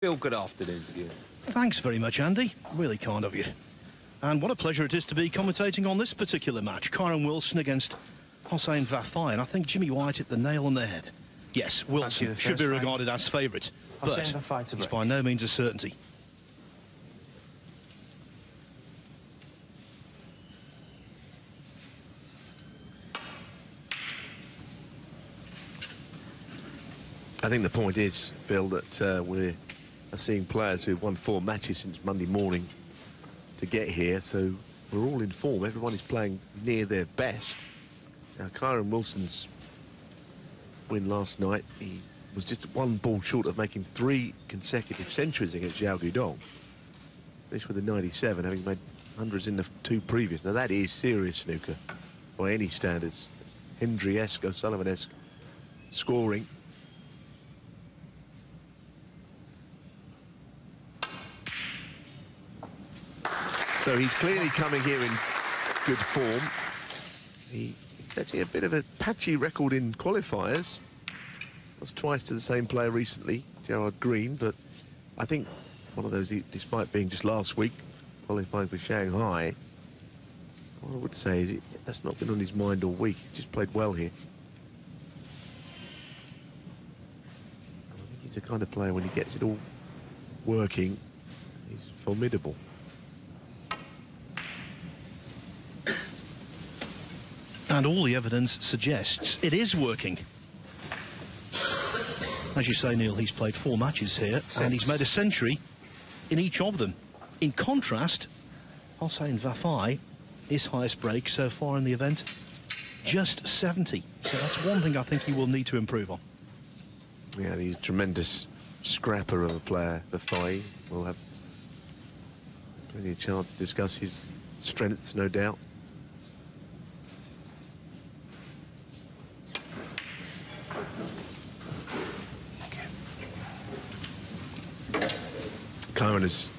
Bill, good afternoon to you. Thanks very much, Andy. Really kind of you. And what a pleasure it is to be commentating on this particular match. Kyren Wilson against Hossein Vafaei. And I think Jimmy White hit the nail on the head. Yes, Wilson should be regarded as favourite, but it's by no means a certainty. I think the point is, Phil, that we're seeing players who've won 4 matches since Monday morning to get here, so we're all in form. Everyone is playing near their best. Now, Kyren Wilson's win last night, he was just 1 ball short of making 3 consecutive centuries against Zhao Guidong. Finished with a 97, having made hundreds in the 2 previous. Now, that is serious snooker by any standards. Hendry-esque, O'Sullivan-esque scoring. So he's clearly coming here in good form. He's actually a bit of a patchy record in qualifiers. Lost twice to the same player recently, Gerard Green, but I think one of those, despite being just last week, qualifying for Shanghai, what I would say is that's not been on his mind all week. He's just played well here. I think he's the kind of player, when he gets it all working, he's formidable. And all the evidence suggests it is working. As you say, Neil, he's played 4 matches here, and he's made a century in each of them. In contrast, Hossein Vafaei, his highest break so far in the event, just 70. So that's one thing I think he will need to improve on. Yeah, he's a tremendous scrapper of a player. Vafai will have plenty of chance to discuss his strengths, no doubt. Kyren has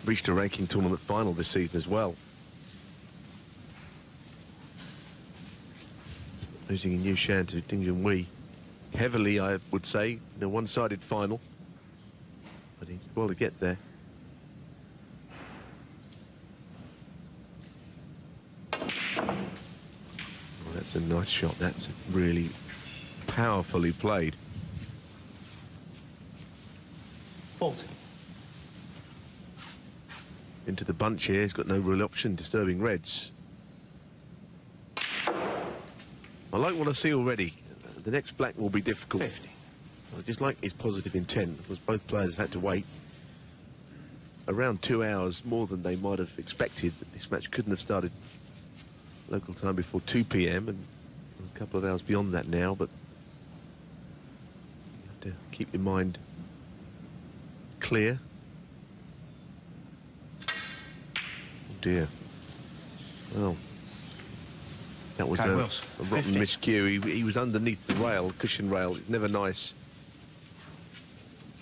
reached a ranking tournament final this season as well. Losing in Yushan to Ding Junhui. Heavily, I would say, in a one-sided final. But he's well to get there. Oh, that's a nice shot. That's really powerfully played. Fault. Into the bunch here, he's got no real option, disturbing reds. I like what I see already. The next black will be difficult. 50. I just like his positive intent, because both players have had to wait around 2 hours more than they might have expected. This match couldn't have started local time before 2 p.m. and a couple of hours beyond that now, but you have to keep your mind clear. Oh dear. Well, that was a rotten miscue. He was underneath the rail, cushion rail. It's never nice.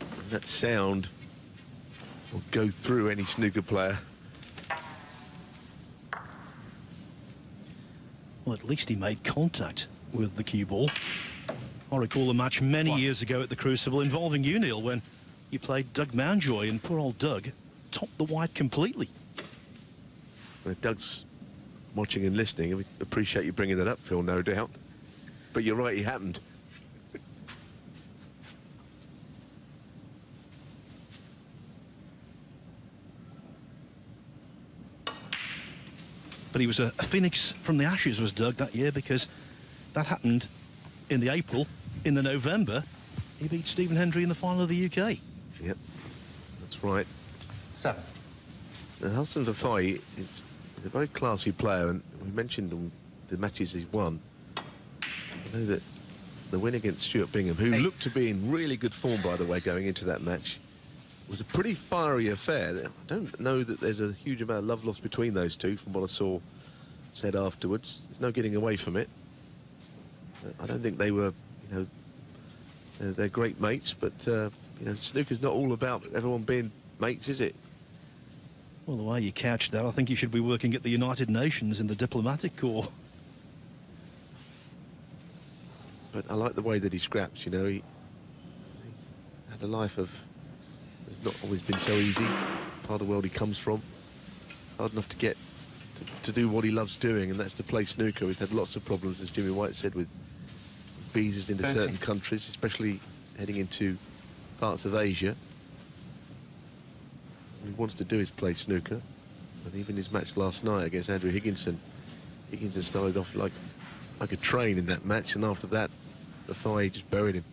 And that sound will go through any snooker player. Well, at least he made contact with the cue ball. I recall a match many years ago at the Crucible involving you, Neil, when you played Doug Mountjoy, and poor old Doug topped the white completely. Well, Doug's watching and listening. We appreciate you bringing that up, Phil, no doubt. But you're right, he happened. But he was a phoenix from the ashes, was Doug, that year, because that happened in the April. In the November, he beat Stephen Hendry in the final of the UK. Yep, that's right. 7. Now, Hossein Vafaei is a very classy player, and we mentioned on the matches he's won. I know that the win against Stuart Bingham, who looked to be in really good form, by the way, going into that match, was a pretty fiery affair. I don't know that there's a huge amount of love lost between those two, from what I saw said afterwards. There's no getting away from it. I don't think they were, you know, they're great mates, but, you know, snooker's not all about everyone being mates, is it? Well, the way you couched that, I think you should be working at the United Nations in the diplomatic corps. But I like the way that he scraps, you know. He had a life of It's not always been so easy. Part of the world he comes from. Hard enough to get to do what he loves doing, and that's to play snooker. He's had lots of problems, as Jimmy White said, with visas into certain countries, especially heading into parts of Asia. What he wants to do is play snooker. And even his match last night against Andrew Higginson started off like a train in that match, and after that, Vafai just buried him.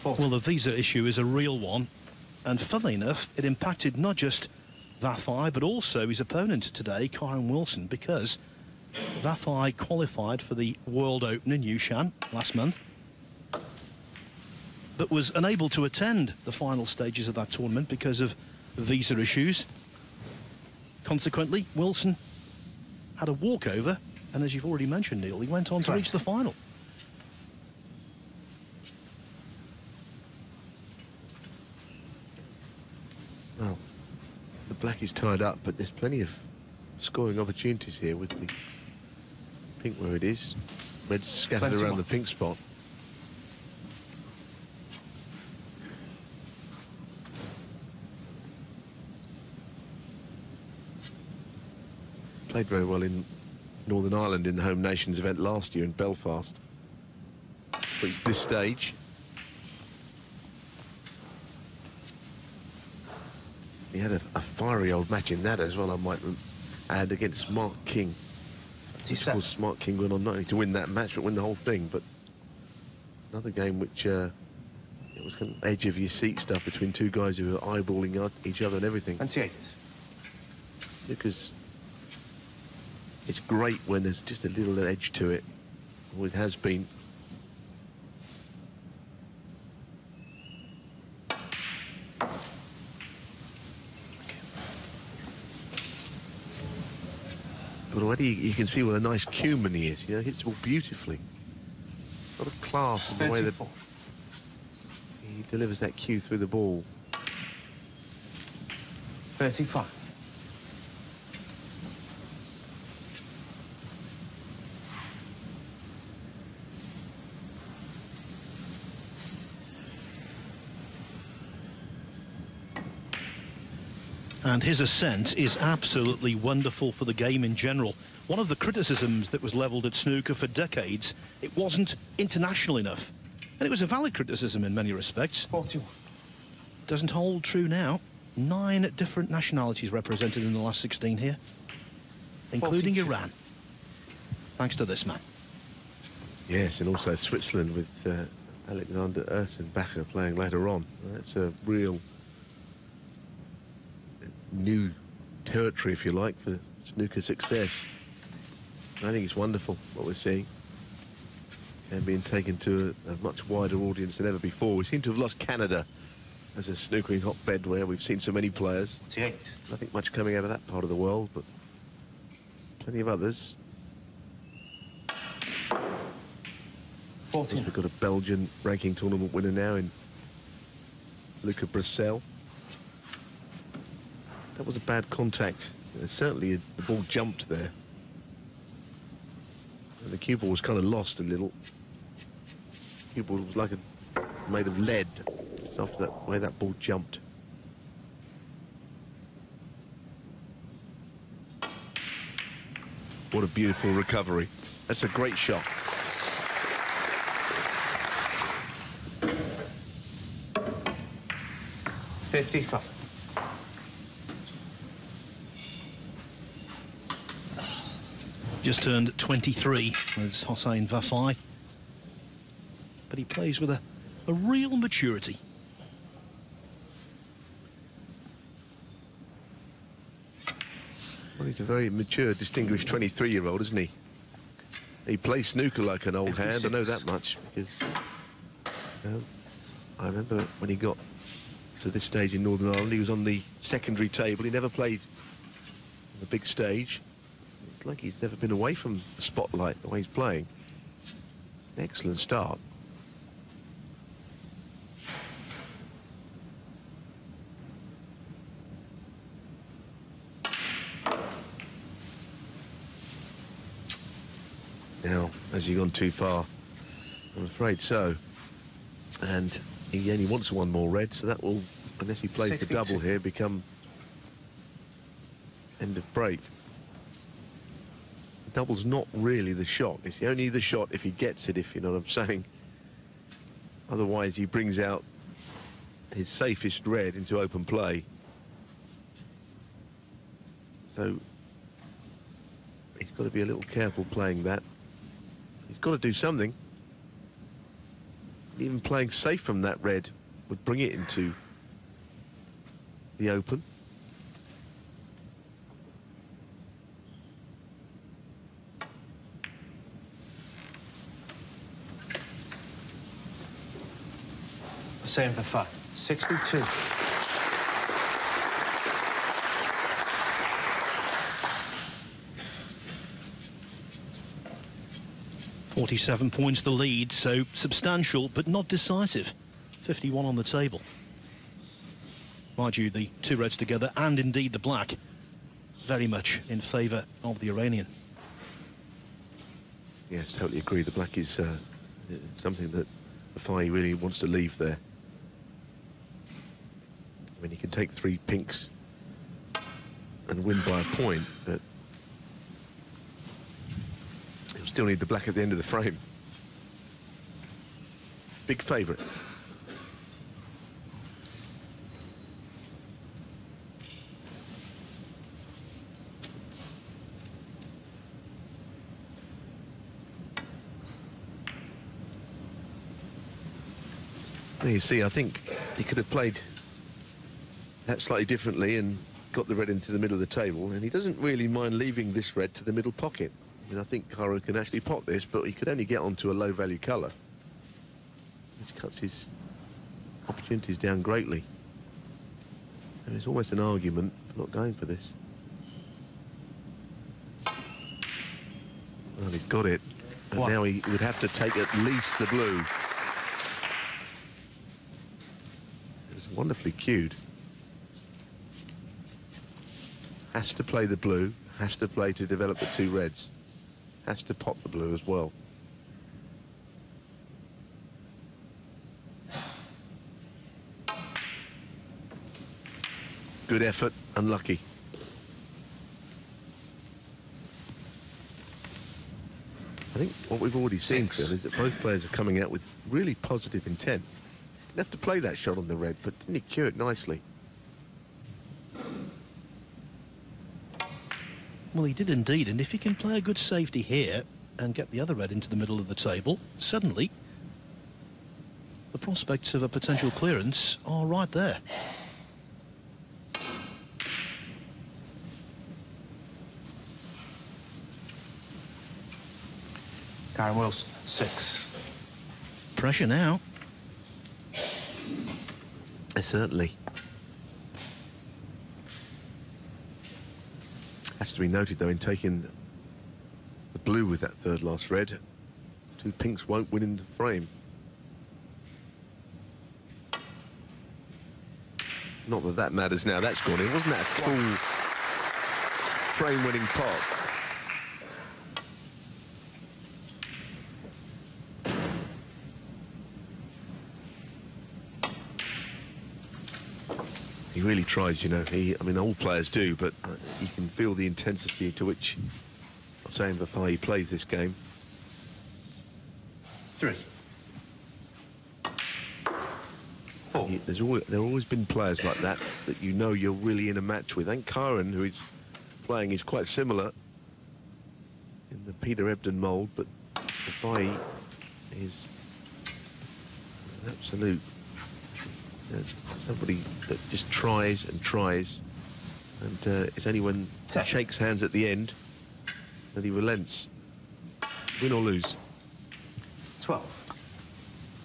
Well, the visa issue is a real one, and funnily enough, it impacted not just Vafai, but also his opponent today, Kyren Wilson, because Vafai qualified for the World Open in Yushan last month, but was unable to attend the final stages of that tournament because of visa issues. Consequently, Wilson had a walkover, and as you've already mentioned, Neil, he went on to reach the final. Well, the black is tied up, but there's plenty of scoring opportunities here with the pink where it is. Red's scattered around the pink spot. Played very well in Northern Ireland in the Home Nations event last year in Belfast. But it's this stage. He had a fiery old match in that as well, I might add, against Mark King. Of course, Mark King went on not only to win that match, but win the whole thing. But another game which it was kind of edge of your seat stuff between two guys who were eyeballing each other and everything. 28. Snooker's, it's great when there's just a little edge to it. Always has been. But already you can see what a nice cueman he is. You know, hits the ball beautifully. A lot of class in the way that he delivers that cue through the ball. 35. And his ascent is absolutely wonderful for the game in general. One of the criticisms that was levelled at snooker for decades, it wasn't international enough. And it was a valid criticism in many respects. 41. Doesn't hold true now. 9 different nationalities represented in the last 16 here, including 42. Iran. Thanks to this man. Yes, and also Switzerland with Alexander Ersenbacher playing later on. That's a real new territory, if you like, for snooker success. I think it's wonderful what we're seeing and being taken to a much wider audience than ever before. We seem to have lost Canada as a snookering hotbed where we've seen so many players. 48. Nothing much coming out of that part of the world, but plenty of others. 14. We've got a Belgian ranking tournament winner now in Luca Brissell. That was a bad contact. Certainly the ball jumped there. And the cue ball was kind of lost a little. The cue ball was like made of lead. Just after that way that ball jumped. What a beautiful recovery. That's a great shot. $55. Just turned 23 as Hossein Vafaei. But he plays with a real maturity. Well, he's a very mature, distinguished 23-year-old, isn't he? He plays snooker like an old hand, I know that much, because I remember when he got to this stage in Northern Ireland, he was on the secondary table. He never played on the big stage. It's like he's never been away from the spotlight the way he's playing. An excellent start. Now, Has he gone too far? I'm afraid so. And he only wants one more red, so that will, unless he plays 62. The double here, become end of break. The double's not really the shot. It's only the shot if he gets it, if you know what I'm saying. Otherwise, he brings out his safest red into open play. So he's got to be a little careful playing that. He's got to do something. Even playing safe from that red would bring it into the open. Hossein Vafaei, 62. 47 points the lead, so substantial but not decisive. 51 on the table. Mind you, the two reds together, and indeed the black, very much in favour of the Iranian. Yes, totally agree. The black is something that Vafai really wants to leave there. I mean, he can take 3 pinks and win by a point, but he'll still need the black at the end of the frame. Big favourite. There you see, I think he could have played that slightly differently and got the red into the middle of the table, and he doesn't really mind leaving this red to the middle pocket. I mean, I think Kyren can actually pot this, but he could only get onto a low-value colour, which cuts his opportunities down greatly. And it's almost an argument for not going for this. Well, he's got it, and now he would have to take at least the blue. Wonderfully cued. Has to play the blue, has to play to develop the 2 reds, has to pot the blue as well. Good effort, unlucky. I think what we've already seen, Phil, is that both players are coming out with really positive intent. Didn't have to play that shot on the red, but didn't he cue it nicely? Well, he did indeed, and if he can play a good safety here and get the other red into the middle of the table, suddenly the prospects of a potential clearance are right there. Kyren Wilson, 6. Pressure now. Certainly. Has to be noted, though, in taking the blue with that 3rd last red, 2 pinks won't win in the frame. Not that that matters now. That's gone in. Wasn't that a full frame-winning pot? He really tries, you know. I mean, all players do, but you can feel the intensity to which Hossein Vafaei plays this game. 3. 4. There have always been players like that you know you're really in a match with. And Kyren, who is playing, is quite similar in the Peter Ebdon mould, but Vafaei is an absolute... somebody that just tries and tries, and it's only when he shakes hands at the end that he relents. Win or lose. 12.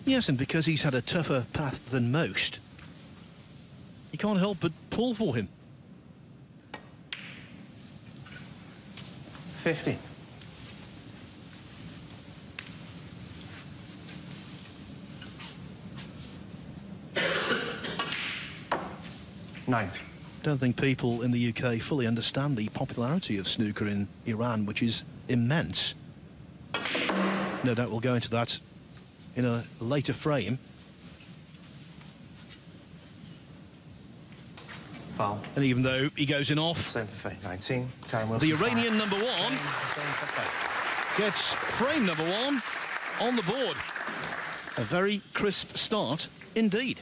Yes, and because he's had a tougher path than most, you can't help but pull for him. 15. Don't think people in the UK fully understand the popularity of snooker in Iran, which is immense. No doubt we'll go into that in a later frame. Foul. And even though he goes in off, Hossein Vafaei, 19. Kyren Wilson. the Iranian foul. number one Hossein Vafaei. gets frame number one on the board. A very crisp start indeed.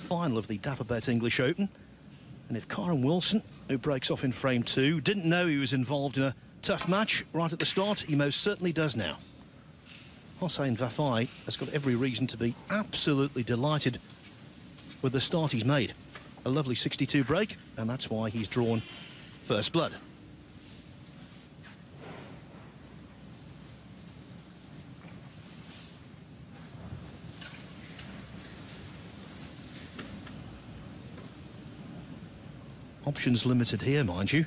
Final of the Dapperbet English Open. And if Kyren Wilson, who breaks off in frame two, didn't know he was involved in a tough match right at the start, he most certainly does now. Hossein Vafaei has got every reason to be absolutely delighted with the start he's made. A lovely 62 break, and that's why he's drawn first blood. Options limited here, mind you.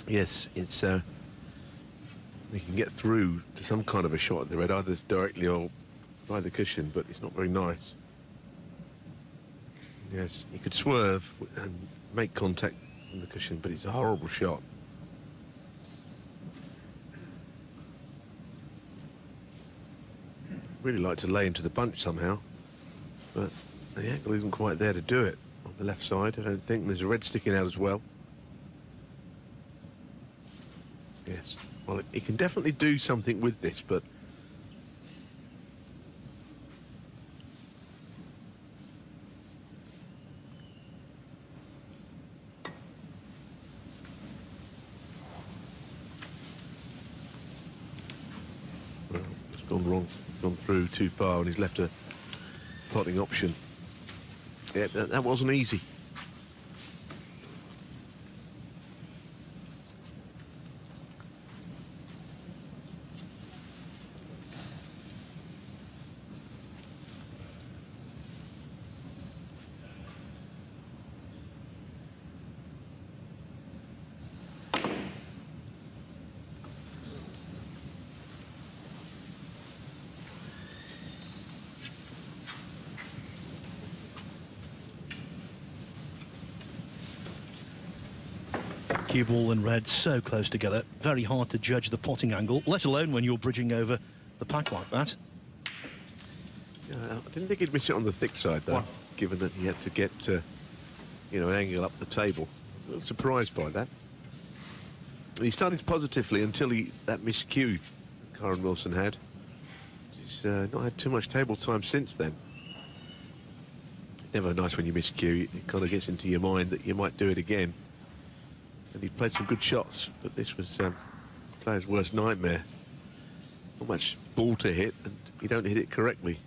Yes, it's they can get through to some kind of a shot at the red, either directly or by the cushion, but it's not very nice. Yes, he could swerve and make contact with the cushion, but it's a horrible shot. Really like to lay into the bunch somehow, but the angle isn't quite there to do it. On the left side, I don't think. There's a red sticking out as well. Yes, well, he can definitely do something with this, but well, it's gone wrong, gone through too far, and he's left a plotting option. Yeah, that wasn't easy. Cue ball and red so close together, very hard to judge the potting angle, let alone when you're bridging over the pack like that. Yeah, I didn't think he'd miss it on the thick side, though, given that he had to get, you know, angle up the table. I was surprised by that. He started positively until that miscue Kyren Wilson had. He's not had too much table time since then. Never nice when you miscue. It kind of gets into your mind that you might do it again. And he played some good shots, but this was player's worst nightmare. Not much ball to hit, and you don't hit it correctly.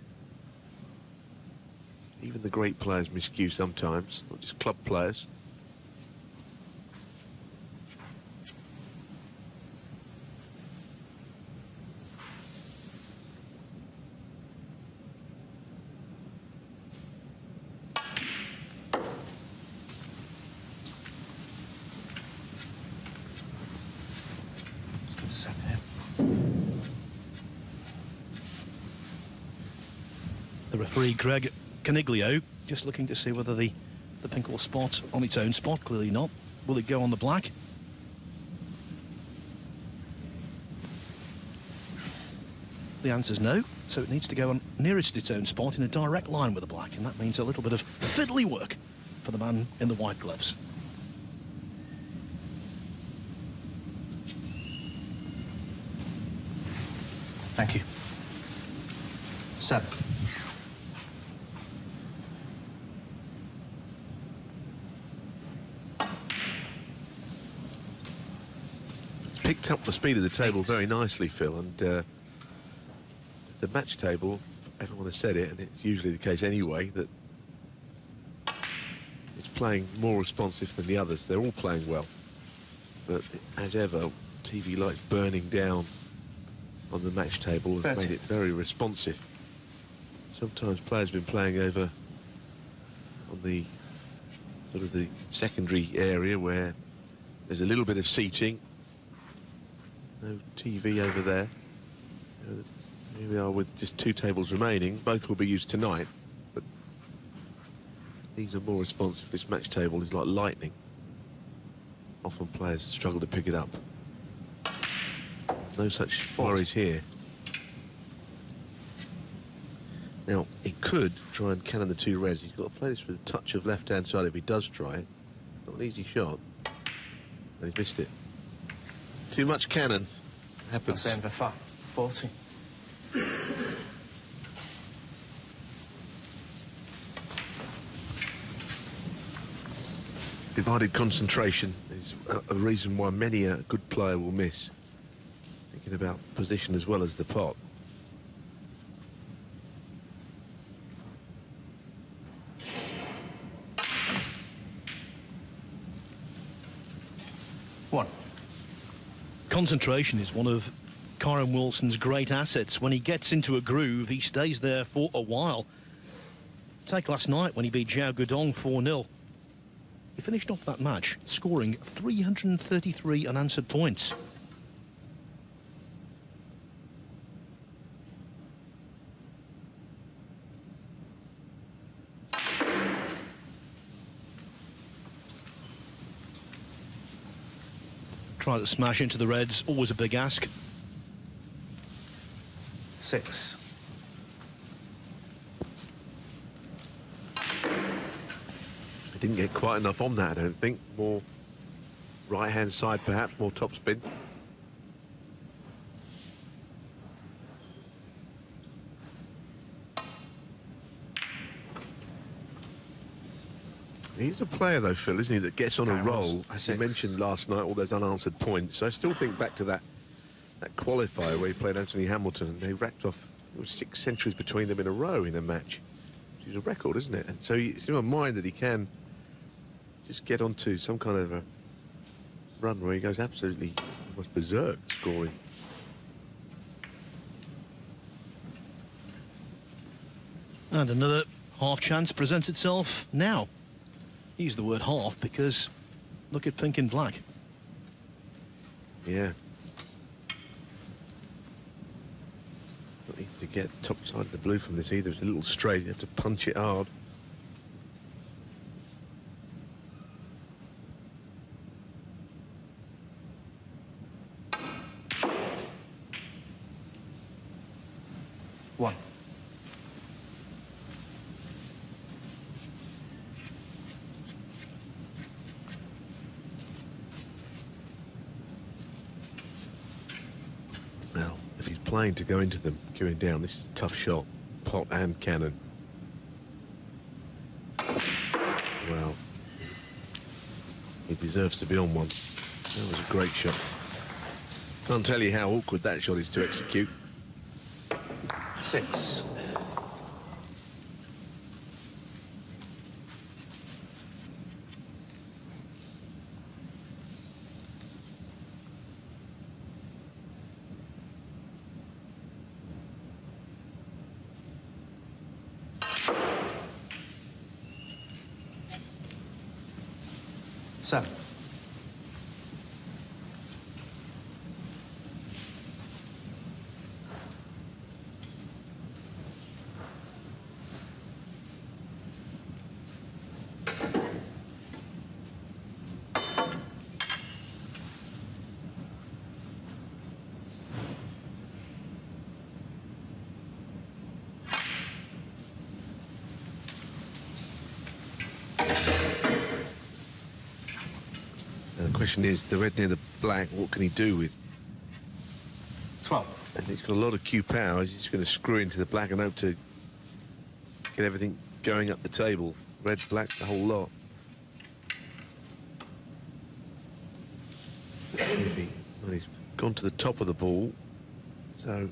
Even the great players miscue sometimes, not just club players. The referee, Greg Caniglio, just looking to see whether the pink will spot on its own spot. Clearly not. Will it go on the black? The answer's no, so it needs to go on nearest its own spot in a direct line with the black, and that means a little bit of fiddly work for the man in the white gloves. Thank you. 7. Picked up the speed of the table very nicely, Phil, and the match table, everyone has said it, and it's usually the case anyway, that it's playing more responsive than the others. They're all playing well, but as ever, TV lights burning down on the match table has made it very responsive. Sometimes players have been playing over on the sort of the secondary area where there's a little bit of seating. No TV over there. Here we are with just 2 tables remaining. Both will be used tonight, but these are more responsive. This match table is like lightning. often players struggle to pick it up. No such worries here. Now, he could try and cannon the two reds. He's got to play this with a touch of left-hand side if he does try it. Not an easy shot. And he missed it. Too much cannon. Happens. Hossein Vafaei, 40. Divided concentration is a reason why many a good player will miss. Thinking about position as well as the pot. One. Concentration is one of Kyren Wilson's great assets. When he gets into a groove, he stays there for a while. Take last night when he beat Zhao Guodong 4-0. He finished off that match scoring 333 unanswered points. Try to smash into the reds, always a big ask. 6. Didn't get quite enough on that, I don't think. More right-hand side, perhaps, more topspin. He's a player, though, Phil, isn't he, that gets on a roll. As you mentioned last night, all those unanswered points. I still think back to that qualifier where he played Anthony Hamilton, and they racked off 6 centuries between them in a row in a match, which is a record, isn't it? And so it's in my mind that he can just get onto some kind of a run where he goes absolutely almost berserk scoring. And another half chance presents itself now. Use the word half because look at pink and black. Yeah. Not easy to get top side of the blue from this either. It's a little straight. You have to punch it hard. One. Well, if he's playing to go into them, queuing down, this is a tough shot. Pot and cannon. Well, he deserves to be on one. That was a great shot. Can't tell you how awkward that shot is to execute. 6. Seven. The question is, the red near the black, what can he do with? 12. And he's got a lot of cue power. He's just going to screw into the black and hope to get everything going up the table. Red, black, the whole lot. Let's see if well, he's gone to the top of the ball, so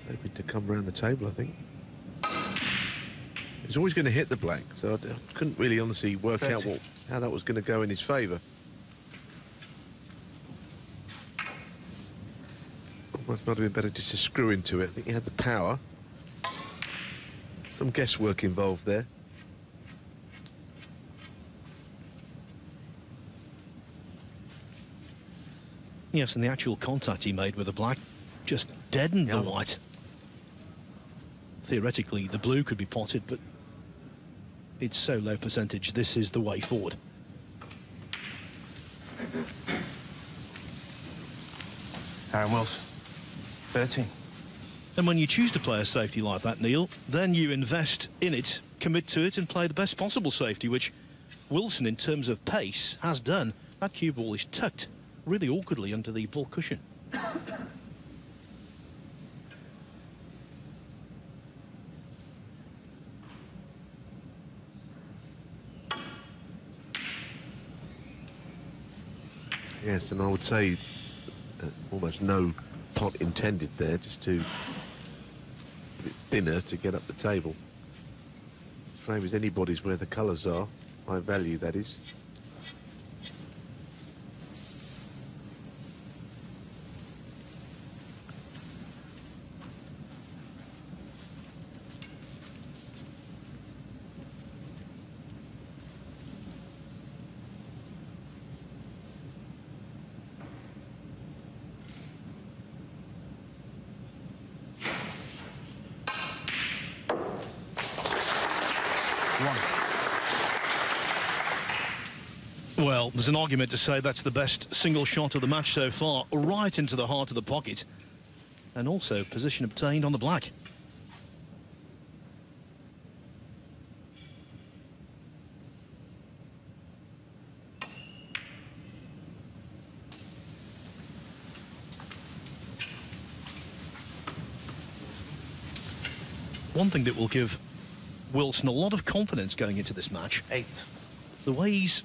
hoping to come around the table, I think. He's always going to hit the black, so I couldn't really honestly work 30. out how that was going to go in his favour. Almost might have been better just to screw into it. I think he had the power. Some guesswork involved there. Yes, and the actual contact he made with the black just deadened the white. Theoretically, the blue could be potted, but it's so low percentage. This is the way forward. Kyren Wilson, 13. And when you choose to play a safety like that, Neil, then you invest in it, commit to it, and play the best possible safety, which Wilson, in terms of pace, has done. That cue ball is tucked really awkwardly under the ball cushion. Yes, and I would say almost no pot intended there, just to a bit thinner to get up the table. This frame is anybody's where the colours are. High value, that is. Well, there's an argument to say that's the best single shot of the match so far, right into the heart of the pocket, and also position obtained on the black. One thing that will give Wilson a lot of confidence going into this match, 8. the way he's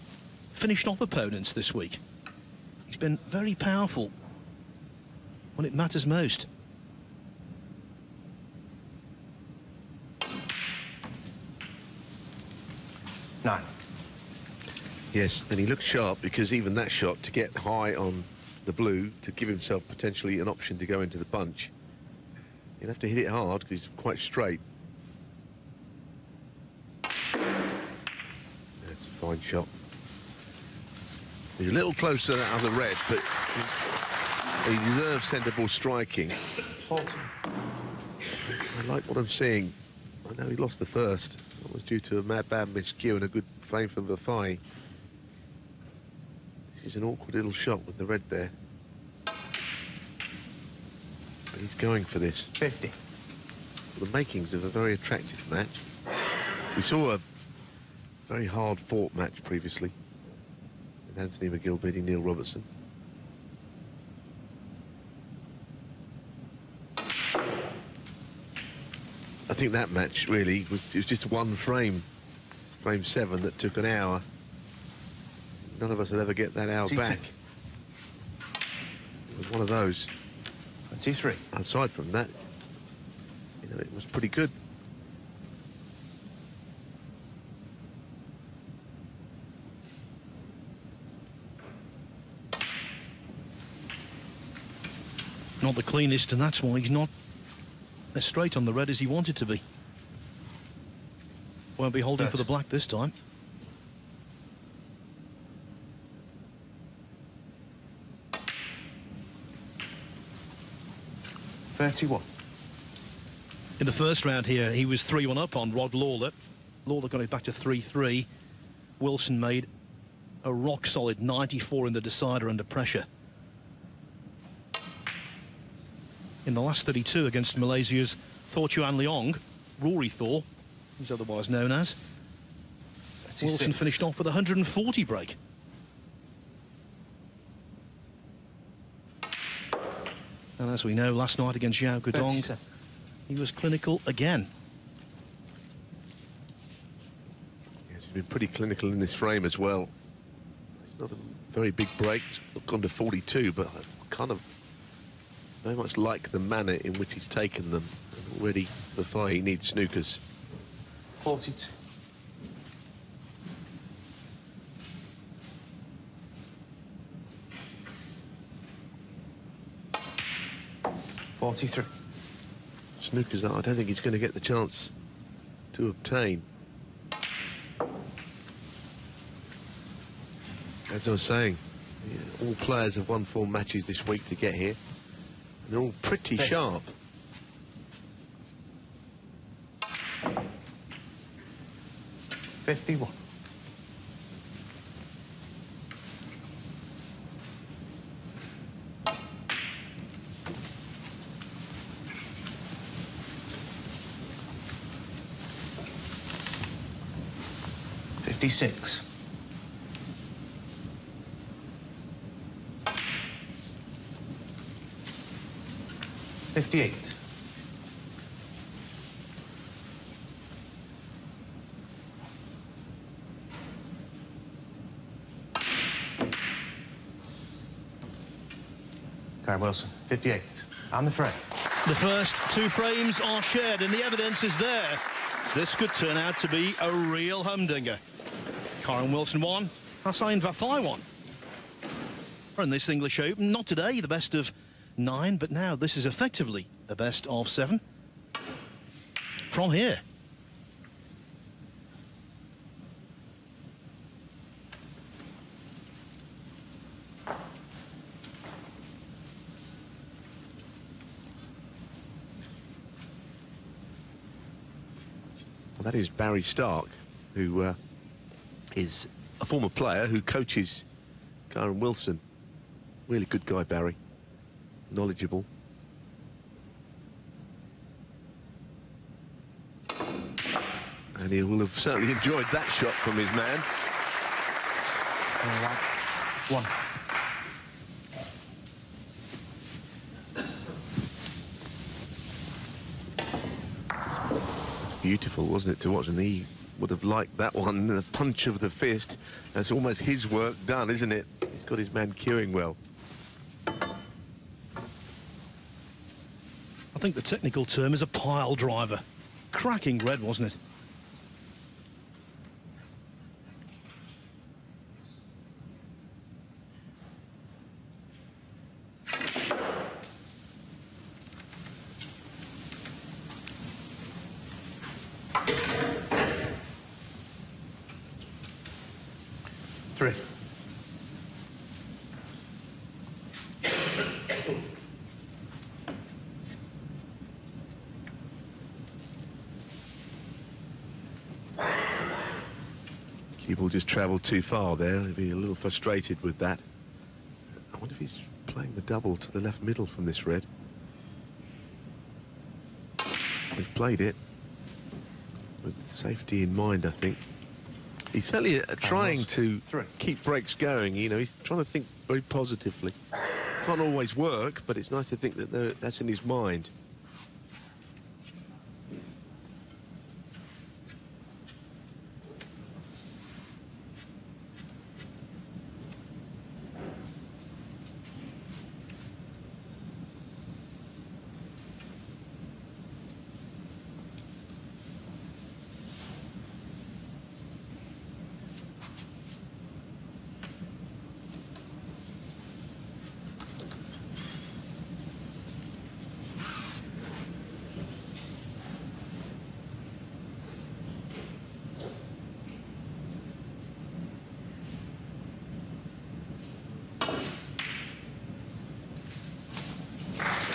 finished off opponents this week. He's been very powerful when it matters most. Nine. Yes, and he looked sharp, because even that shot, to get high on the blue, to give himself potentially an option to go into the bunch, he'll have to hit it hard because he's quite straight. That's a fine shot. He's a little closer to that other red, but he deserves centre ball striking. 40. I like what I'm seeing. I know he lost the first. That was due to a bad miscue and a good frame from Vafai. This is an awkward little shot with the red there. But he's going for this. 50. The makings of a very attractive match. We saw a very hard-fought match previously, with Anthony McGill beating Neil Robertson. I think that match really was just one frame, frame 7, that took an hour. None of us will ever get that hour back. It was one of those. 23. Aside from that, you know, it was pretty good. Not the cleanest, and that's why he's not as straight on the red as he wanted to be. Won't be holding for the black this time. $31. In the first round here, he was 3-1 up on Rod Lawler. Lawler got it back to 3-3. Wilson made a rock-solid 94 in the decider under pressure. In the last 32 against Malaysia's Thor Chuan Leong, Rory Thor, he's otherwise known as, 36. Wilson finished off with a 140 break. And as we know, last night against Zhao Guodong, 37. he was clinical again. Yes, he's been pretty clinical in this frame as well. It's not a very big break, it's gone to 42, but I kind of very much like the manner in which he's taken them. And already, Vafai needs snookers. 42. $43. Snookers that I don't think he's going to get the chance to obtain. As I was saying, yeah, all players have won 4 matches this week to get here. And they're all pretty sharp. $51. 56. 58. 'Kyren Wilson, 58. And the frame. The first two frames are shared and the evidence is there. This could turn out to be a real humdinger. Kyren Wilson won, Hossein Vafaei won. In this English Open, not today, the best of 9, but now this is effectively a best of 7 from here. Well, that is Barry Stark, who is a former player who coaches Kyren Wilson. Really good guy, Barry. Knowledgeable. And he will have certainly enjoyed that shot from his man. All right. 1. Beautiful, wasn't it, to watch? And he would have liked that one. The punch of the fist. That's almost his work done, isn't it? He's got his man cueing well. I think the technical term is a pile driver. Cracking red, wasn't it? Three. Cue ball just travelled too far there. He'll be a little frustrated with that. I wonder if he's playing the double to the left middle from this red. He's played it with safety in mind, I think. He's certainly trying to keep breaks going. You know, he's trying to think very positively. Can't always work, but it's nice to think that that's in his mind.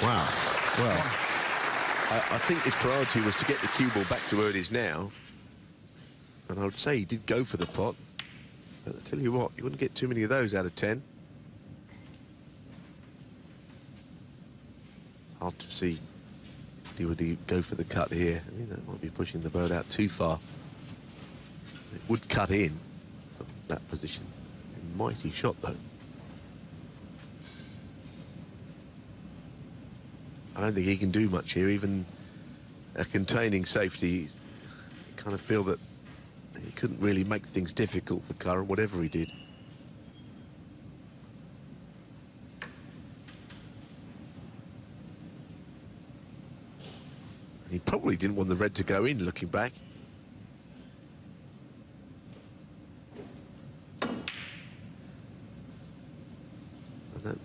Wow. Well, I think his priority was to get the cue ball back to where it is now. And I would say he did go for the pot. But I tell you what, you wouldn't get too many of those out of 10. Hard to see. Would he go for the cut here? I mean, that might be pushing the bird out too far. It would cut in from that position. A mighty shot, though. I don't think he can do much here, even a containing safety. I kind of feel that he couldn't really make things difficult for Kyren, whatever he did. He probably didn't want the red to go in, looking back.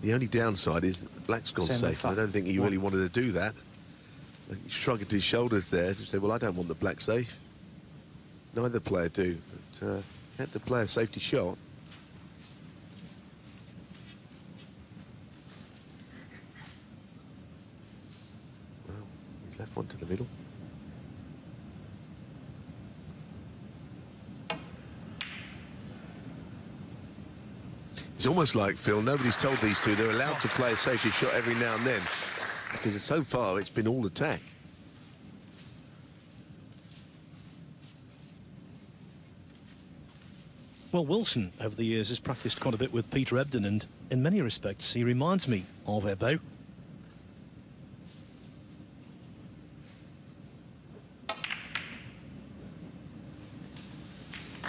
The only downside is that the black's gone safe. I don't think he really wanted to do that. He shrugged his shoulders there to say, well, I don't want the black safe. Neither player do, but had to play a safety shot. Well, he's left one to the middle. It's almost like, Phil, nobody's told these two they're allowed to play a safety shot every now and then, because so far it's been all attack. Well, Wilson, over the years, has practiced quite a bit with Peter Ebdon, and in many respects, he reminds me of Ebo.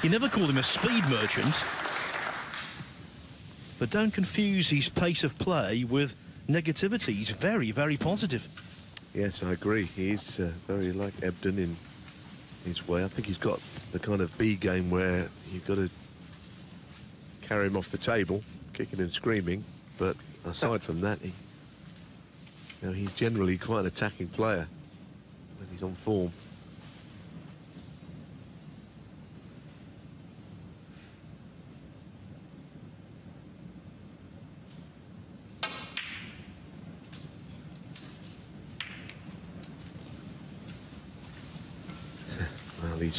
You never call him a speed merchant, but don't confuse his pace of play with negativity. He's very, very positive. Yes, I agree. He's very like Ebdon in his way. I think he's got the kind of B game where you've got to carry him off the table, kicking and screaming. But aside from that, he's generally quite an attacking player when he's on form.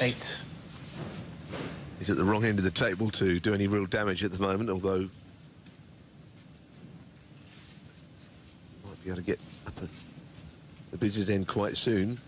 Eight. He's at the wrong end of the table to do any real damage at the moment, although might be able to get up at the business end quite soon.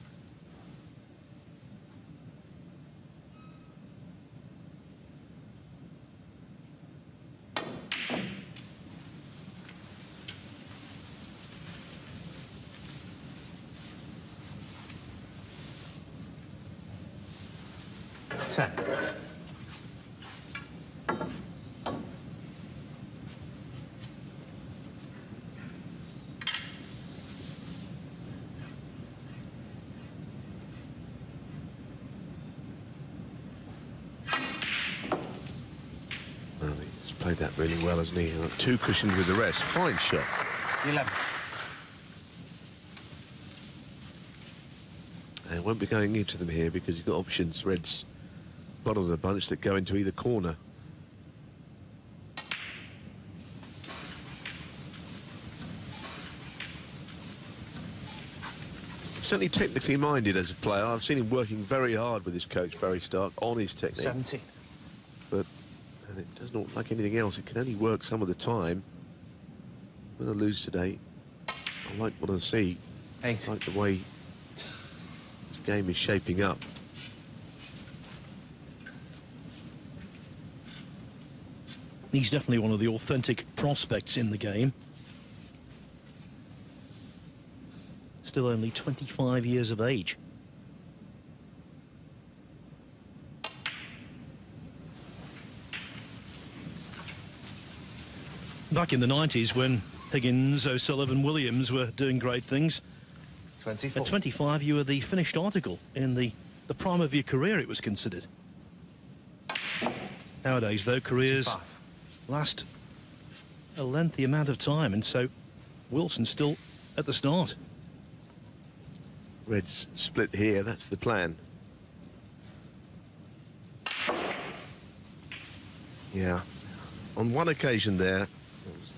Played that really well, hasn't he? Two cushions with the rest. Fine shot. 11. And won't be going into them here because you've got options. Red's bottom of the bunch that go into either corner. Certainly technically minded as a player. I've seen him working very hard with his coach, Barry Stark, on his technique. 17. But and it doesn't look like anything else. It can only work some of the time. I'm going to lose today. I like what I see. 8. I like the way this game is shaping up. He's definitely one of the authentic prospects in the game. Still only 25 years of age. Back in the 90s, when Higgins, O'Sullivan, Williams were doing great things. 24. At 25, you were the finished article in the prime of your career, it was considered. Nowadays, though, careers 25. last a lengthy amount of time, and so Wilson's still at the start. Red's split here, that's the plan. Yeah, on one occasion there, it was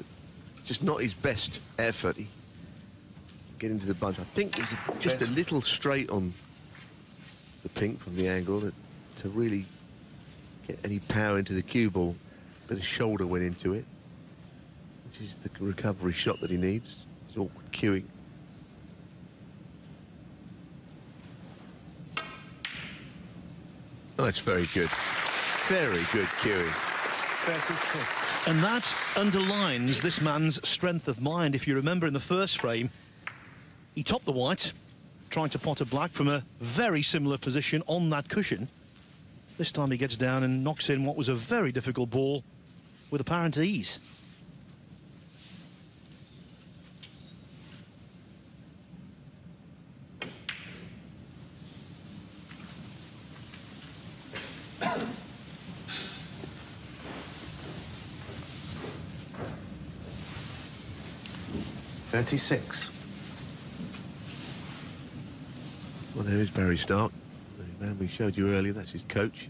just not his best effort. He get into the bunch. I think it was just a little straight on the pink from the angle to really get any power into the cue ball. A bit of shoulder went into it. This is the recovery shot that he needs. It's awkward cueing. Oh, that's very good. Very good cueing. 32. And that underlines this man's strength of mind. If you remember in the first frame, he topped the white, trying to pot a black from a very similar position on that cushion. This time he gets down and knocks in what was a very difficult ball with apparent ease. Well, there is Barry Stark, the man we showed you earlier. That's his coach.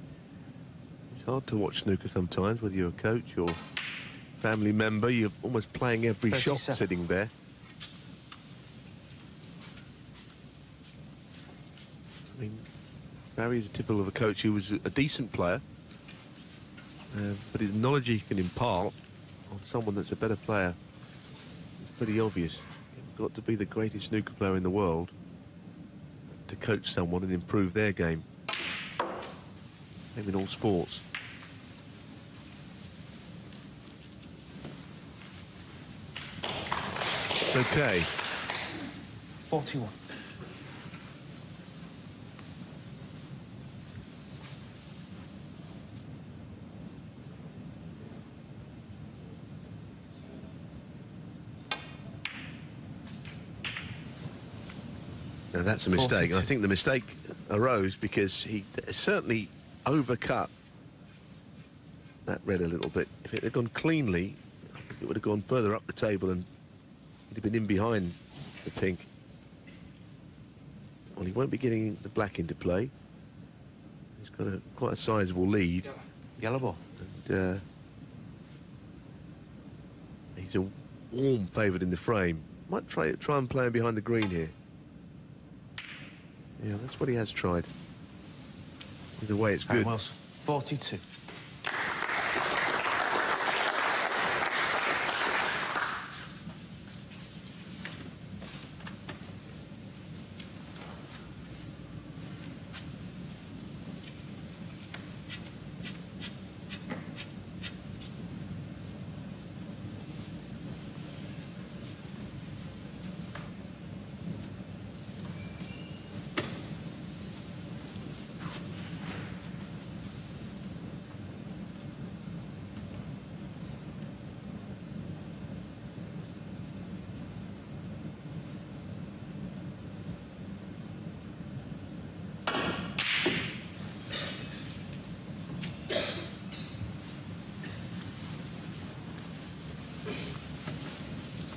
It's hard to watch snooker sometimes, whether you're a coach or family member. You're almost playing every 37. shot sitting there. I mean, Barry is a typical of a coach who was a decent player, but his knowledge he can impart on someone that's a better player is pretty obvious. You've got to be the greatest snooker player in the world to coach someone and improve their game. Same in all sports. That's okay. 41. Now that's a mistake. 42. I think the mistake arose because he certainly overcut that red a little bit. If it had gone cleanly, I think it would have gone further up the table and he'd have been in behind the pink. Well, he won't be getting the black into play. He's got quite a sizable lead. Yellow ball. And he's a warm favourite in the frame. Might try and play him behind the green here. Yeah, that's what he has tried. Either way, it's good. Kyren Wilson, 42.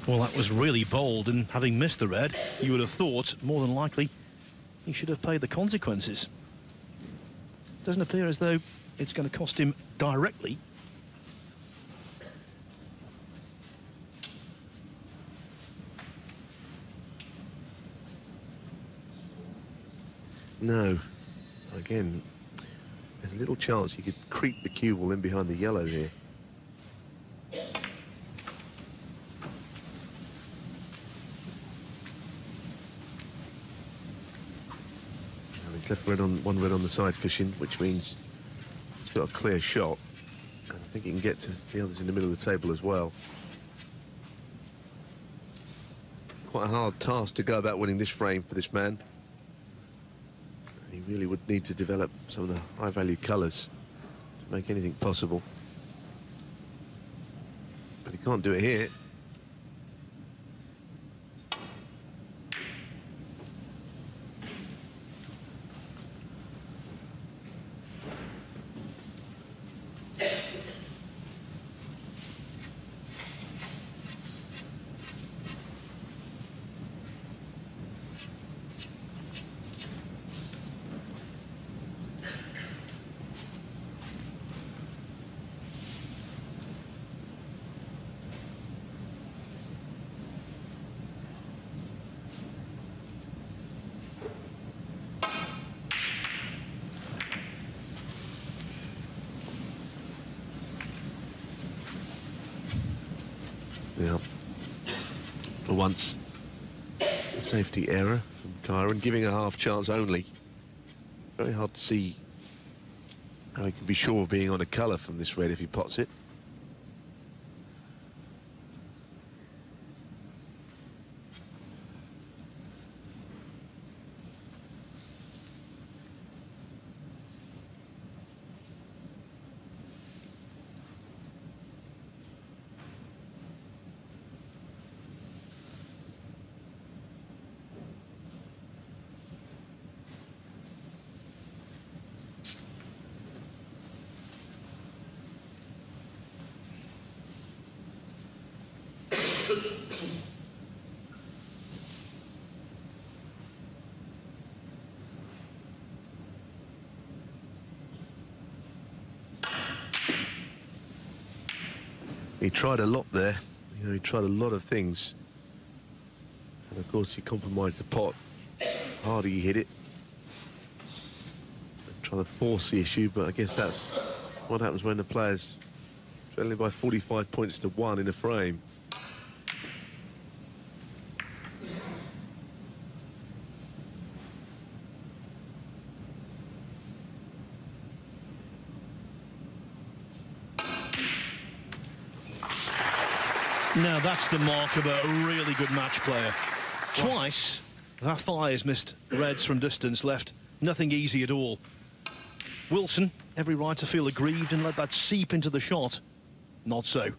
Well, that was really bold, and having missed the red, you would have thought, more than likely, he should have paid the consequences. Doesn't appear as though it's going to cost him directly. No. Again, there's a little chance he could creep the cue ball in behind the yellow here. He's left one red on the side cushion, which means he's got a clear shot. And I think he can get to the others in the middle of the table as well. Quite a hard task to go about winning this frame for this man. He really would need to develop some of the high-value colours to make anything possible. But he can't do it here. Yeah, for once, a safety error from Kyren, giving a half chance only. Very hard to see how he can be sure of being on a colour from this red if he pots it. He tried a lot there. You know, he tried a lot of things. And of course he compromised the pot. Harder he hit it. Trying to force the issue, but I guess that's what happens when the player's trailing by 45 points to 1 in a frame. Now that's the mark of a really good match player. Twice, Vafaei has missed reds from distance, left nothing easy at all. Wilson, every right to feel aggrieved and let that seep into the shot. Not so.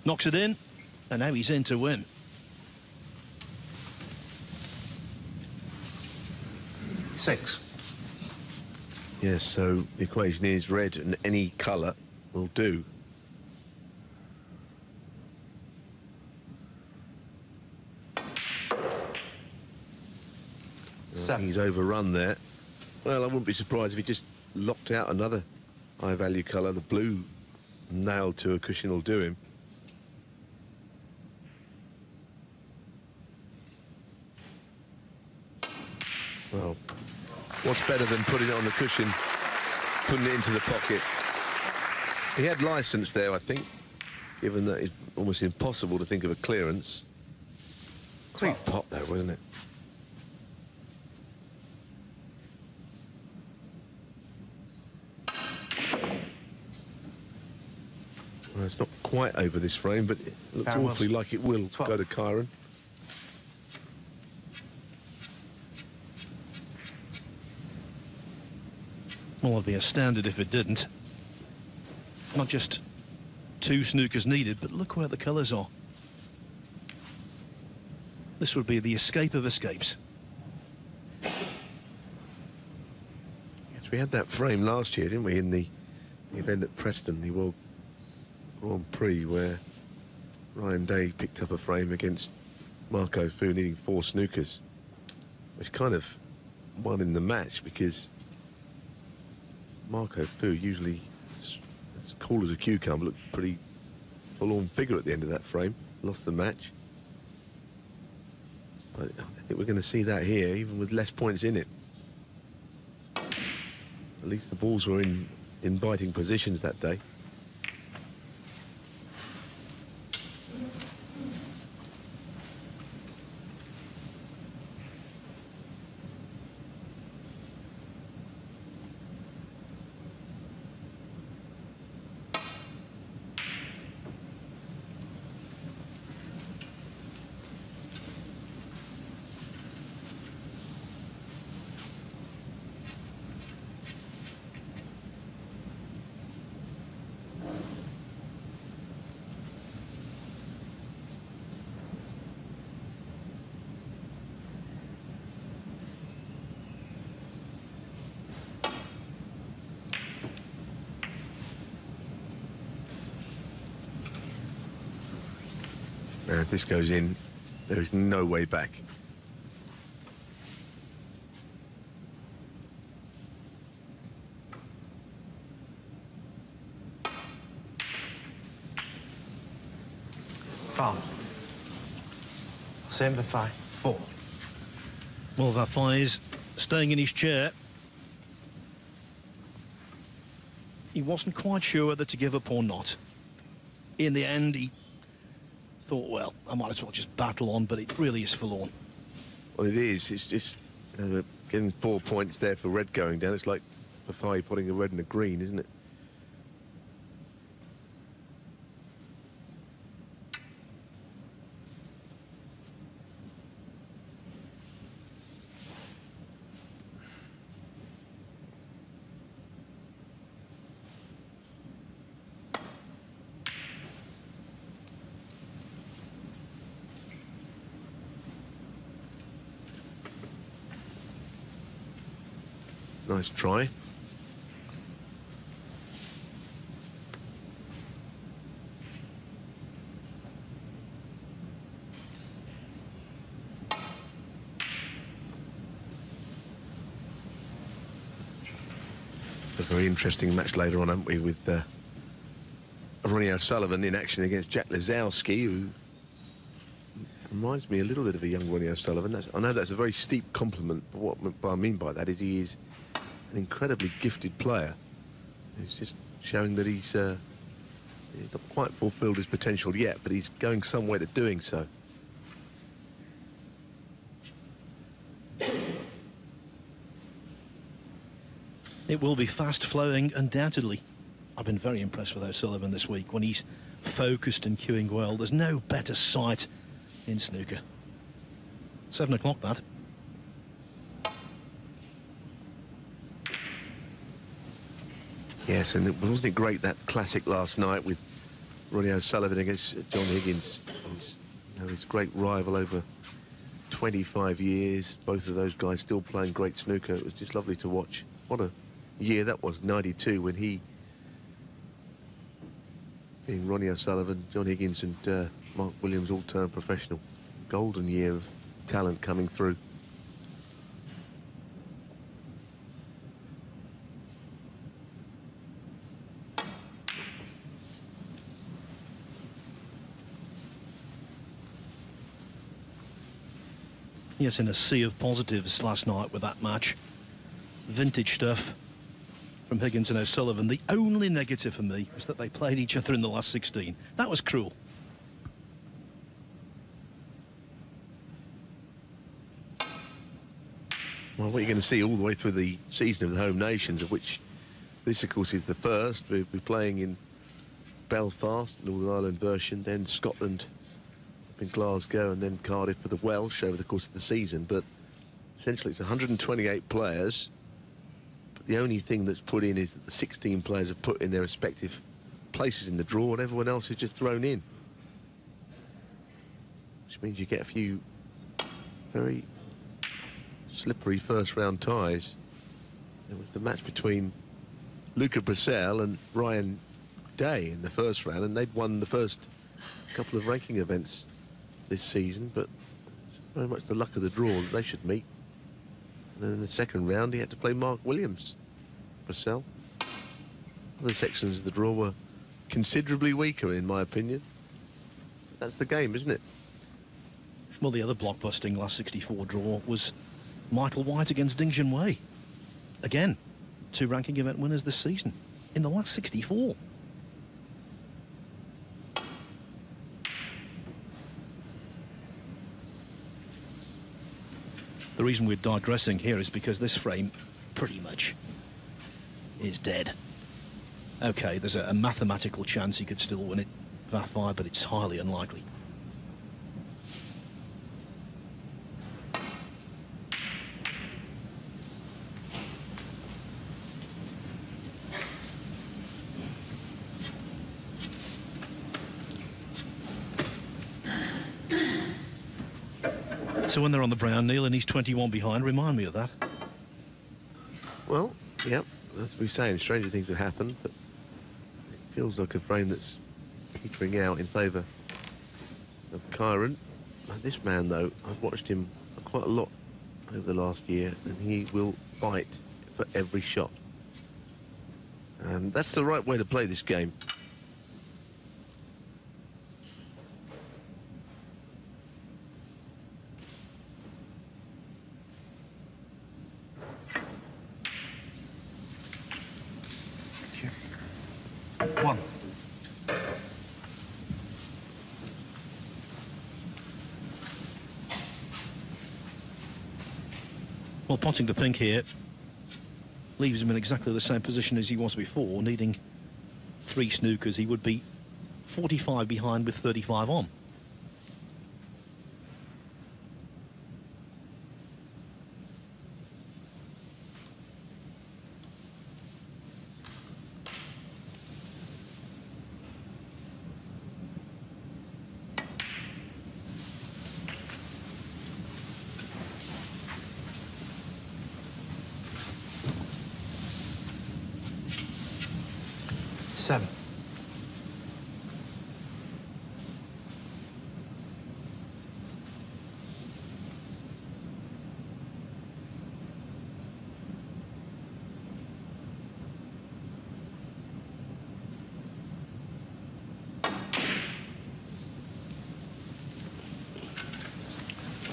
Knocks it in, and now he's in to win. Six. Yes, so the equation is red and any colour will do. Seven. He's overrun there. Well, I wouldn't be surprised if he just locked out another high-value colour. The blue nailed to a cushion will do him. Well, what's better than putting it on the cushion, putting it into the pocket? He had licence there, I think, given that it's almost impossible to think of a clearance. Great pot, though, wasn't it? Well, it's not quite over this frame, but it looks Kyren awfully Wilson. like it will 12. go to Kyren. Well, I'd be astounded if it didn't. Not just two snookers needed, but look where the colours are. This would be the escape of escapes. Yes, we had that frame last year, didn't we, in the event at Preston, the World Grand Prix, where Ryan Day picked up a frame against Marco Fu needing 4 snookers, which kind of won in the match because Marco Fu, usually as cool as a cucumber, looked pretty full-on figure at the end of that frame. Lost the match. But I think we're going to see that here, even with less points in it. At least the balls were in biting positions that day. Now, if this goes in, there is no way back. Foul. Hossein Vafaei, 4. Well, Vafaei's staying in his chair. He wasn't quite sure whether to give up or not. In the end, he thought, well, I might as well just battle on, but it really is forlorn. Well, it is. It's just, you know, getting 4 points there for red going down. It's like Vafai putting a red and a green, isn't it? Nice try. A very interesting match later on, haven't we, with Ronnie O'Sullivan in action against Jack Lazowski, who reminds me a little bit of a young Ronnie O'Sullivan. I know that's a very steep compliment, but what I mean by that is he is an incredibly gifted player. He's just showing that he's not quite fulfilled his potential yet, but he's going somewhere to doing so. It will be fast-flowing, undoubtedly. I've been very impressed with O'Sullivan this week. When he's focused and cueing well, there's no better sight in snooker. 7 o'clock, that. Yes, and wasn't it great, that classic last night with Ronnie O'Sullivan against John Higgins, his great rival over 25 years. Both of those guys still playing great snooker. It was just lovely to watch. What a year that was, 92, when he, being Ronnie O'Sullivan, John Higgins and Mark Williams all turned professional. Golden year of talent coming through. Yes, in a sea of positives last night with that match. Vintage stuff from Higgins and O'Sullivan. The only negative for me was that they played each other in the last 16. That was cruel. Well, what you're going to see all the way through the season of the home nations, of which this, of course, is the first. We'll be playing in Belfast, Northern Ireland version, then Scotland, in Glasgow, and then Cardiff for the Welsh over the course of the season. But essentially it's 128 players, but the only thing that's put in is that the 16 players have put in their respective places in the draw, and everyone else is just thrown in, which means you get a few very slippery first round ties. There was the match between Luca Brissell and Ryan Day in the first round, and they'd won the first couple of ranking events this season, but it's very much the luck of the draw that they should meet. And then in the second round he had to play Mark Williams. Brissell. Other sections of the draw were considerably weaker, in my opinion. That's the game, isn't it? Well, the other blockbusting last 64 draw was Michael White against Ding Junhui. Again, 2 ranking event winners this season in the last 64. The reason we're digressing here is because this frame pretty much is dead. Okay, there's a mathematical chance he could still win it, Vafaei, but it's highly unlikely. So when they're on the brown, Neil, and he's 21 behind, remind me of that. Well, yep, as we're saying, stranger things have happened, but it feels like a frame that's petering out in favour of Kyren. This man, though, I've watched him quite a lot over the last year, and he will fight for every shot. And that's the right way to play this game. One. Well, potting the pink here leaves him in exactly the same position as he was before, needing 3 snookers. He would be 45 behind with 35 on. Seven.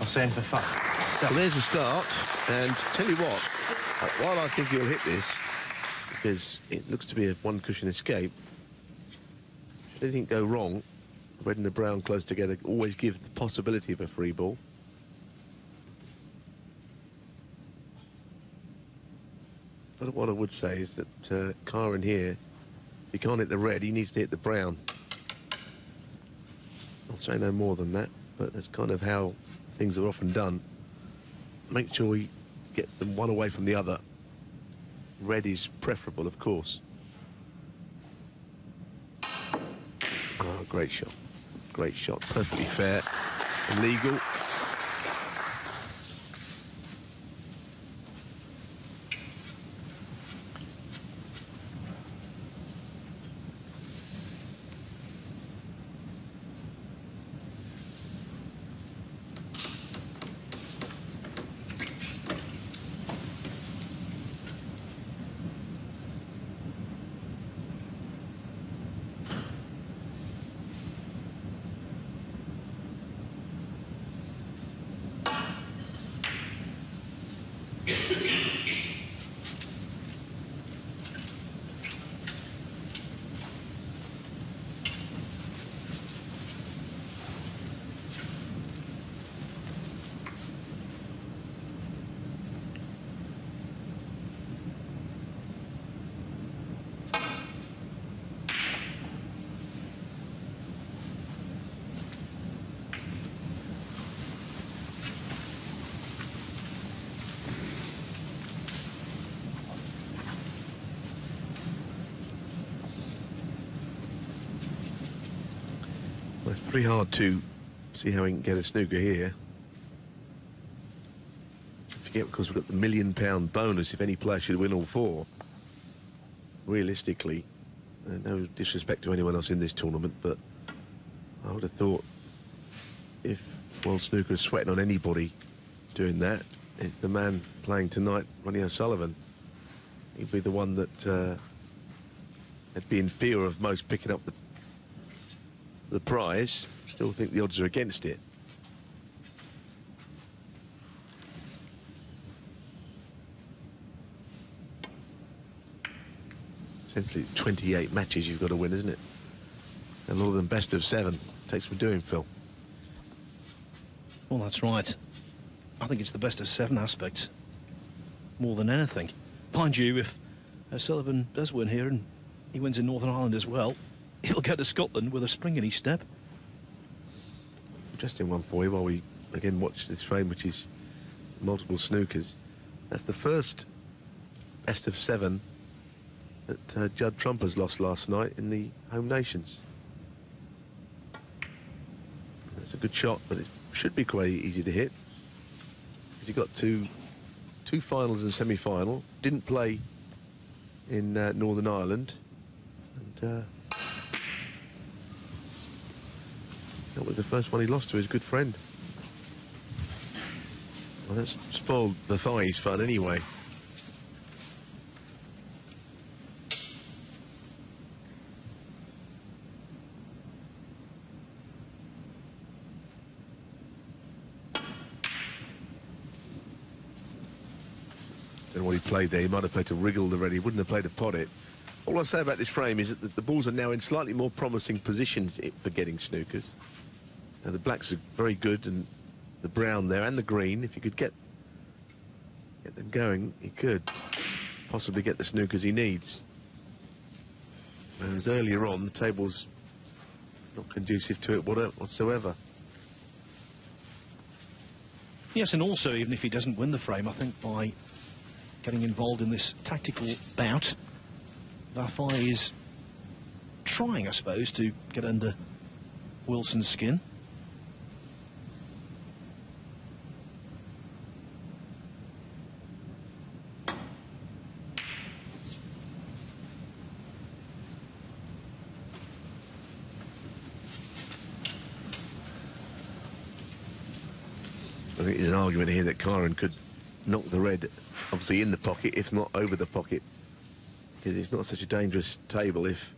Hossein Vafaei. Well, there's a start, and tell you what, while I think he'll hit this, because it looks to be a one cushion escape, should anything go wrong, red and the brown close together always give the possibility of a free ball. But what I would say is that Kyren here he can't hit the red, he needs to hit the brown. I'll say no more than that, but that's kind of how things are often done. Make sure he gets them one away from the other. Red is preferable, of course. Oh, great shot. Great shot. Perfectly fair. And legal. It's pretty hard to see how we can get a snooker here. Forget, because we've got the £1 million bonus if any player should win all four. Realistically, no disrespect to anyone else in this tournament, but I would have thought if World Snooker is sweating on anybody doing that, it's the man playing tonight, Ronnie O'Sullivan. He'd be the one that would be in fear of most picking up the prize. Still think the odds are against it. Essentially, it's 28 matches you've got to win, isn't it? And a lot of them best of 7. Takes some doing, Phil. Well, that's right. I think it's the best of 7 aspect more than anything. Mind you, if O'Sullivan does win here and he wins in Northern Ireland as well, he'll go to Scotland with a spring in his step. Interesting one for you while we again watch this frame, which is multiple snookers. That's the first best of 7 that Judd Trumpers lost last night in the home nations. That's a good shot, but it should be quite easy to hit. He got two finals and semi-final. Didn't play in Northern Ireland, and that was the first one he lost to his good friend. Well, that's spoiled Vafai's fun anyway. Don't know what he played there. He might have played to wriggle already. He wouldn't have played to pot it. All I'll say about this frame is that the balls are now in slightly more promising positions for getting snookers. Now, the blacks are very good, and the brown there and the green, if you could get them going, he could possibly get the snookers he needs. Whereas earlier on, the table's not conducive to it whatsoever. Yes, and also, even if he doesn't win the frame, I think by getting involved in this tactical bout, Vafaei is trying, I suppose, to get under Wilson's skin. I think there's an argument here that Kyren could knock the red, obviously in the pocket, if not over the pocket, because it's not such a dangerous table. If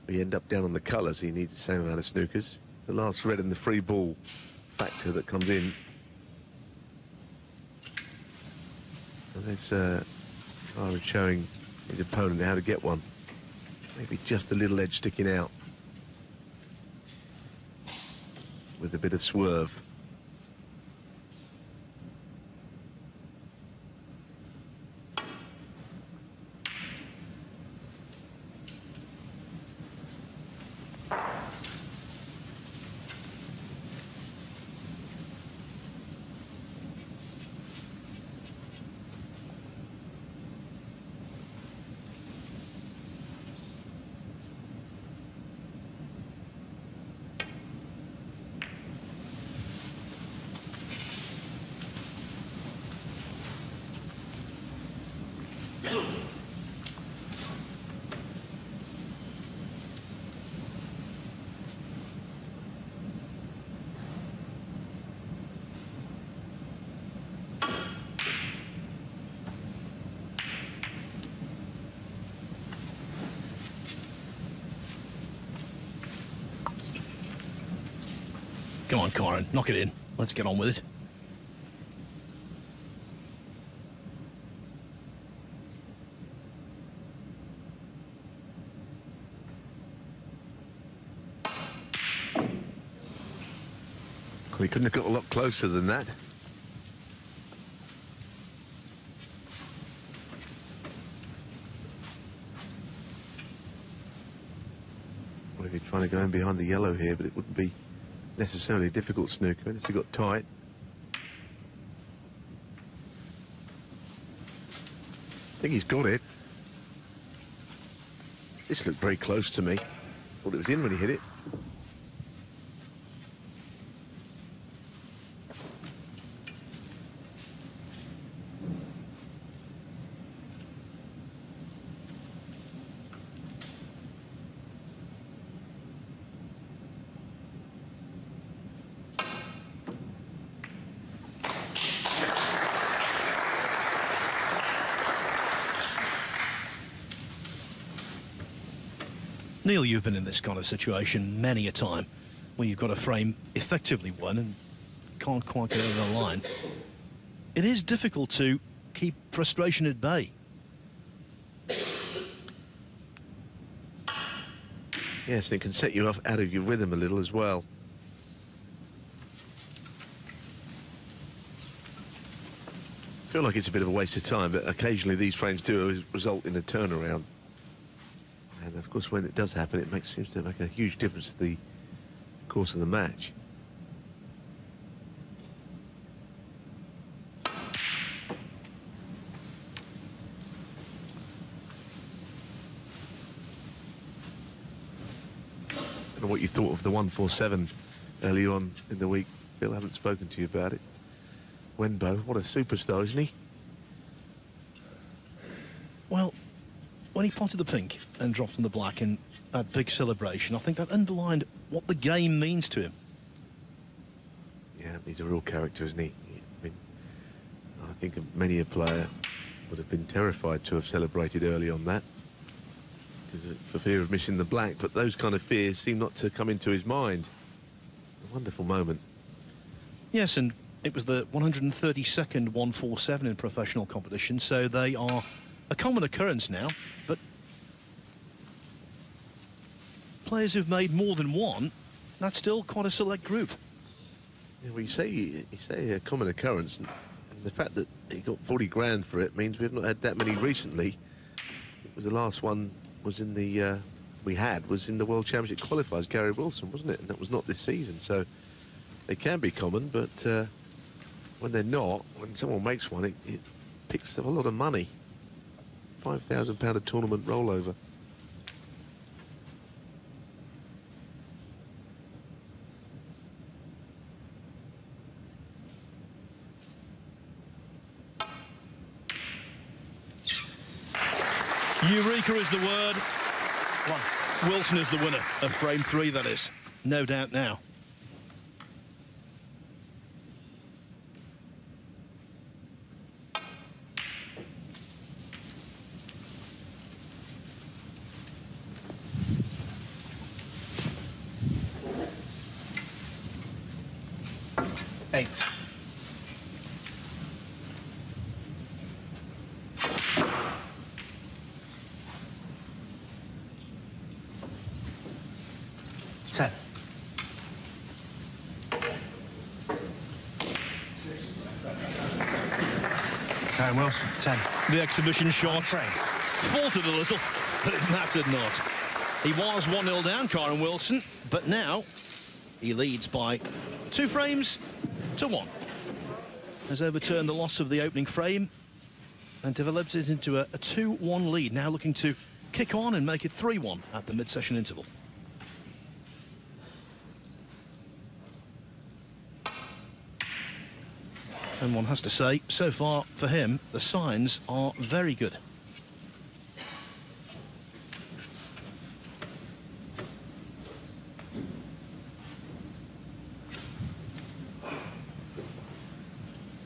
we end up down on the colours, he needs the same amount of snookers. The last red and the free ball factor that comes in. And there's Kyren showing his opponent how to get one. Maybe just a little edge sticking out with a bit of swerve. Come on, Kyren, knock it in. Let's get on with it. He couldn't have got a lot closer than that. Well, if you're trying to go in behind the yellow here, but it wouldn't be necessarily a difficult snooker unless he got tight. I think he's got it. This looked very close to me. Thought it was in when he hit it. Neil, you've been in this kind of situation many a time, where you've got a frame effectively won and can't quite get over the line. It is difficult to keep frustration at bay. Yes, and it can set you off out of your rhythm a little as well. I feel like it's a bit of a waste of time, but occasionally these frames do result in a turnaround. And of course, when it does happen, it seems to make a huge difference to the course of the match. I don't know what you thought of the 147 early on in the week. Phil, I haven't spoken to you about it. Wenbo, what a superstar, isn't he? Well, when he potted the pink and dropped on the black in that big celebration, I think that underlined what the game means to him. Yeah, he's a real character, isn't he? I mean, I think many a player would have been terrified to have celebrated early on that, for fear of missing the black, but those kind of fears seem not to come into his mind. A wonderful moment. Yes, and it was the 132nd 147 in professional competition, so they are a common occurrence now, but players who've made more than one, that's still quite a select group. Yeah, well, you say a common occurrence, and the fact that he got 40 grand for it means we've not had that many recently. It was the last one was in the was in the World Championship qualifiers, Kyren Wilson, wasn't it? And that was not this season, so they can be common, but when they're not, when someone makes one, it picks up a lot of money. £5,000 a tournament rollover. Eureka is the word. Wilson is the winner of frame 3, that is. No doubt now. Eight. Ten. Kyren Wilson, 10. The exhibition shot faltered a little, but it mattered not. He was 1-0 down, Kyren Wilson, but now he leads by 2 frames to 1. Has overturned the loss of the opening frame and developed it into a 2-1 lead. Now looking to kick on and make it 3-1 at the mid-session interval. And one has to say, so far for him, the signs are very good.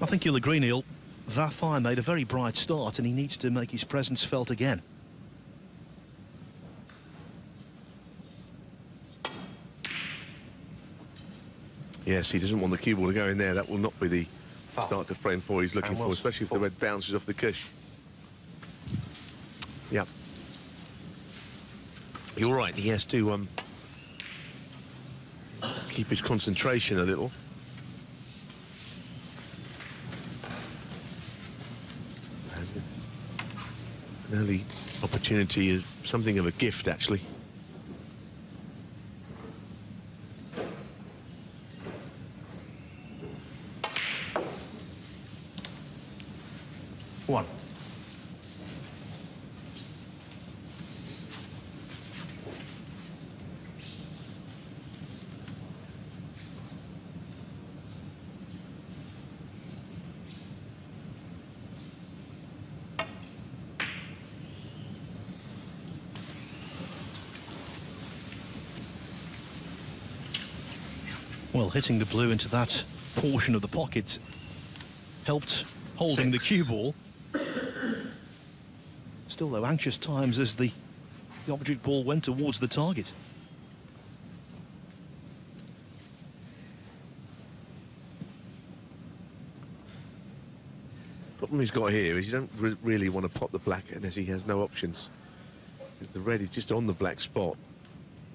I think you'll agree, Neil, Vafaei made a very bright start and he needs to make his presence felt again. Yes, he doesn't want the cue ball to go in there. That will not be the Foul. start to frame four he's looking And for, Wilson, especially if the red bounces off the cush. Yeah. You're right, he has to keep his concentration a little. And an early opportunity is something of a gift, actually. One. Well, hitting the blue into that portion of the pocket helped holding the cue ball. Still, though, anxious times as the object ball went towards the target. Problem he's got here is you don't really want to pot the black unless he has no options. If the red is just on the black spot,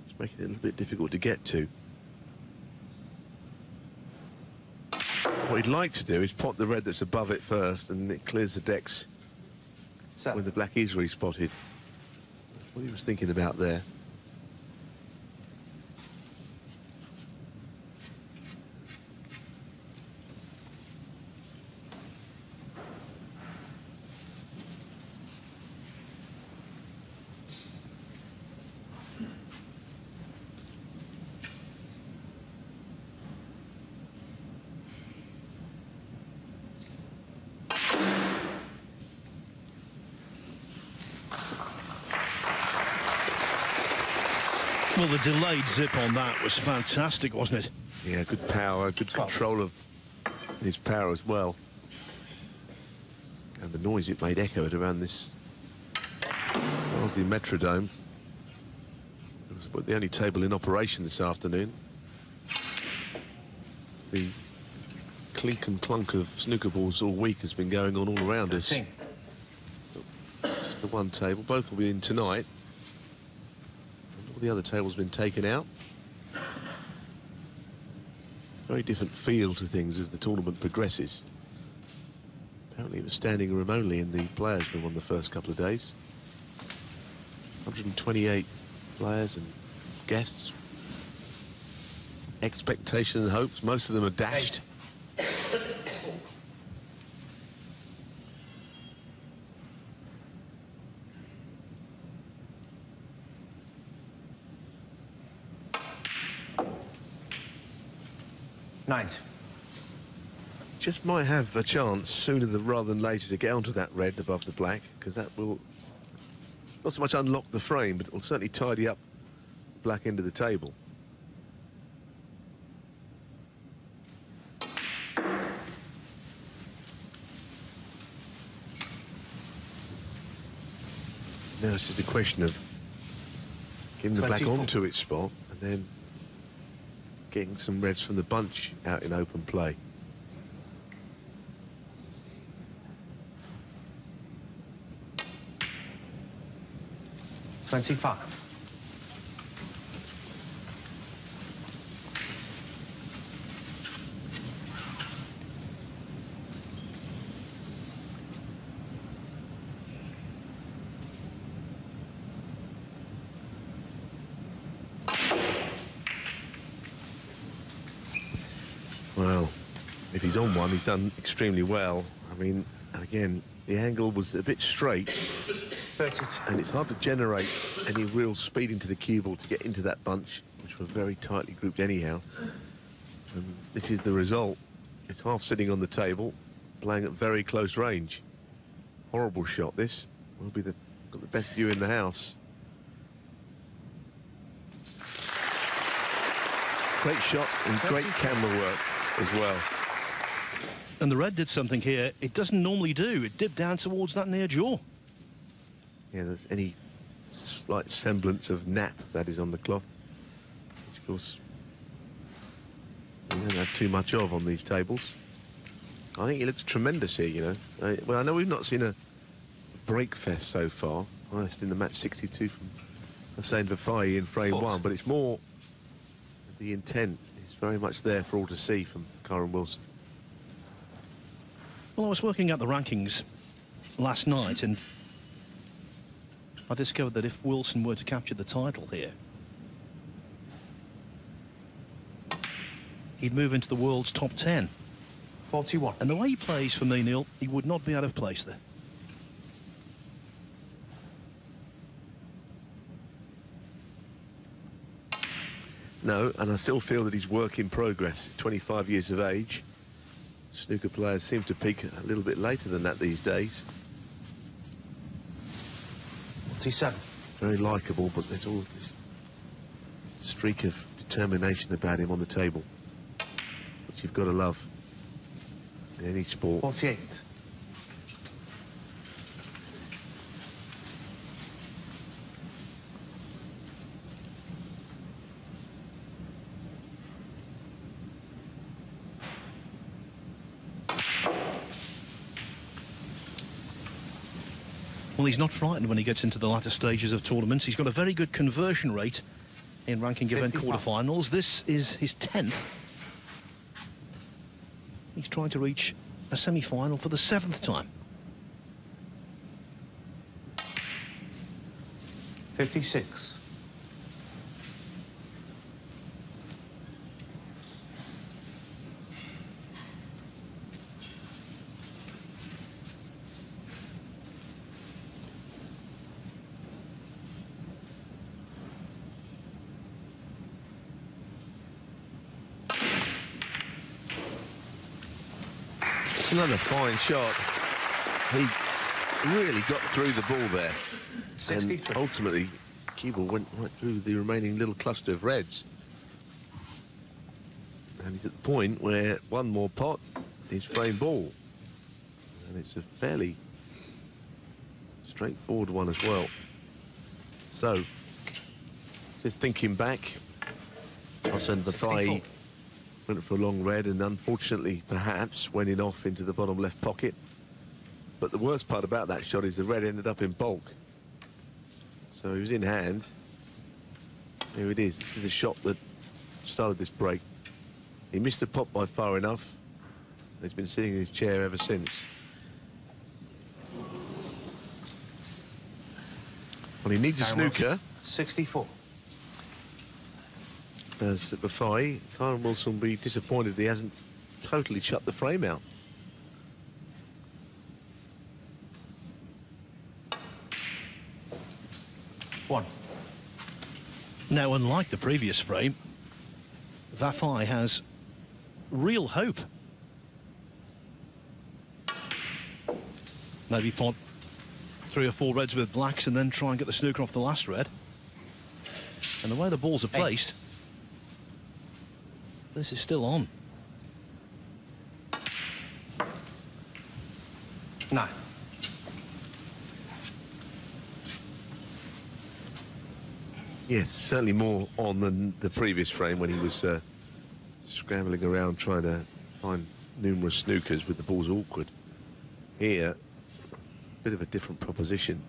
it's making it a little bit difficult to get to. What he'd like to do is pot the red that's above it first, and it clears the decks when the black is respotted. That's what he was thinking about there. Well, the delayed zip on that was fantastic, wasn't it? Yeah, good power, good control of his power as well. And the noise it made echoed around this Wellesley Metrodome. It was about the only table in operation this afternoon. The clink and clunk of snooker balls all week has been going on all around us. Just the one table. Both will be in tonight. The other table's been taken out. Very different feel to things as the tournament progresses. Apparently it was standing room only in the players' room on the first couple of days. 128 players and guests. Expectations and hopes, most of them are dashed. 9. Just might have a chance sooner rather than later to get onto that red above the black, because that will not so much unlock the frame, but it will certainly tidy up the black end of the table. Now it's just a question of getting the black onto its spot and then getting some reds from the bunch out in open play. $25. Well, if he's on one, he's done extremely well. I mean, again, the angle was a bit straight. 32. And it's hard to generate any real speed into the cue ball to get into that bunch, which were very tightly grouped anyhow. And this is the result. It's half sitting on the table, playing at very close range. Horrible shot, this. Will be got the best view in the house. Great shot and great camera work as well. And the red did something here it doesn't normally do. It dipped down towards that near jaw. Yeah, there's any slight semblance of nap that is on the cloth, which of course You don't have too much of on these tables. I think he looks tremendous here, you know. Well, I know we've not seen a break fest so far. Highest in the match, 62 from Hossein Vafaei in frame one, but it's more the intent is very much there for all to see from Kyren Wilson. Well, I was working out the rankings last night, and I discovered that if Wilson were to capture the title here, he'd move into the world's top 10. 41. And the way he plays, for me, Neil, he would not be out of place there. No, and I still feel that he's work in progress. 25 years of age. Snooker players seem to peak a little bit later than that these days. 47. Very likeable, but there's all this streak of determination about him on the table, which you've got to love in any sport. 48. Well, he's not frightened when he gets into the latter stages of tournaments. He's got a very good conversion rate in ranking event 55. quarterfinals. This is his 10th. He's trying to reach a semi-final for the 7th time. 56. Another fine shot. He really got through the ball there. 63. And ultimately, Keeble went right through the remaining little cluster of reds. And he's at the point where one more pot is frame ball. And it's a fairly straightforward one as well. So, just thinking back, Hossein Vafaei went for a long red and unfortunately perhaps went in off into the bottom left pocket. But the worst part about that shot is the red ended up in bulk. So he was in hand. Here it is. This is the shot that started this break. He missed the pot by far enough. He's been sitting in his chair ever since. Well, he needs a snooker. 64. As Wafai, Kyren Wilson will be disappointed he hasn't totally shut the frame out. One. Now, unlike the previous frame, Vafaei has real hope. Maybe pot 3 or 4 reds with blacks and then try and get the snooker off the last red. And the way the balls are placed, this is still on. 9. Yes, certainly more on than the previous frame when he was scrambling around trying to find numerous snookers with the balls awkward. Here, a bit of a different proposition.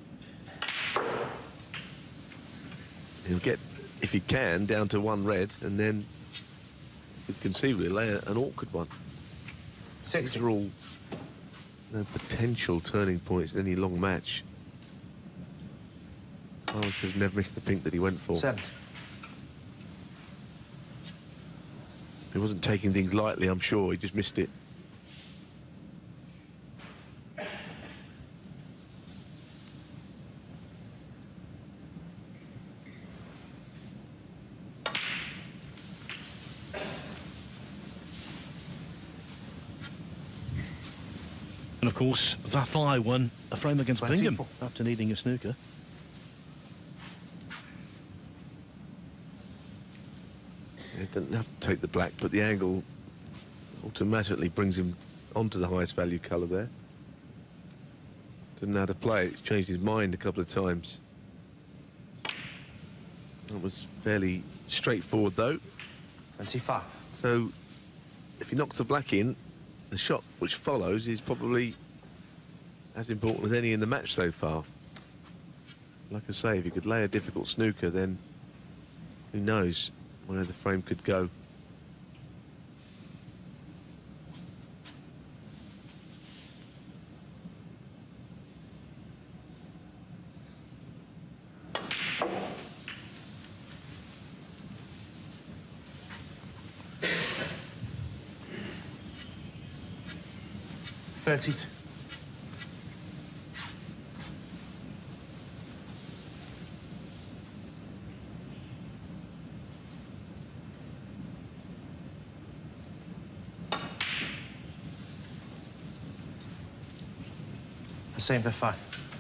He'll get, if he can, down to 1 red and then could conceivably lay an awkward one. 60. These are all potential turning points in any long match. Oh, should have never missed the pink that he went for. 70. He wasn't taking things lightly, I'm sure. He just missed it. And of course, Vafaei won a frame against 24. Bingham after needing a snooker. He doesn't have to take the black, but the angle automatically brings him onto the highest value colour there. Didn't know how to play it. He's changed his mind a couple of times. That was fairly straightforward, though. 25. So if he knocks the black in, the shot which follows is probably as important as any in the match so far. Like I say, if you could lay a difficult snooker, then who knows where the frame could go. $32. Hossein Vafaei.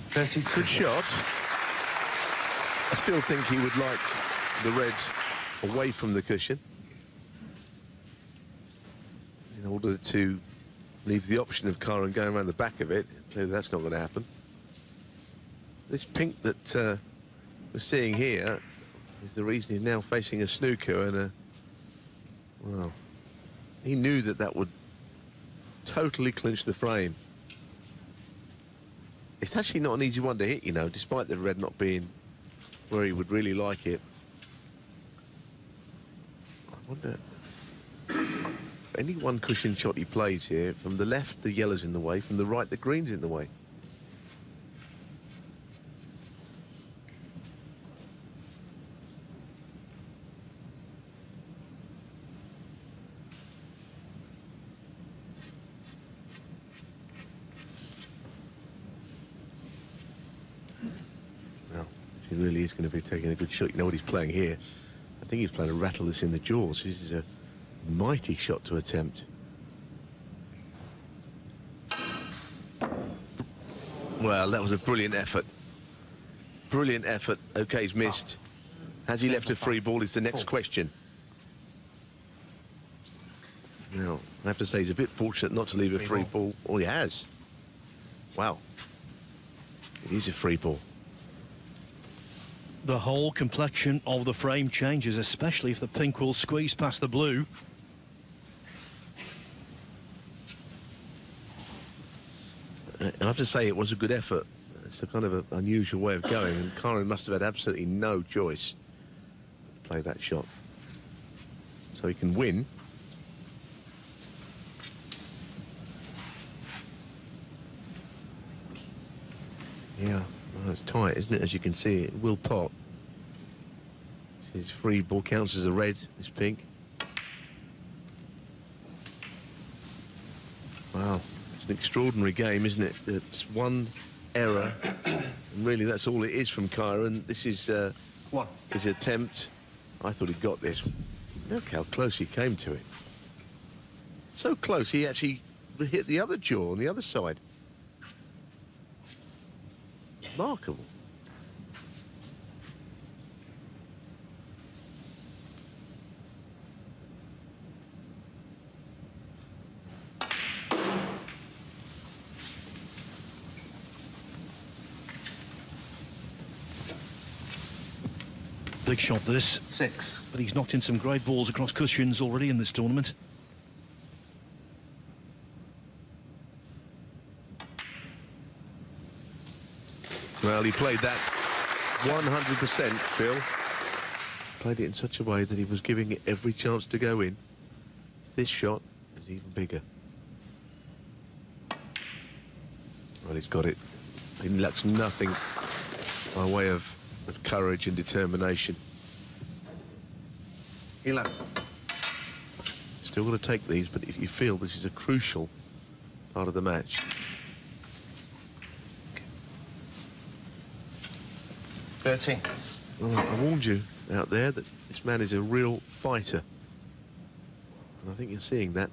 32. Good shot. I still think he would like the red away from the cushion in order to leave the option of Kyren going around the back of it. Clearly that's not going to happen. This pink that we're seeing here is the reason he's now facing a snooker, and well, he knew that that would totally clinch the frame. It's actually not an easy one to hit, you know, despite the red not being where he would really like it. I wonder, any one cushion shot he plays here, from the left the yellow's in the way, from the right the green's in the way. Well, he really is going to be taking a good shot. You know what he's playing here? I think he's playing to rattle this in the jaws. This is a mighty shot to attempt. Well, that was a brilliant effort. Brilliant effort. Okay, he's missed. Has he left a free ball is the next question. Now, I have to say he's a bit fortunate not to leave a free ball. Oh, he has. Wow. It is a free ball. The whole complexion of the frame changes, especially if the pink will squeeze past the blue. I have to say it was a good effort. It's a kind of an unusual way of going, and Kyren must have had absolutely no choice to play that shot. So he can win. Yeah, well, it's tight, isn't it? As you can see, it will pot. His free ball counts as a red, this pink. Wow, it's an extraordinary game, isn't it? It's one error, and really that's all it is from Kyren. This is his attempt. I thought he got this. Look how close he came to it. So close, he actually hit the other jaw on the other side. Remarkable. Big shot this. 6. But he's knocked in some great balls across cushions already in this tournament. Well, he played that 100%, Phil. Played it in such a way that he was giving it every chance to go in. This shot is even bigger. Well, he's got it. He lacks nothing by way of courage and determination. 11. Still got to take these, but if you feel this is a crucial part of the match. 13. Well, I warned you out there that this man is a real fighter. And I think you're seeing that.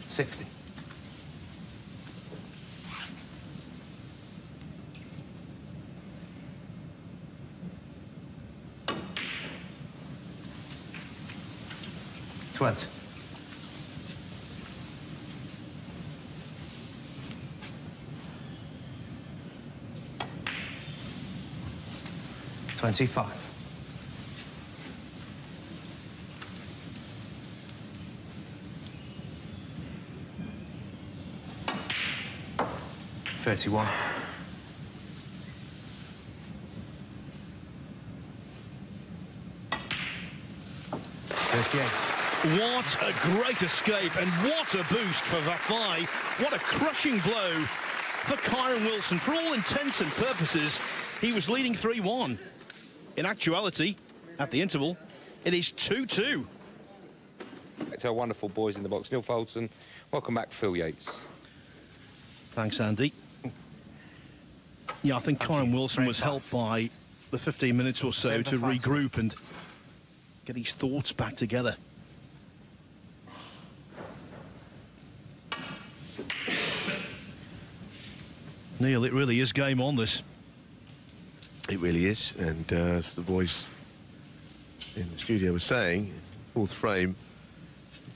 60. $20. 25. 31. What a great escape, and what a boost for Vafai. What a crushing blow for Kyren Wilson. For all intents and purposes, he was leading 3-1. In actuality, at the interval, it is 2-2. To our wonderful boys in the box. Neil Folton, welcome back, Phil Yates. Thanks, Andy. Yeah, I think Kyren Wilson was helped by the 15 minutes or so to regroup and get his thoughts back together. Neil, it really is game on, this. It really is, and as the boys in the studio were saying, fourth frame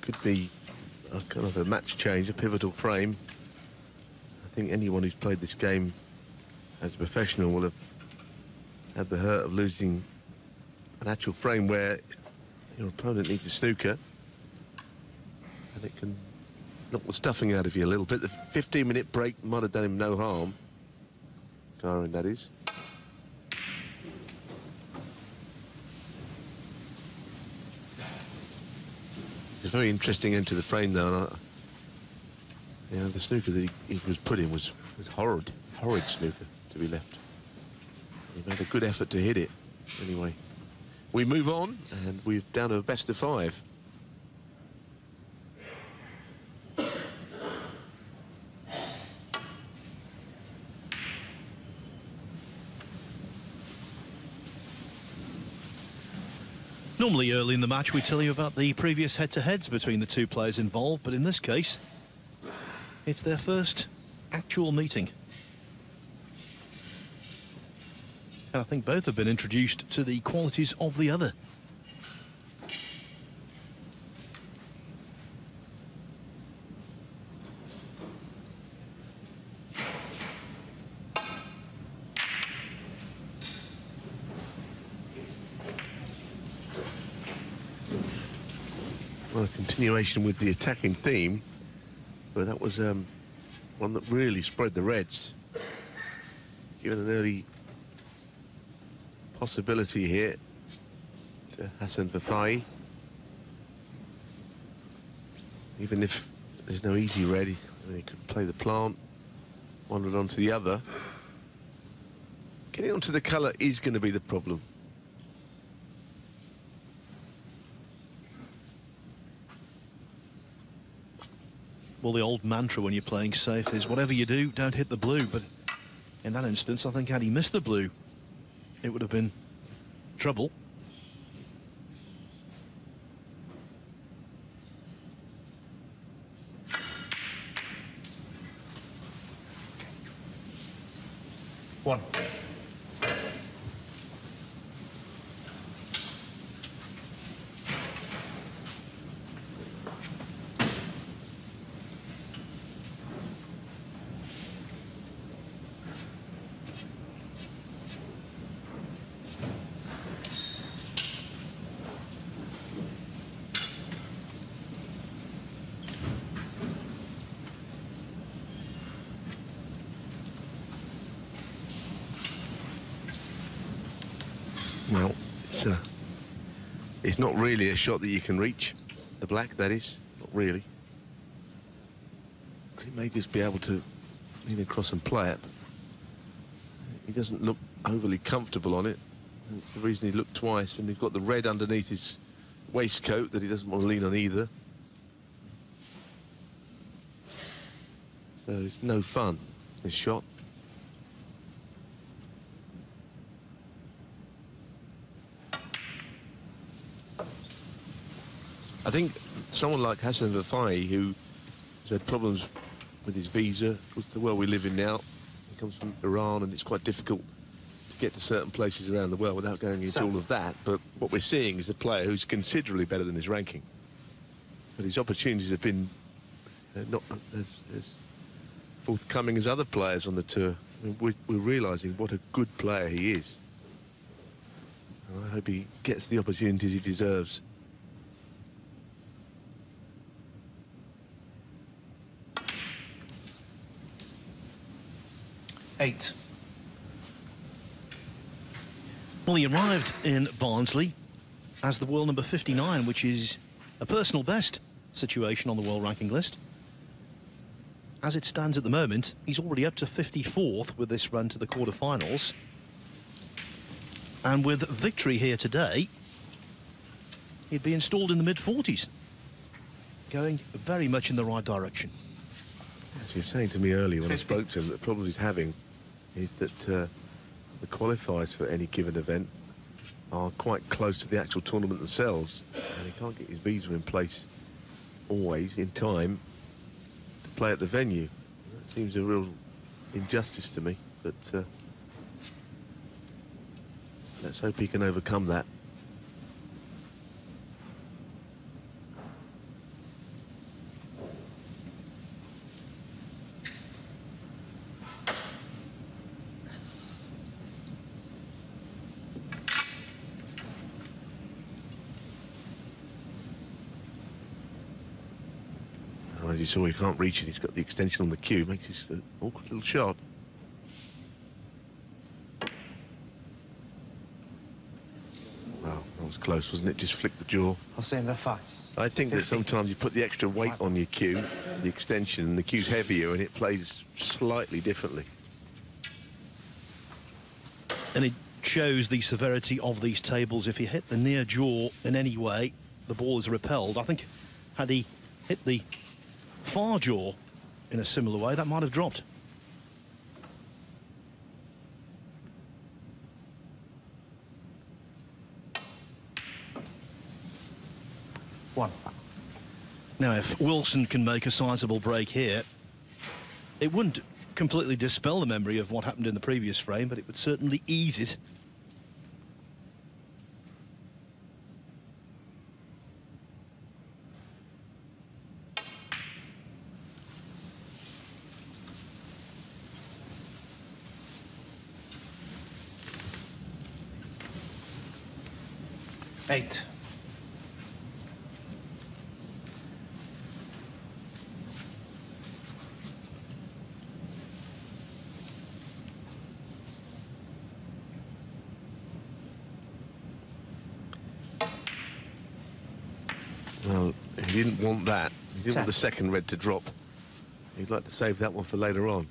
could be a kind of a match change, a pivotal frame. I think anyone who's played this game as a professional will have had the hurt of losing an actual frame where your opponent needs a snooker and it can knock the stuffing out of you a little bit. The 15-minute break might have done him no harm. Kyren, that is. It's a very interesting end to the frame, though. And you know, the snooker that he was put in was horrid snooker to be left. He made a good effort to hit it. Anyway, we move on, and we're down to a best of 5. Normally early in the match we tell you about the previous head-to-heads between the two players involved, but in this case it's their first actual meeting. And I think both have been introduced to the qualities of the other. Well, a continuation with the attacking theme, but that was one that really spread the reds. Given an early possibility here to Hossein Vafaei. Even if there's no easy red, he could play the plant, wandered onto the other. Getting onto the colour is going to be the problem. Well, the old mantra when you're playing safe is whatever you do, don't hit the blue. But in that instance, I think had he missed the blue, it would have been trouble. One. Well, it's not really a shot that you can reach. The black, that is. Not really. He may just be able to lean across and play it. He doesn't look overly comfortable on it. That's the reason he looked twice, and he's got the red underneath his waistcoat that he doesn't want to lean on either. So it's no fun, this shot. I think someone like Hossein Vafaei, who has had problems with his visa, of course the world we live in now, he comes from Iran and it's quite difficult to get to certain places around the world without going into all of that. But what we're seeing is a player who's considerably better than his ranking. But his opportunities have been not as forthcoming as other players on the tour. I mean, we're realising what a good player he is. And I hope he gets the opportunities he deserves. 8. Well, he arrived in Barnsley as the world number 59, which is a personal best situation on the world ranking list. As it stands at the moment, he's already up to 54th with this run to the quarterfinals. And with victory here today, he'd be installed in the mid-40s. Going very much in the right direction. As he was saying to me earlier when I spoke to him, the problem he's having is that the qualifiers for any given event are quite close to the actual tournament themselves, and he can't get his visa in place always in time to play at the venue. That seems a real injustice to me, but let's hope he can overcome that. As you saw, he can't reach it. He's got the extension on the cue. Makes this an awkward little shot. Well, that was close, wasn't it? Just flicked the jaw. Hossein Vafaei. I think 50. that sometimes you put the extra weight on your cue, the extension, and the cue's heavier, and it plays slightly differently. And it shows the severity of these tables. If you hit the near jaw in any way, the ball is repelled. I think had he hit the far jaw in a similar way, that might have dropped. One. Now, if Wilson can make a sizable break here, it wouldn't completely dispel the memory of what happened in the previous frame, but it would certainly ease it. Eight. Well, he didn't want that. He didn't 10. want the second red to drop. He'd like to save that one for later on.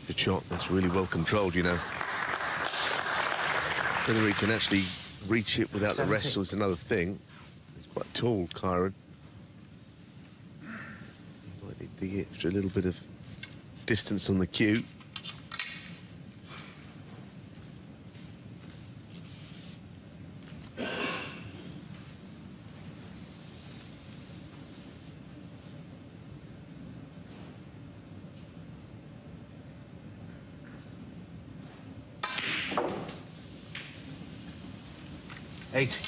Good shot. That's really well controlled, you know. Whether he can actually reach it without 17. the wrestle is another thing. He's quite tall, Kyren. He might need the extra little bit of distance on the cue. Eight.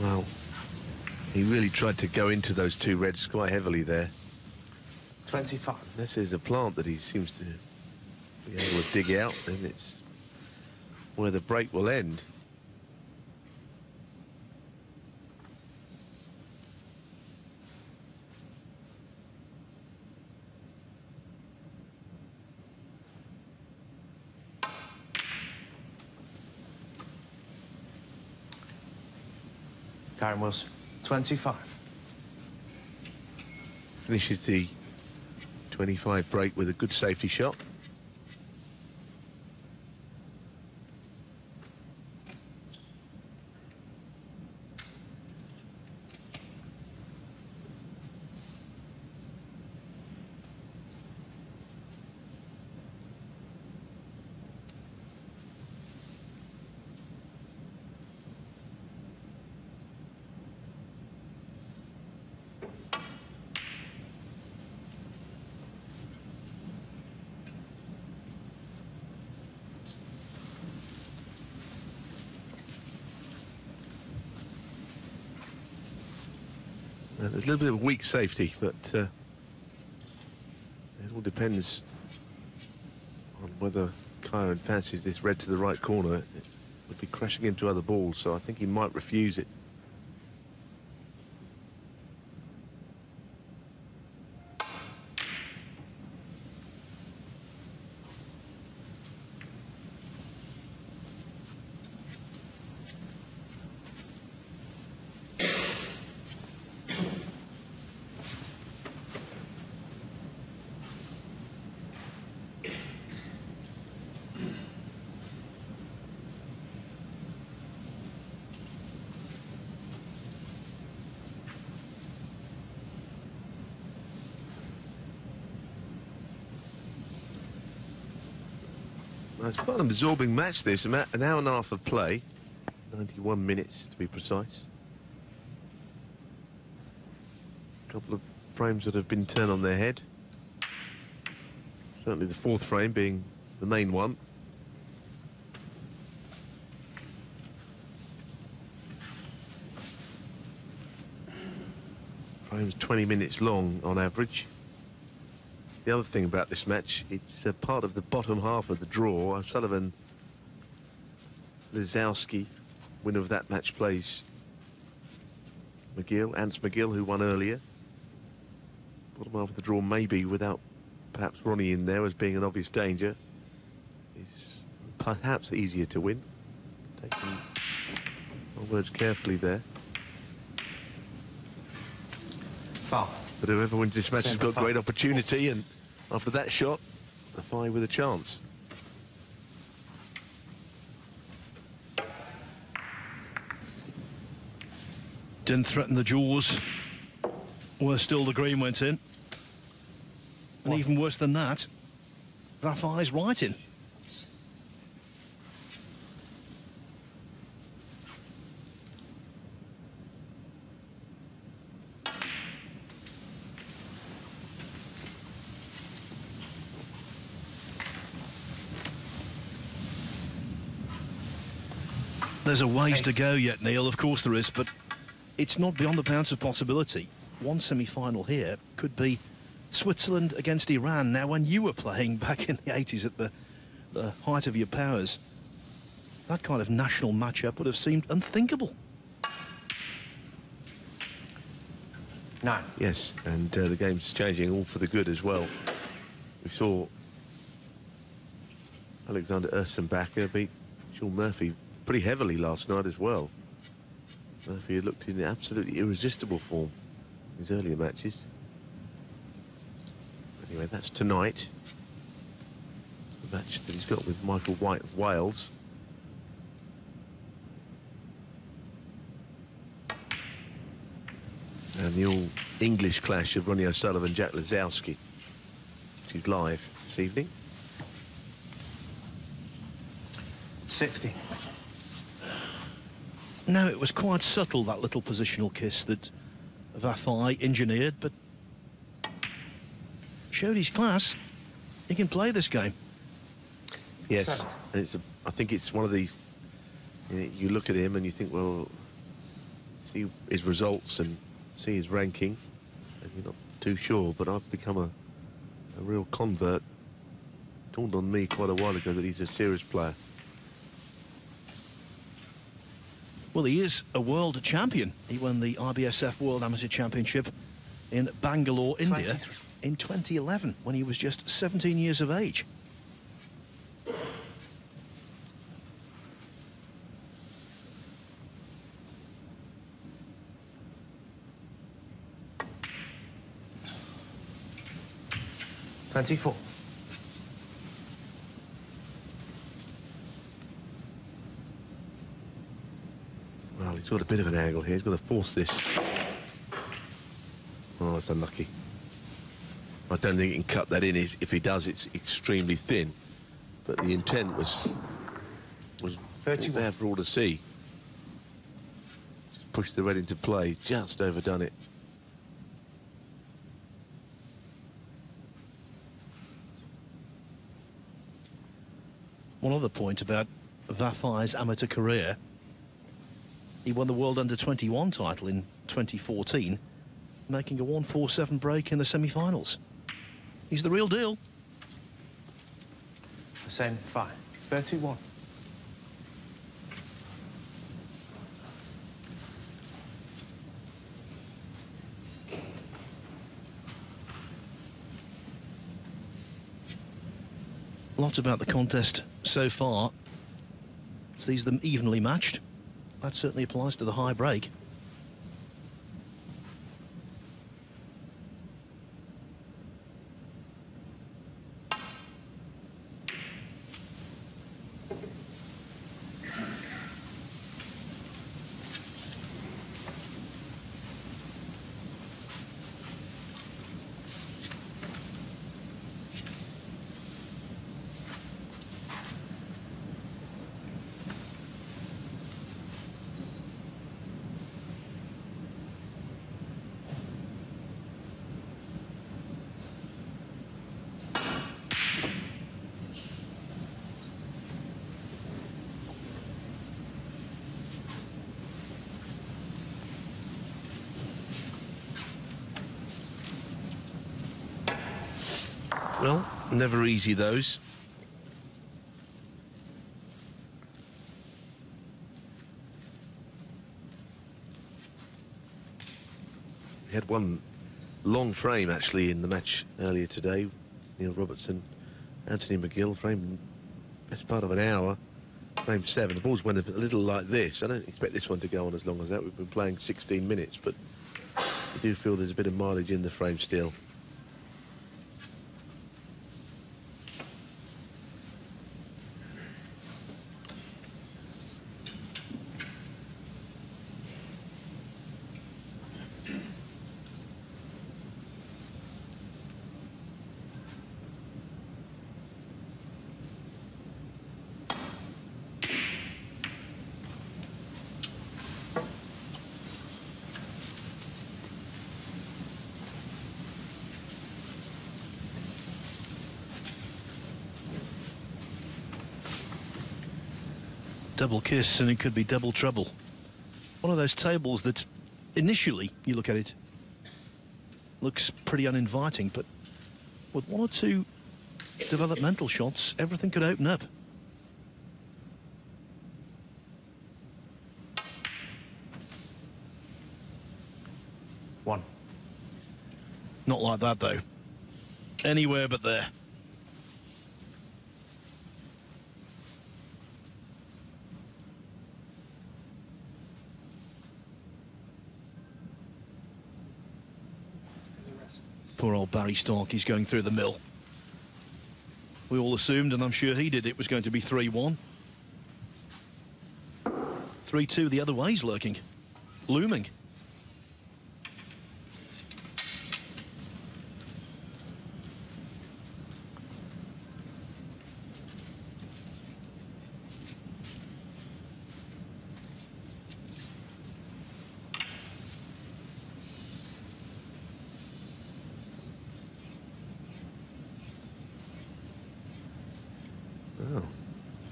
Well, he really tried to go into those two reds quite heavily there. 25. This is a plant that he seems to be able to dig out, then it's where the break will end. Kyren Wilson. 25. Finishes the 25 break with a good safety shot. There's a little bit of weak safety, but it all depends on whether Kyren fancies this red to the right corner. It would be crashing into other balls, so I think he might refuse it. It's quite an absorbing match, this. An hour and a half of play. 91 minutes, to be precise. A couple of frames that have been turned on their head. Certainly the fourth frame being the main one. Frames 20 minutes long on average. The other thing about this match, it's part of the bottom half of the draw. Sullivan, Lizowski, winner of that match, plays McGill, Ants McGill, who won earlier. Bottom half of the draw, maybe without perhaps Ronnie in there as being an obvious danger, is perhaps easier to win. Taking my words carefully there. Foul. But whoever wins this match has got Vafaei. great opportunity, and after that shot, Vafai with a chance. Didn't threaten the jaws. Worse still, the green went in. And even worse than that, Vafai's right in. There's a ways to go yet, Neil, of course there is, but it's not beyond the bounds of possibility. One semi-final here could be Switzerland against Iran. Now, when you were playing back in the 80s at the height of your powers, that kind of national matchup would have seemed unthinkable. 9. Yes, and the game's changing all for the good as well. We saw Alexander Ersenbacher beat Sean Murphy pretty heavily last night as well. Murphy had looked in absolutely irresistible form in his earlier matches. Anyway, that's tonight. The match that he's got with Michael White of Wales. And the all-English clash of Ronnie O'Sullivan and Jack Lizowski, which is live this evening. 60. Now, it was quite subtle, that little positional kiss that Vafai engineered, but showed his class. He can play this game. Yes, 7. and I think it's one of these, you look at him and you think, well, see his results and see his ranking, and you're not too sure, but I've become a real convert. It dawned on me quite a while ago that he's a serious player. Well, he is a world champion. He won the IBSF World Amateur Championship in Bangalore, India, 23. in 2011, when he was just 17 years of age. $24. Well, he's got a bit of an angle here. He's got to force this. Oh, it's unlucky. I don't think he can cut that in. If he does, it's extremely thin. But the intent was 31. there for all to see. Just pushed the red into play. Just overdone it. One other point about Vafai's amateur career. He won the World Under-21 title in 2014 making a 1-4-7 break in the semi-finals. He's the real deal. Hossein Vafaei, 31. Lots about the contest so far sees them evenly matched. That certainly applies to the high break. Well, never easy, those. We had one long frame, actually, in the match earlier today. Neil Robertson, Anthony McGill, frame best part of an hour. Frame 7. The balls went a little like this. I don't expect this one to go on as long as that. We've been playing 16 minutes, but I do feel there's a bit of mileage in the frame still. Double kiss and it could be double trouble. One of those tables that initially you look at it looks pretty uninviting, but with one or two developmental shots everything could open up. One. Not like that though. Anywhere but there. Poor old Barry Stark, he's going through the mill. We all assumed, and I'm sure he did, it was going to be 3-1. 3-2 the other way's lurking. Looming. Oh,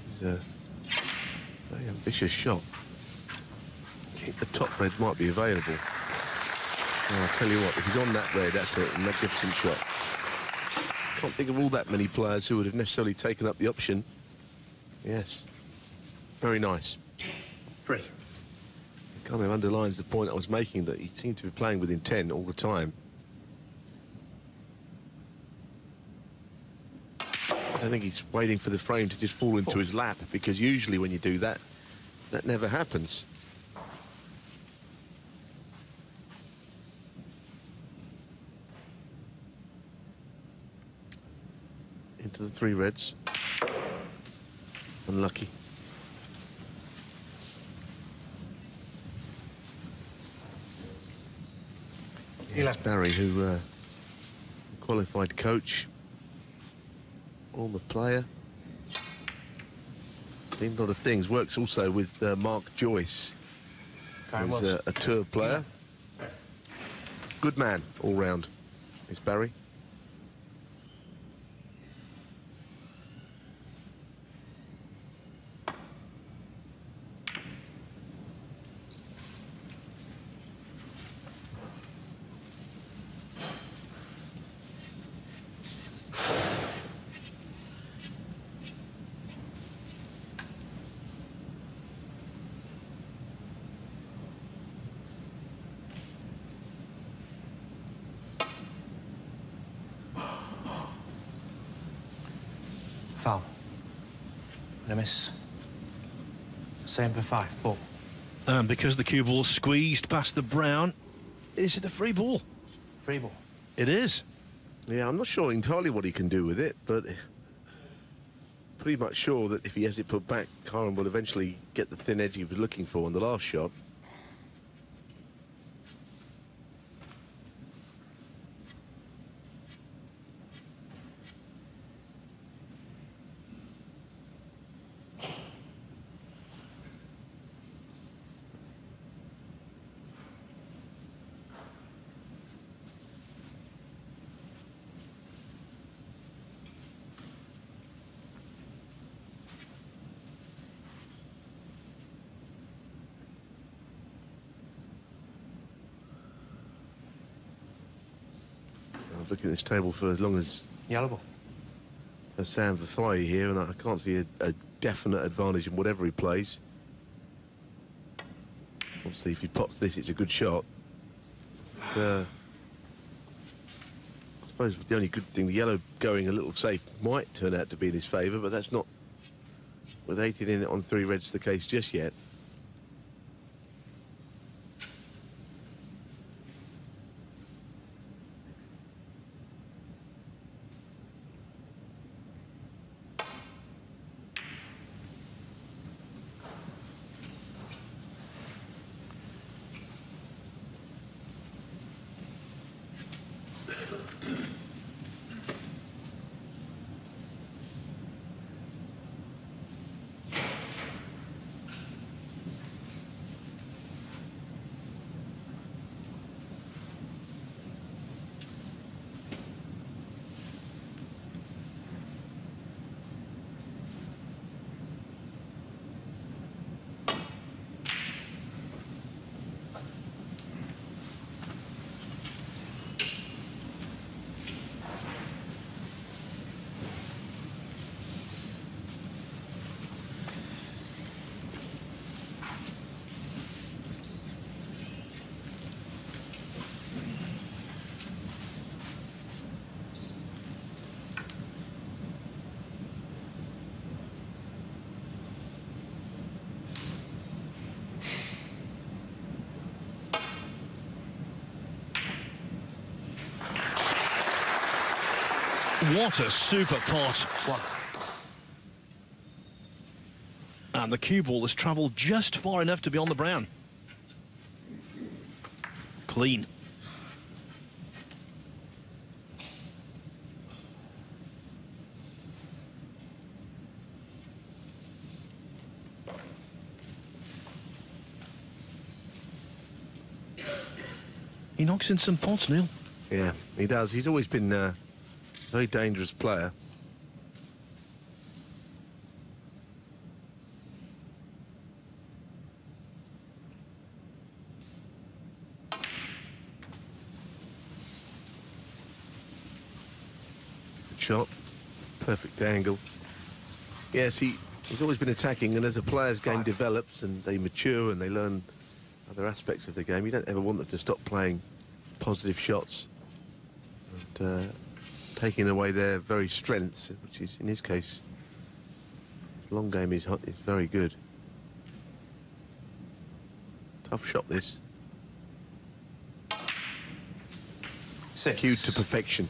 this is a very ambitious shot. I think the top red might be available. Oh, I'll tell you what, if he's on that red, that's a magnificent shot. Can't think of all that many players who would have necessarily taken up the option. Yes, very nice. 3. It kind of underlines the point I was making, that he seemed to be playing with intent all the time. I don't think he's waiting for the frame to just fall into his lap, because usually when you do that, that never happens. Into the 3 reds. Unlucky. Yes, Barry, who qualified coach, former player, seen a lot of things. Works also with Mark Joyce, who's a tour player. Good man all round is Barry. Foul. And a miss. Hossein Vafaei, 4. And because the cue ball squeezed past the brown, is it a free ball? Free ball. It is. Yeah, I'm not sure entirely what he can do with it, but pretty much sure that if he has it put back, Kyren will eventually get the thin edge he was looking for on the last shot. Looking at this table for as long as Yellow ball. Hossein Vafaei here, and I can't see a definite advantage in whatever he plays. Obviously, if he pots this, it's a good shot. But, I suppose the only good thing, the yellow going a little safe might turn out to be in his favour, but that's not, with 18 in it on 3 reds, the case just yet. What a super pot. 1. And the cue ball has travelled just far enough to be on the brown. Clean. He knocks in some pots, Neil. Yeah, he does. He's always been a very dangerous player. Good shot. Perfect angle. Yes, he's always been attacking, and as a player's game develops and they mature and they learn other aspects of the game, you don't ever want them to stop playing positive shots and taking away their very strengths, which is, in his case, his long game is very good. Tough shot, this. 6. Cued to perfection.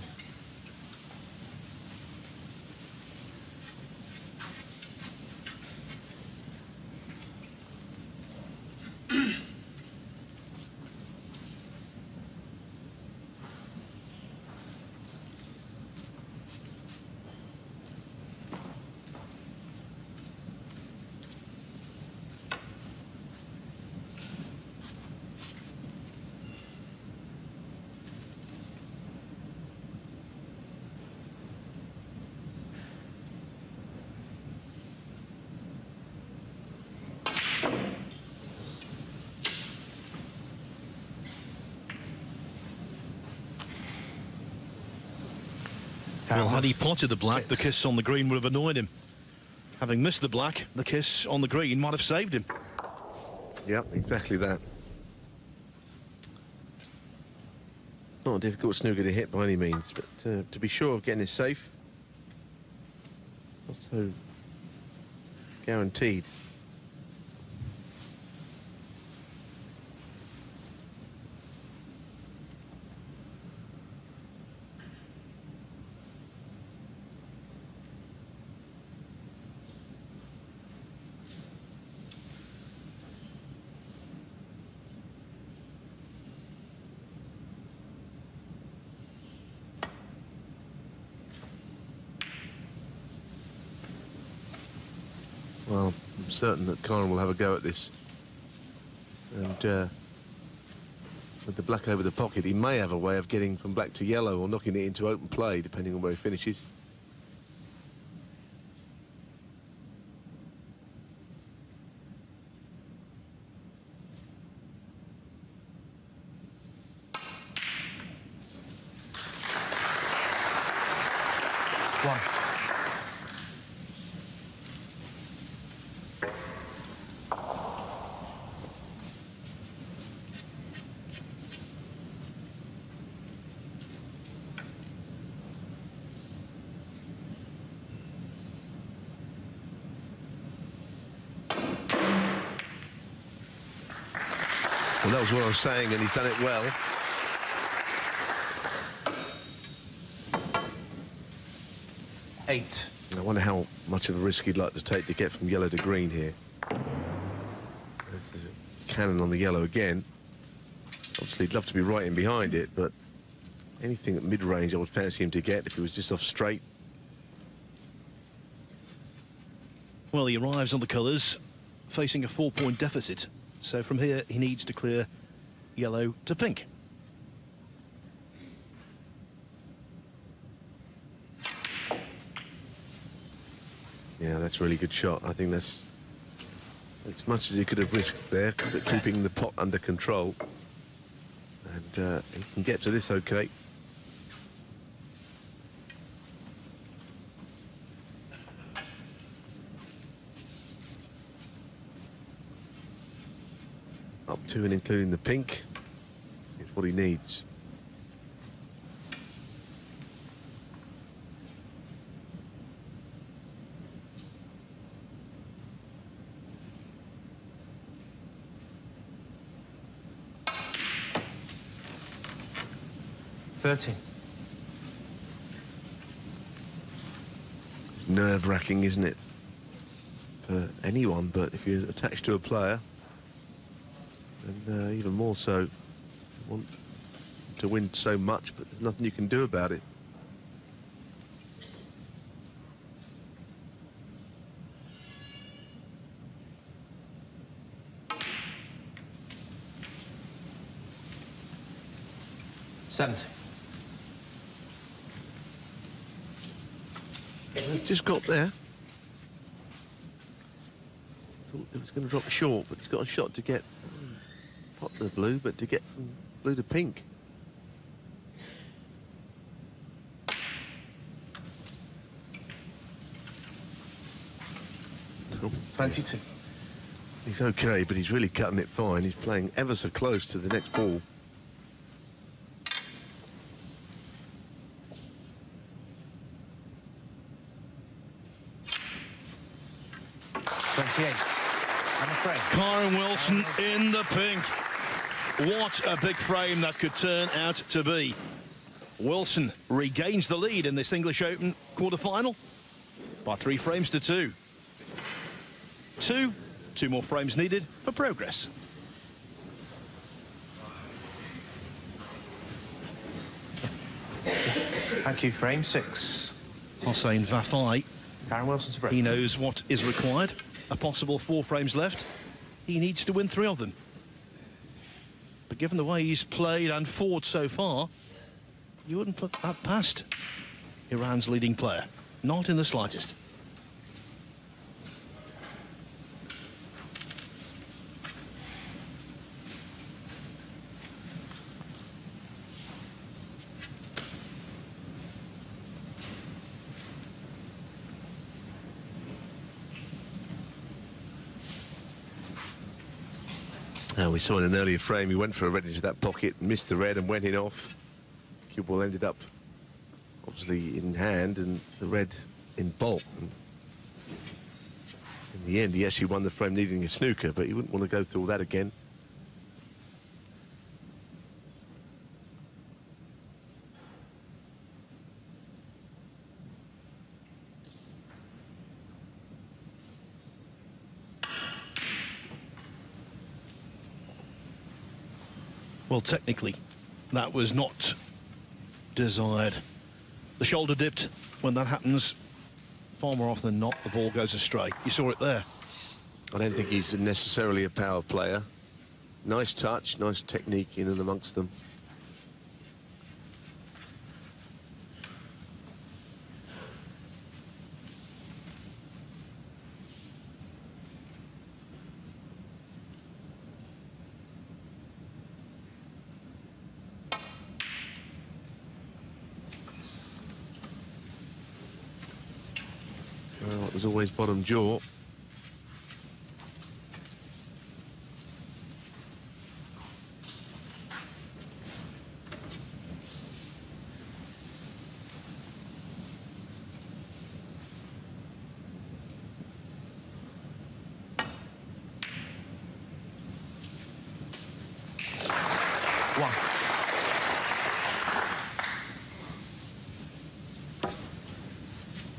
Well, had he potted the black, the kiss on the green would have annoyed him. Having missed the black, the kiss on the green might have saved him. Yeah, exactly that. Not a difficult snooker to hit by any means, but to be sure of getting it safe, Not so guaranteed. Well, I'm certain that Kyren will have a go at this. And with the black over the pocket, he may have a way of getting from black to yellow or knocking it into open play, depending on where he finishes. One. Well, that was what I was saying, and he's done it well. Eight. I wonder how much of a risk he'd like to take to get from yellow to green here. There's the cannon on the yellow again. Obviously, he'd love to be right in behind it, but anything at mid-range I would fancy him to get if he was just off straight. Well, he arrives on the colours facing a 4-point deficit. So from here, he needs to clear yellow to pink. Yeah, that's a really good shot. I think that's as much as he could have risked there, but keeping the pot under control. And he can get to this okay. Up to and including the pink is what he needs. $13. It's nerve-wracking, isn't it, for anyone, but if you're attached to a player, and even more so, you want to win so much, but there's nothing you can do about it. $70. It's just got there. Thought it was going to drop short, but he's got a shot to get pot to the blue, but to get from blue to pink. Oh, 22. he's okay, but he's really cutting it fine. He's playing ever so close to the next ball. Kyren Wilson in the pink. What a big frame that could turn out to be. Wilson regains the lead in this English Open quarter-final by 3 frames to 2. Two more frames needed for progress. Thank you. Frame 6. Hossein Vafaei. Kyren Wilson to break. He knows what is required. A possible 4 frames left. He needs to win 3 of them. But given the way he's played and fought so far, you wouldn't put that past Iran's leading player. Not in the slightest. We saw in an earlier frame, he went for a red into that pocket, missed the red and went in off. Cue ball ended up obviously in hand and the red in bulk. And In the end, he actually won the frame needing a snooker, but he wouldn't want to go through all that again. Well, technically, that was not desired. The shoulder dipped. When that happens, far more often than not, the ball goes astray. You saw it there. I don't think he's necessarily a power player. Nice touch, nice technique in and amongst them. Well, it was always bottom jaw.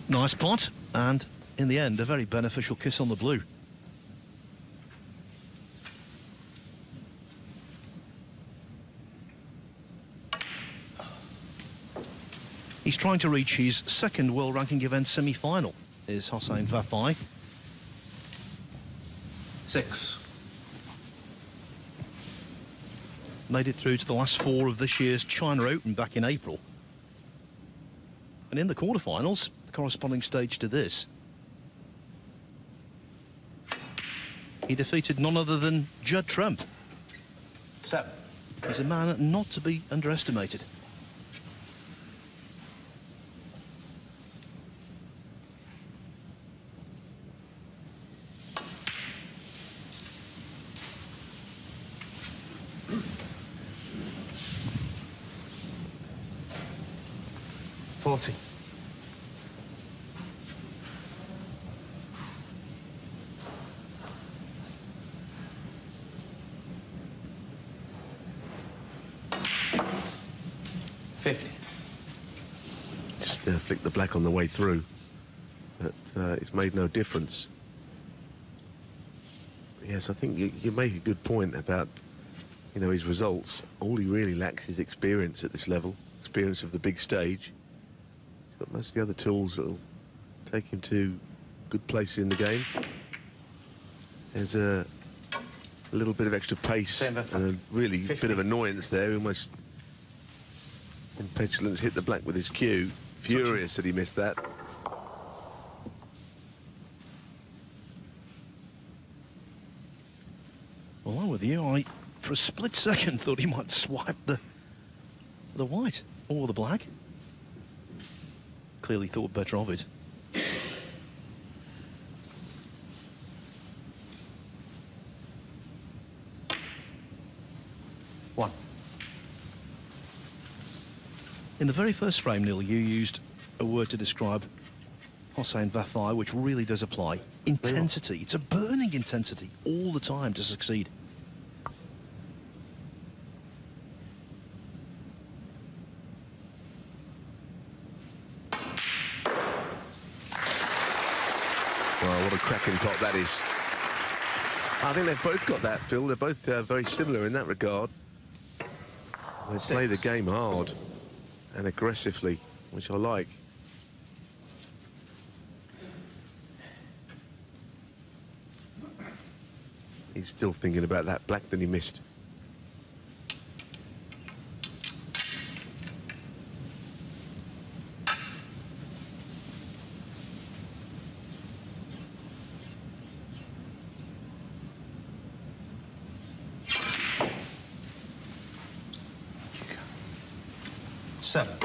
Nice pot, and in the end, a very beneficial kiss on the blue. He's trying to reach his second world ranking event semi-final, is Hossein Vafaei. 6. Made it through to the last 4 of this year's China Open back in April. And in the quarterfinals, the corresponding stage to this, he defeated none other than Judd Trump. 7. He's a man not to be underestimated. $40. $50. Just flicked the black on the way through, but it's made no difference. Yes, I think you make a good point about, you know, his results. All he really lacks is experience at this level, experience of the big stage. He's got most of the other tools that'll take him to good places in the game. There's a little bit of extra pace and a really 50. bit of annoyance there. Almost in petulance, hit the black with his cue. Furious that he missed that. Well, I'm with you. I, for a split second, thought he might swipe the white or the black. Clearly thought better of it. One. In the very first frame, Neil, you used a word to describe Hossein Vafaei, which really does apply. Intensity. It's a burning intensity all the time to succeed. Well, what a cracking top that is. I think they've both got that, Phil. They're both very similar in that regard. They play the game hard and aggressively, which I like. He's still thinking about that black that he missed. Seven.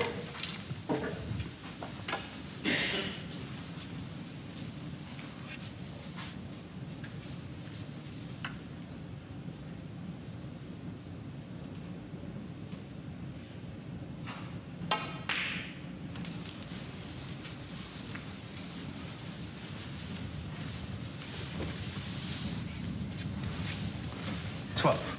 12.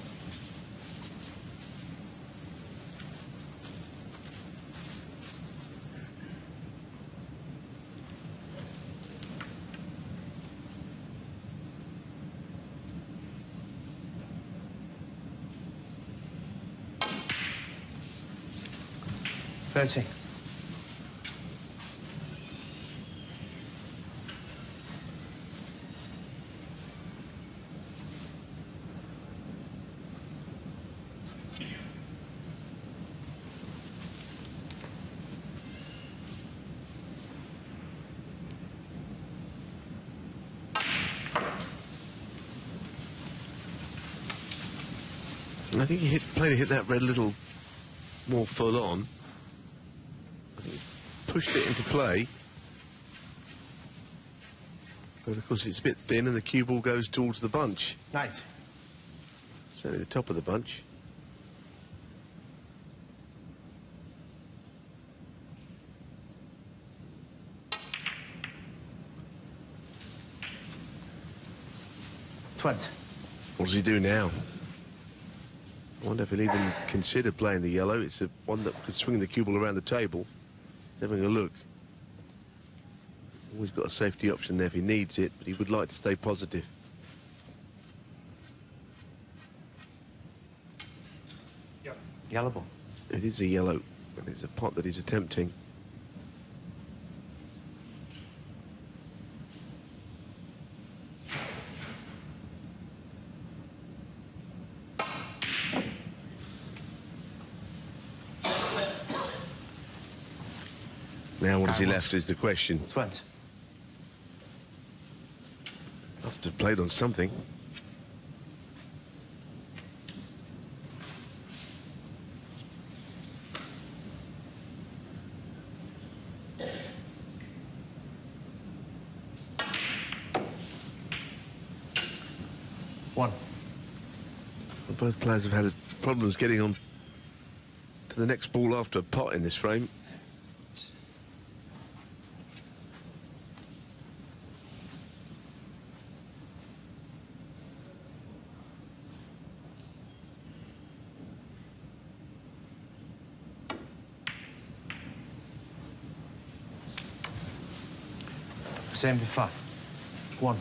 I think he played to hit that red a little more full on. I think he pushed it into play. But of course it's a bit thin and the cue ball goes towards the bunch. 9. Certainly the top of the bunch. What does he do now? I wonder if he'll even consider playing the yellow. It's one that could swing the cue ball around the table. He's having a look. Always got a safety option there if he needs it, but he would like to stay positive. Yellow ball. It is a yellow, and it's a pot that he's attempting. Now what has he left is the question. 20. Must have played on something. One. Well, both players have had problems getting on to the next ball after a pot in this frame. Hossein Vafaei. 1.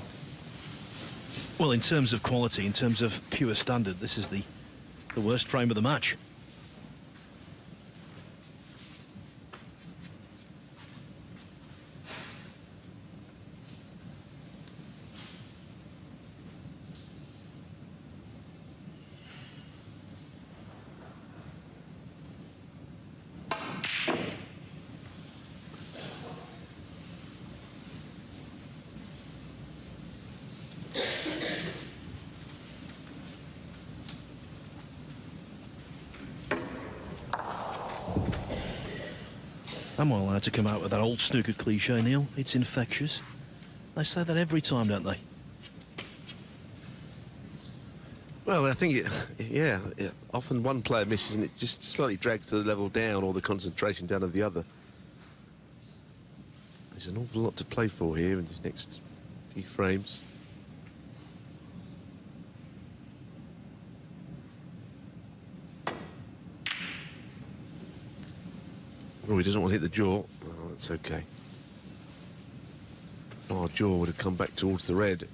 Well, in terms of quality, in terms of pure standard, this is the worst frame of the match. Am I allowed to come out with that old snooker cliche, Neil? It's infectious. They say that every time, don't they? Well, I think yeah, often one player misses and it just slightly drags the level down or the concentration down of the other. There's an awful lot to play for here in these next few frames. Oh, he doesn't want to hit the jaw. Oh, that's okay. Our jaw would have come back towards the red.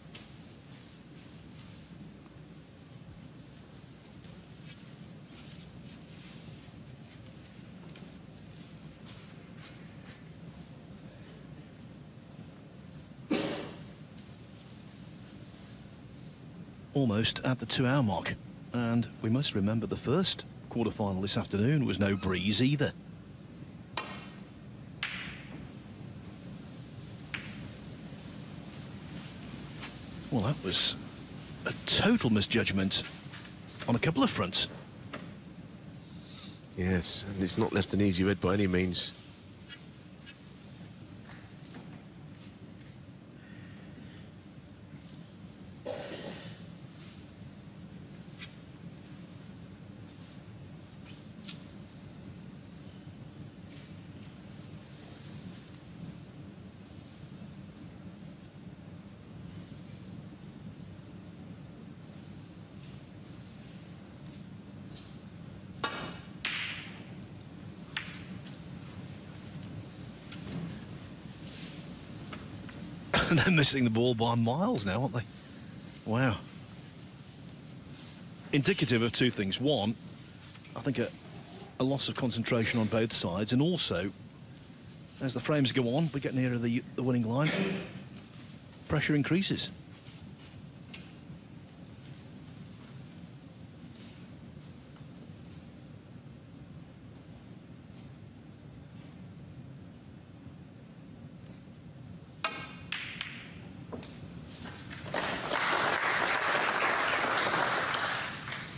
Almost at the 2-hour mark. And we must remember the first quarter-final this afternoon was no breeze either. Well, that was a total misjudgment on a couple of fronts. Yes, and it's not left an easy red by any means. They're missing the ball by miles now, aren't they? Wow. Indicative of two things. One, I think a loss of concentration on both sides, and also, as the frames go on, we get nearer the winning line, pressure increases.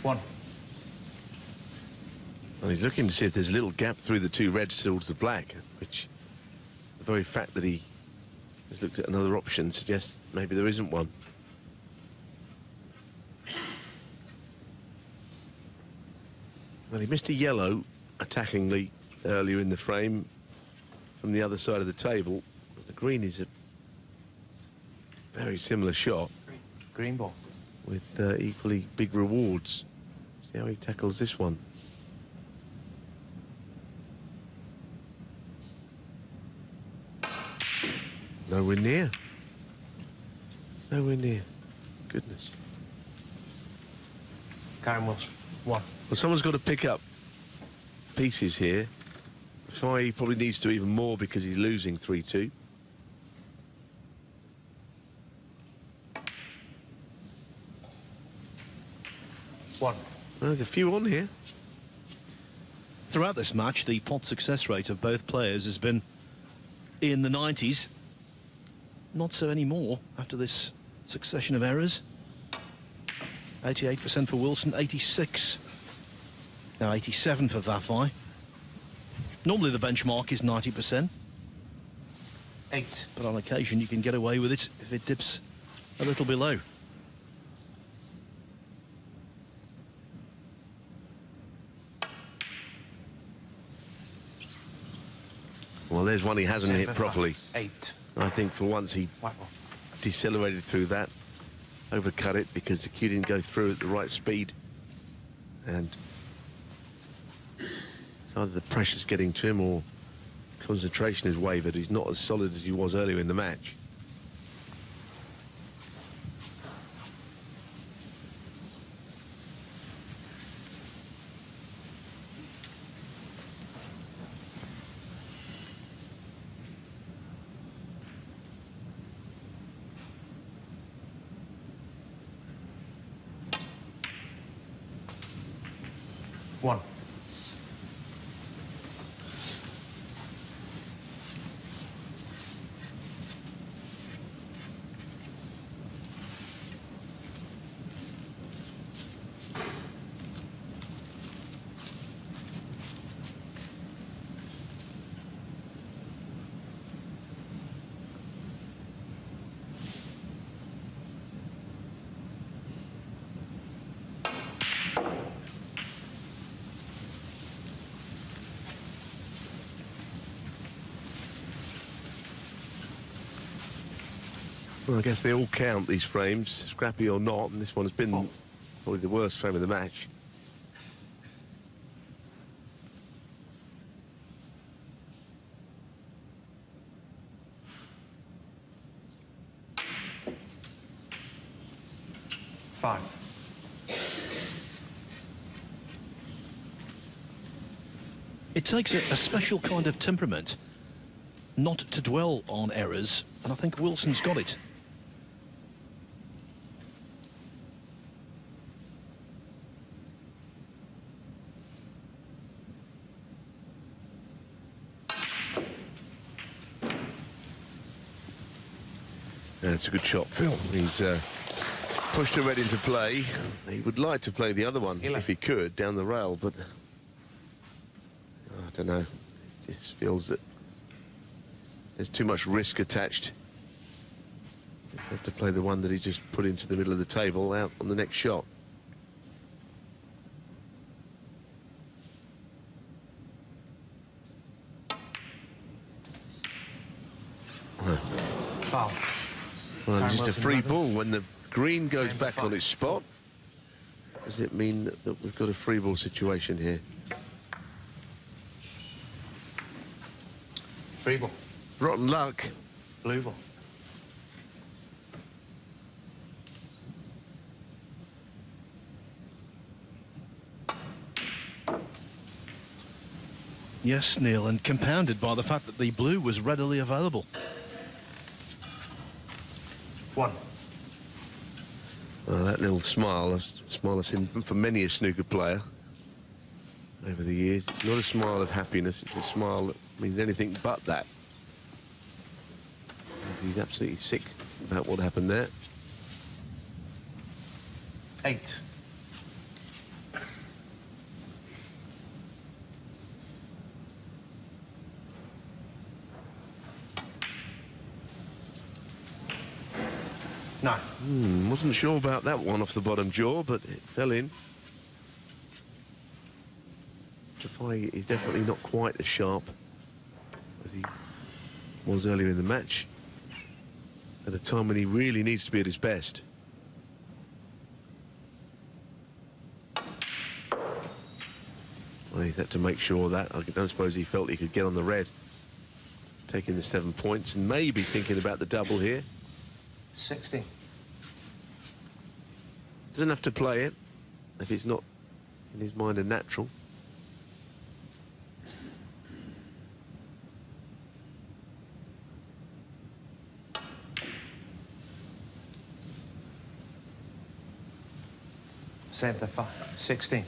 One. Well, he's looking to see if there's a little gap through the two reds towards the black, which the very fact that he has looked at another option suggests maybe there isn't one. Well, he missed a yellow attackingly earlier in the frame from the other side of the table. But the green is a very similar shot. Green ball. With equally big rewards. See how he tackles this one. Nowhere near. Nowhere near. Goodness. Kyren Wilson. One. Well, someone's got to pick up pieces here. Vafai probably needs to even more because he's losing 3-2. One. Well, there's a few on here. Throughout this match, the pot success rate of both players has been in the 90s. Not so anymore after this succession of errors. 88% for Wilson, 86. Now 87 for Vafai. Normally the benchmark is 90%. 8. But on occasion you can get away with it if it dips a little below. Well, there's one he hasn't hit properly. 8. I think for once he decelerated through that, overcut it because the cue didn't go through at the right speed. And it's either the pressure's getting to him or concentration has wavered. He's not as solid as he was earlier in the match. One. Well, I guess they all count, these frames, scrappy or not, and this one's been probably the worst frame of the match. Five. It takes a special kind of temperament not to dwell on errors, and I think Wilson's got it. That's a good shot, Phil. He's pushed a red into play. He would like to play the other one if he could down the rail, but I don't know. It just feels that there's too much risk attached. You have to play the one that he just put into the middle of the table out on the next shot. Foul. Well, it's just a Wilson, free another. ball. When the green goes Same back for on its spot, does it mean that we've got a free ball situation here? Free ball. Rotten luck. Blue ball. Yes, Neil, and compounded by the fact that the blue was readily available. 1. Well, that little smile, a smile I've seen for many a snooker player over the years. It's not a smile of happiness, it's a smile that means anything but that. And he's absolutely sick about what happened there. 8. No. Wasn't sure about that one off the bottom jaw, but it fell in. Vafai is definitely not quite as sharp as he was earlier in the match, at a time when he really needs to be at his best. Well, he had to make sure that. I don't suppose he felt he could get on the red, taking the 7 points and maybe thinking about the double here. 60. Doesn't have to play it if it's not in his mind a natural. Same for 5. 16.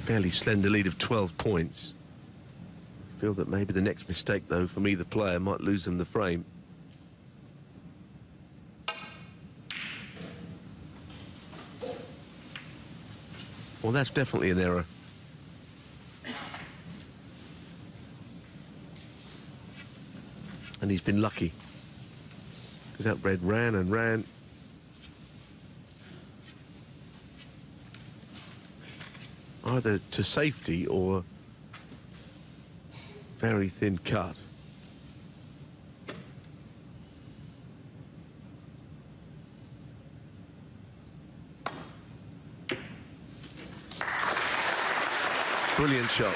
Fairly slender lead of 12 points. I feel that maybe the next mistake, though, from either player might lose them the frame. Well, that's definitely an error. And he's been lucky, because that red ran and ran. Either to safety or very thin cut. Brilliant shot.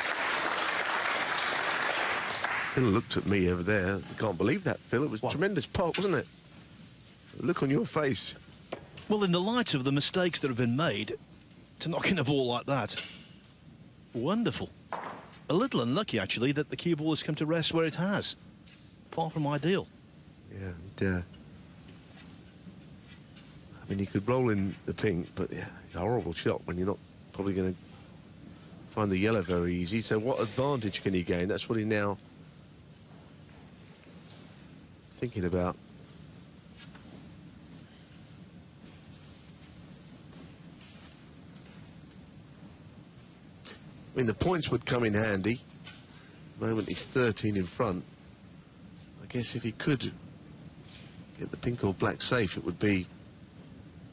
Phil looked at me over there. I can't believe that, Phil. It was a tremendous pop, wasn't it? The look on your face. Well, in the light of the mistakes that have been made, to knock in a ball like that, wonderful. A little unlucky, actually, that the cue ball has come to rest where it has. Far from ideal. Yeah, and, I mean, he could roll in the pink, but yeah, it's a horrible shot when you're not probably going to find the yellow very easy. So what advantage can he gain? That's what he's now thinking about. I mean, the points would come in handy. At the moment, he's 13 in front. I guess if he could get the pink or black safe, it would be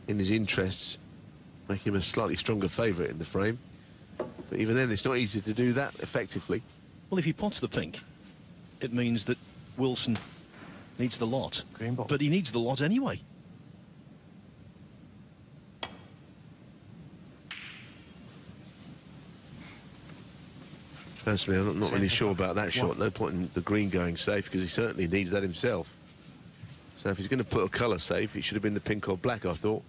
in his interests, make him a slightly stronger favourite in the frame. But even then, it's not easy to do that effectively. Well, if he pots the pink, it means that Wilson needs the lot. Green ball. But he needs the lot anyway. Personally, I'm not really sure about that shot. No point in the green going safe, because he certainly needs that himself. So if he's going to put a colour safe, it should have been the pink or black, I thought.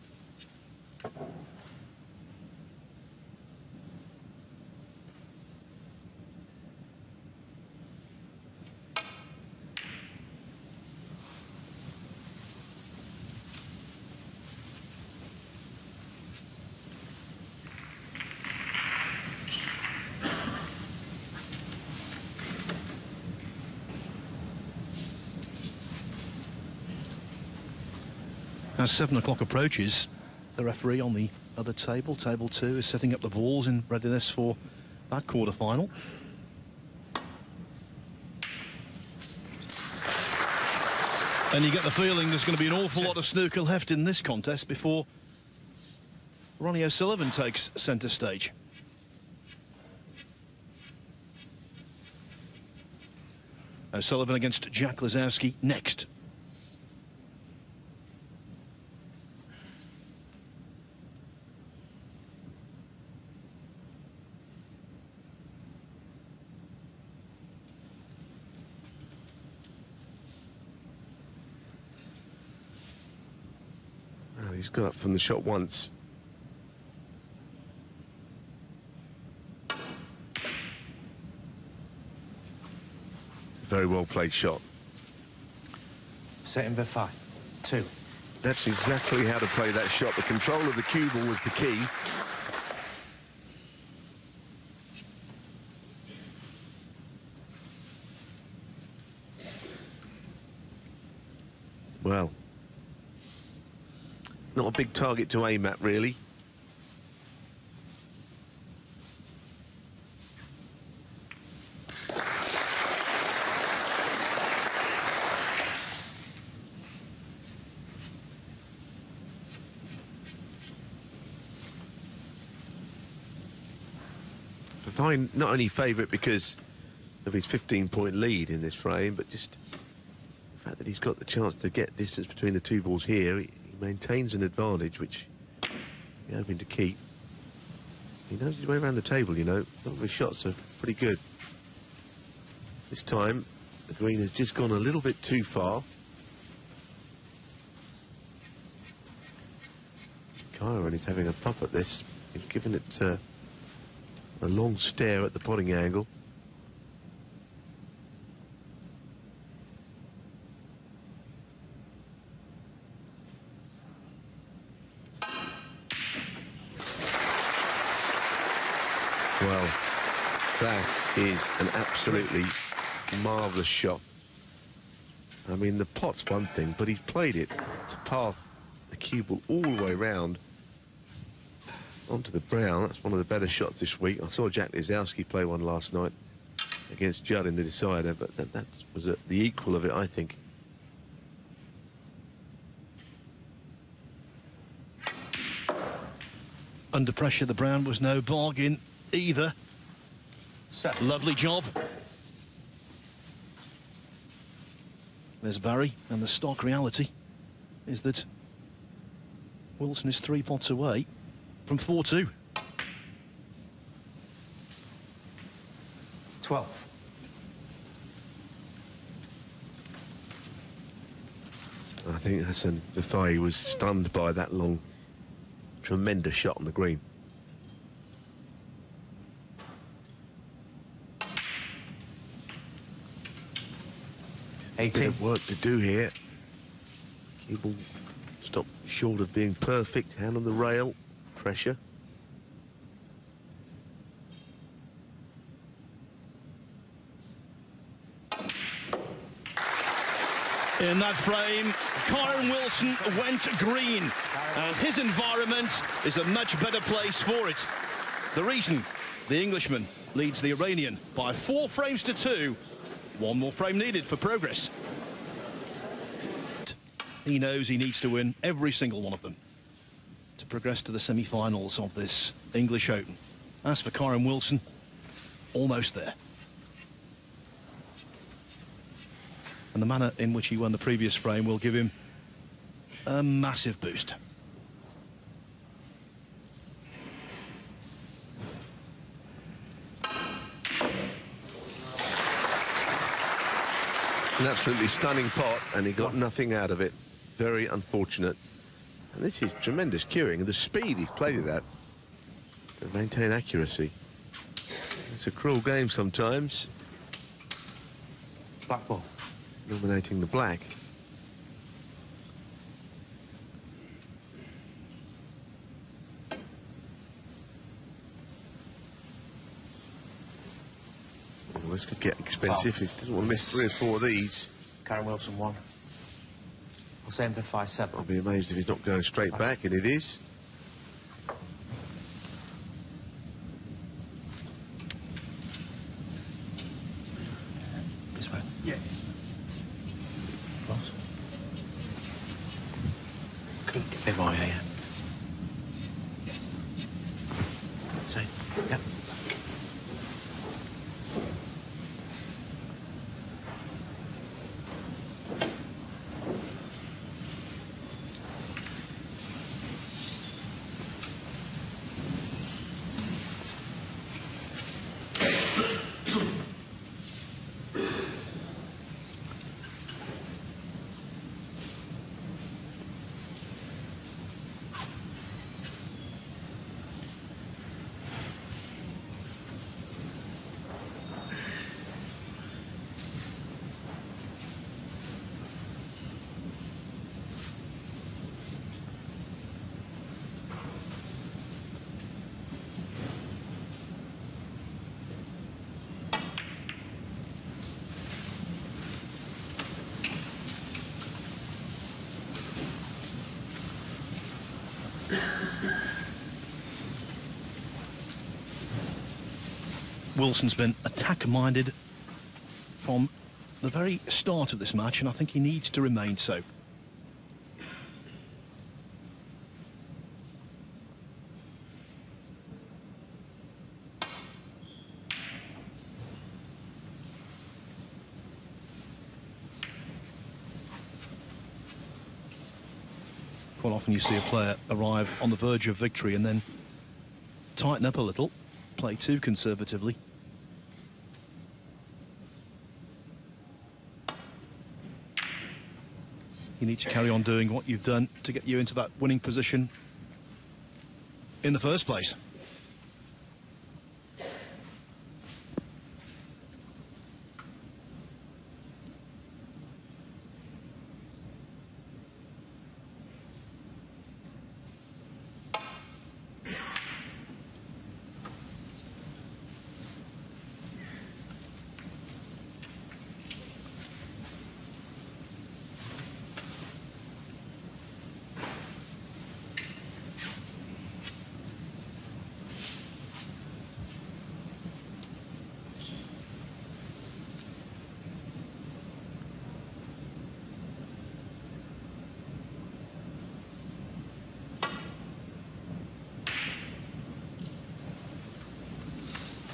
As 7 o'clock approaches, the referee on the other table, table 2, is setting up the balls in readiness for that quarter-final. And you get the feeling there's going to be an awful lot of snooker left in this contest before Ronnie O'Sullivan takes centre stage. O'Sullivan against Jack Lazowski next. He's got up from the shot once. It's a very well played shot. Hossein Vafaei, 2. That's exactly how to play that shot. The control of the cue ball was the key. Well, not a big target to aim at, really. Vafaei not only favourite because of his 15-point lead in this frame, but just the fact that he's got the chance to get distance between the two balls here. He maintains an advantage, which he's hoping to keep. He knows his way around the table, you know. Some of his shots are pretty good. This time, the green has just gone a little bit too far. Kyren is having a puff at this. He's given it a long stare at the potting angle. Well, that is an absolutely marvellous shot. I mean, the pot's one thing, but he's played it to path the cue ball all the way round onto the brown. That's one of the better shots this week. I saw Jack Lisowski play one last night against Judd in the decider, but that was the equal of it, I think. Under pressure, the brown was no bargain either. Lovely job. There's Barry, and the stark reality is that Wilson is 3 pots away from 4-2. 12. I think Hossein Vafaei was stunned by that long, tremendous shot on the green. A bit of work to do here. Cue ball stopped short of being perfect. Hand on the rail. Pressure. In that frame, Kyren Wilson went green, and his environment is a much better place for it. The reason the Englishman leads the Iranian by 4 frames to 2. One more frame needed for progress. He knows he needs to win every single one of them to progress to the semi-finals of this English Open. As for Kyren Wilson, almost there. And the manner in which he won the previous frame will give him a massive boost. An absolutely stunning pot, and he got nothing out of it. Very unfortunate. And this is tremendous cueing, and the speed he's played it at to maintain accuracy. It's a cruel game sometimes. Black ball. Nominating the black. Oh, this could get expensive. He doesn't want to miss 3 or 4 of these. Kyren Wilson, 1. Hossein Vafaei, 7. I'll be amazed if he's not going straight back, and it is. This way. Yeah. Close. A bit more, yeah. See? Yep. Wilson's been attack-minded from the very start of this match, and I think he needs to remain so. Quite often you see a player arrive on the verge of victory and then tighten up a little, play too conservatively. You need to carry on doing what you've done to get you into that winning position in the first place.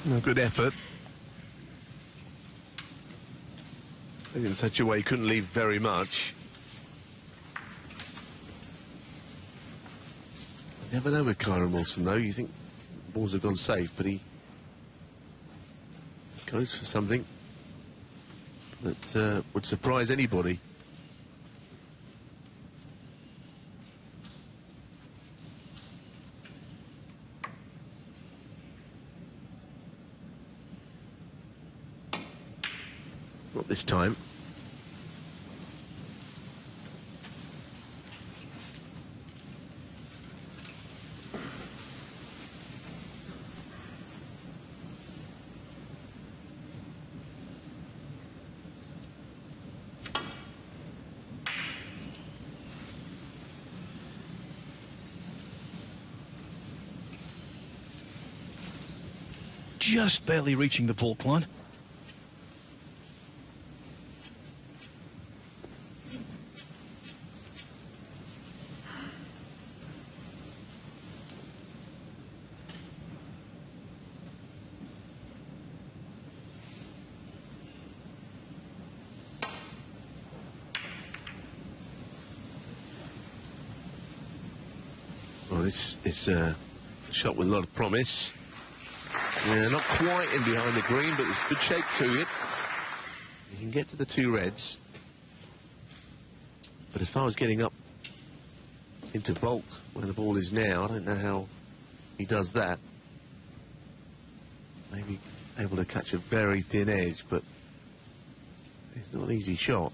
No, good effort. In such a way he couldn't leave very much. You never know with Kyren Wilson though. You think balls have gone safe, but he goes for something that would surprise anybody. Not this time. Just barely reaching the baulk line. Well, this is a shot with a lot of promise. Yeah, not quite in behind the green, but there's good shape to it. You can get to the two reds. But as far as getting up into bulk where the ball is now, I don't know how he does that. Maybe able to catch a very thin edge, but it's not an easy shot.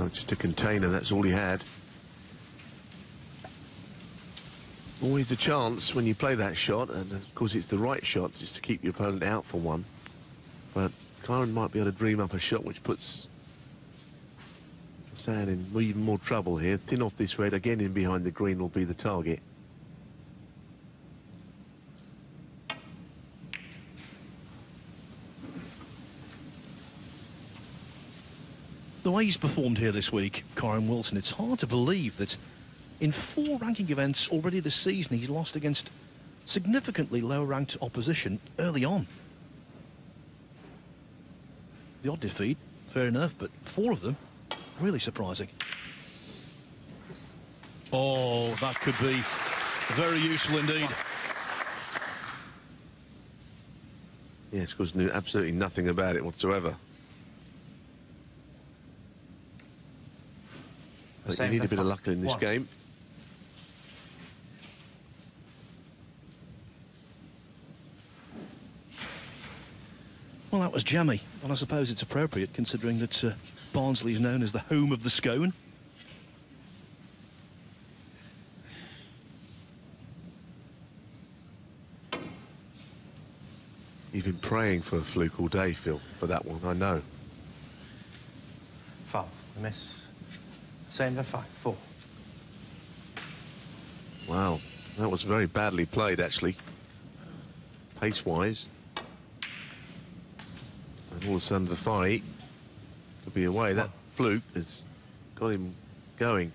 Oh, just a container, that's all he had. Always the chance when you play that shot, and of course it's the right shot, just to keep your opponent out for one. But Kyren might be able to dream up a shot which puts Hossein in even more trouble here. Thin off this red, again in behind the green will be the target. The way he's performed here this week, Kyren Wilson, it's hard to believe that in 4 ranking events already this season he's lost against significantly lower ranked opposition early on. The odd defeat, fair enough, but 4 of them, really surprising. Oh, that could be very useful indeed. Yes, because knew absolutely nothing about it whatsoever. But you need a bit of luck in this game. Well, that was jammy, and I suppose it's appropriate considering that Barnsley is known as the home of the scone. You've been praying for a fluke all day, Phil, for that one, I know. Foul. The miss. Hossein Vafaei, 4. Wow, that was very badly played, actually, pace-wise. And all of a sudden, Vafai could be away. That fluke has got him going.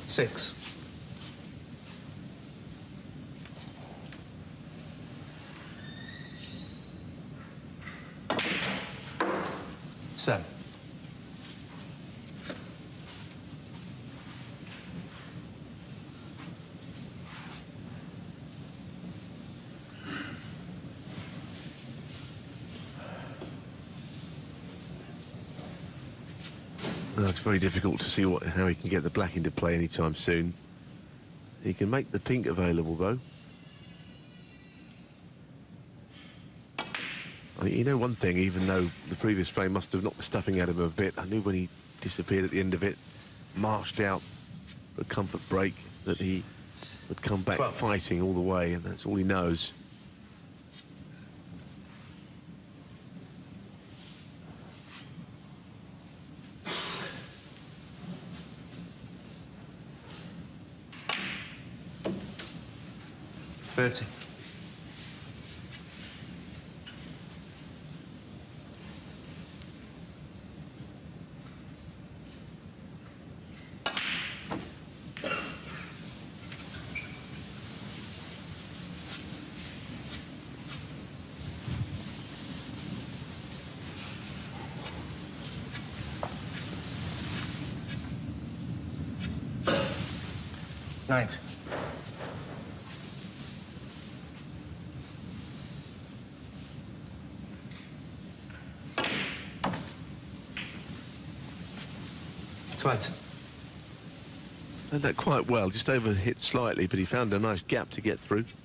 Six. 7. Well, it's very difficult to see how he can get the black into play anytime soon. He can make the pink available, though. I mean, you know one thing, even though the previous frame must have knocked the stuffing out of him a bit, I knew when he disappeared at the end of it, marched out for a comfort break, that he would come back 12. Fighting all the way, and that's all he knows. $30. $90. $20. Did that quite well, just over hit slightly, but he found a nice gap to get through. It's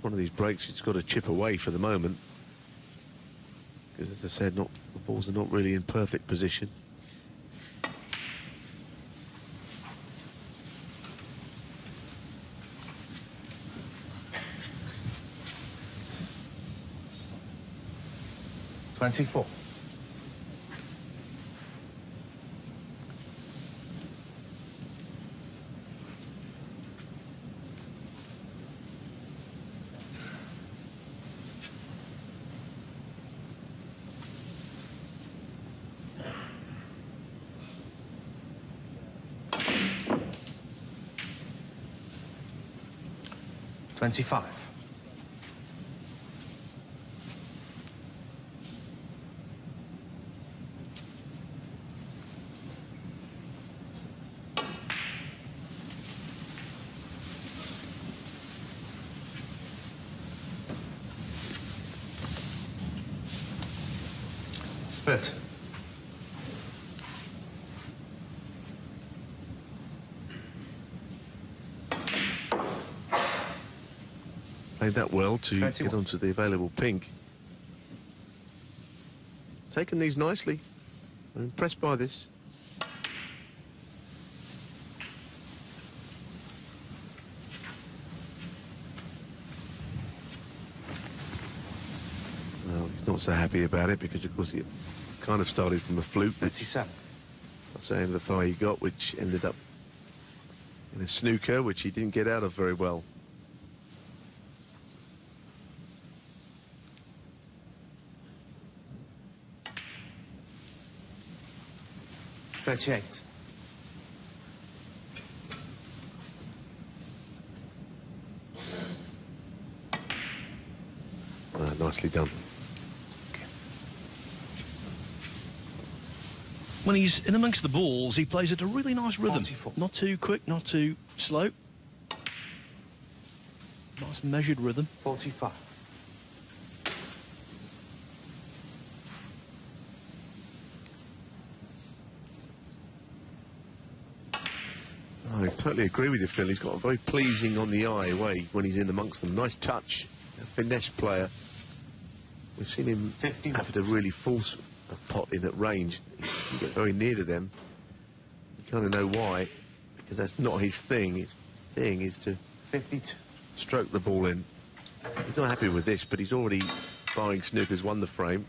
one of these breaks it's got to chip away for the moment, because, as I said, the balls are not really in perfect position. $24. $25. Split. Played that well to 21. get onto the available pink. Taken these nicely. I'm impressed by this. Well, he's not so happy about it because, of course, it kind of started from a fluke. 37. Hossein Vafaei he got, which ended up in a snooker, which he didn't get out of very well. $38. Nicely done. When he's in amongst the balls, he plays at a really nice rhythm. 44. Not too quick, not too slow. Nice measured rhythm. 45. Totally agree with you, Phil. He's got a very pleasing on the eye way when he's in amongst them. Nice touch, a finesse player. We've seen him have to really force a pot in at range. He can get very near to them. You kind of know why, because that's not his thing. His thing is to 52. Stroke the ball in. He's not happy with this, but he's already, barring snookers, won the frame.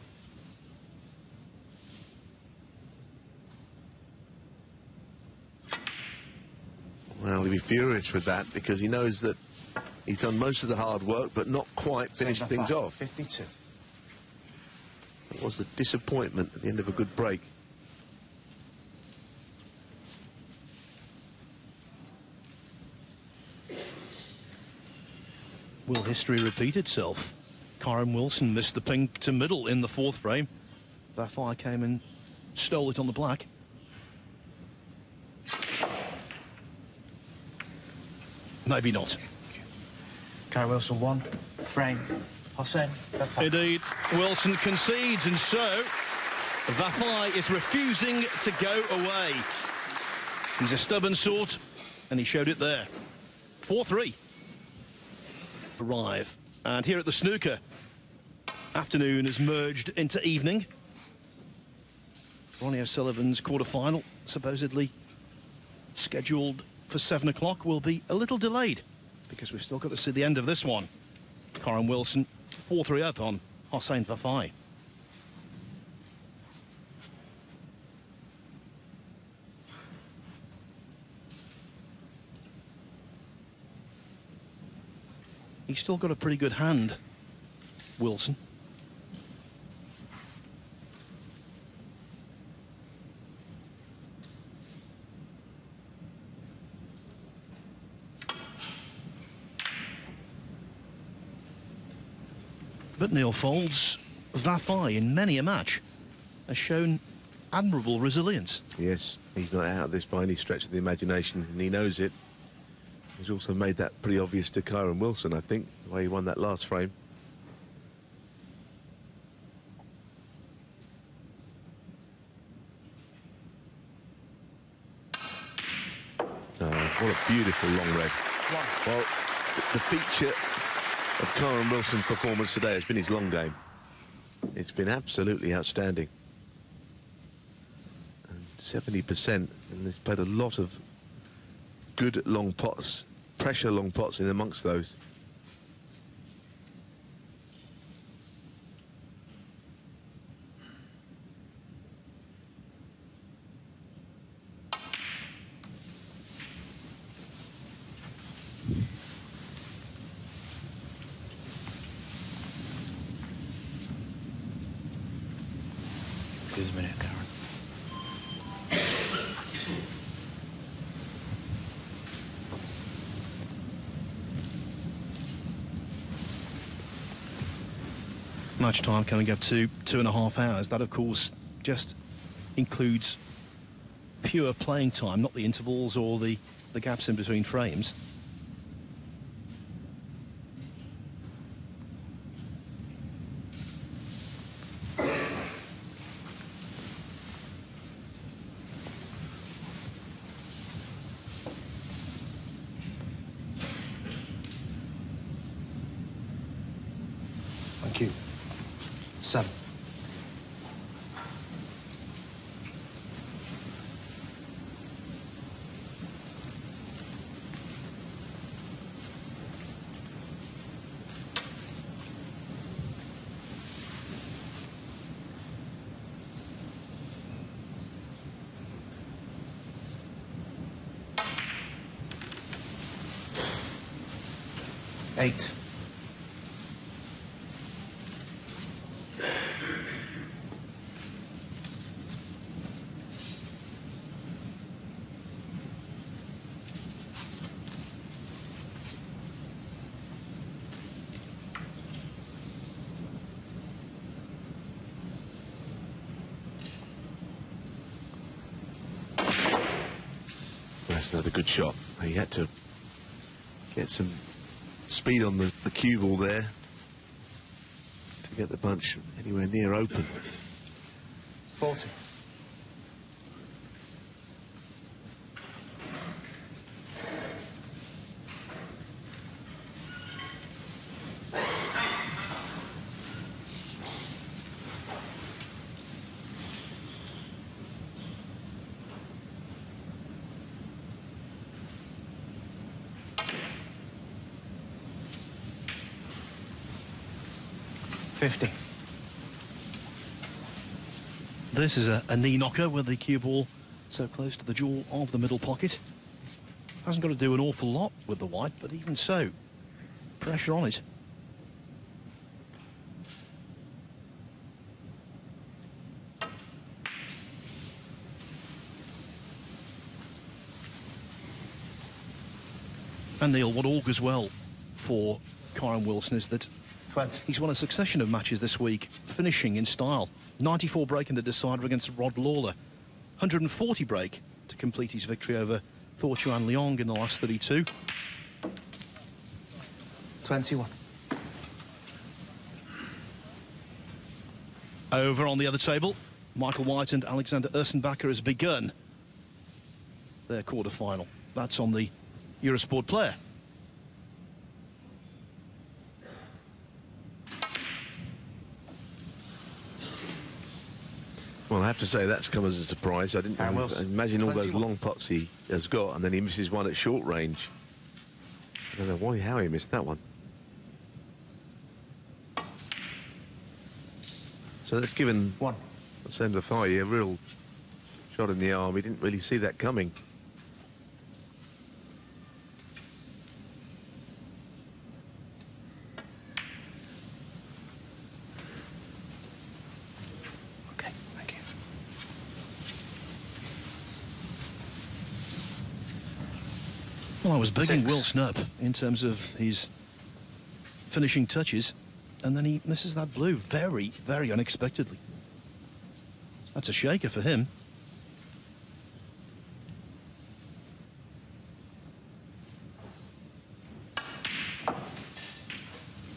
Well, he'll be furious with that because he knows that he's done most of the hard work, but not quite finished things off. 52. It was the disappointment at the end of a good break. Will history repeat itself? Kyren Wilson missed the pink to middle in the fourth frame. Vafaei came and stole it on the black. Maybe not. Kyren Wilson 1 frame. Hossein Vafaei. Indeed, Wilson concedes, and so Vafaei is refusing to go away. He's a stubborn sort, and he showed it there. 4-3. Arrive, and here at the snooker, afternoon has merged into evening. Ronnie O'Sullivan's quarter-final, supposedly scheduled for 7 o'clock, will be a little delayed because we've still got to see the end of this one. Kyren Wilson 4-3 up on Hossein Vafaei. He's still got a pretty good hand, Wilson. But Neil Fold's Vafaei in many a match has shown admirable resilience. Yes, he's not out of this by any stretch of the imagination, and he knows it. He's also made that pretty obvious to Kyren Wilson, I think, the way he won that last frame. Oh, what a beautiful long red. Well, the feature of Kyren Wilson's performance today has been his long game. It's been absolutely outstanding. And 70%, and he's played a lot of good long pots, pressure long pots in amongst those. Give us a minute, Kyren. Match time coming up to 2.5 hours. That, of course, just includes pure playing time, not the intervals or the gaps in between frames. Thank you. 7. Eight. That's another good shot. He had to get some speed on the cue ball there to get the bunch anywhere near open. 40. 50. This is a knee knocker with the cue ball so close to the jaw of the middle pocket. Hasn't got to do an awful lot with the white, but even so, pressure on it. And Neil, what augurs well for Kyren Wilson is that 20. he's won a succession of matches this week, finishing in style. 94 break in the decider against Rod Lawler. 140 break to complete his victory over Thor Chuan Leong in the last 32. 21. Over on the other table, Michael White and Alexander Ersenbacher has begun their quarter-final. That's on the Eurosport Player. Well, I have to say that's come as a surprise. I didn't imagine all those long pots he has got, and then he misses one at short range. I don't know how he missed that one. So that's given Hossein Vafaei a real shot in the arm. He didn't really see that coming. Well, I was bigging Wilson up in terms of his finishing touches, and then he misses that blue very, very unexpectedly. That's a shaker for him.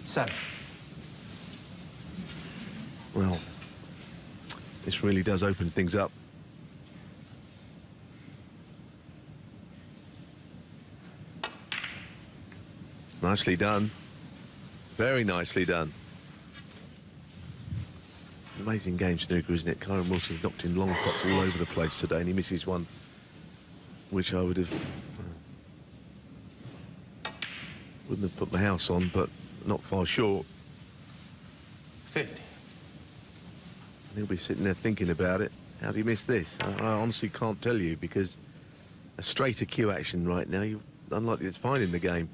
Seven. Well, this really does open things up. Nicely done. Very nicely done. Amazing game, snooker, isn't it? Kyren Wilson's knocked in long pots all over the place today, and he misses one, which I wouldn't have put my house on, but not far short. 50. And he'll be sitting there thinking about it. How do you miss this? I honestly can't tell you, because a straighter cue action right now, you're unlikely to find in the game.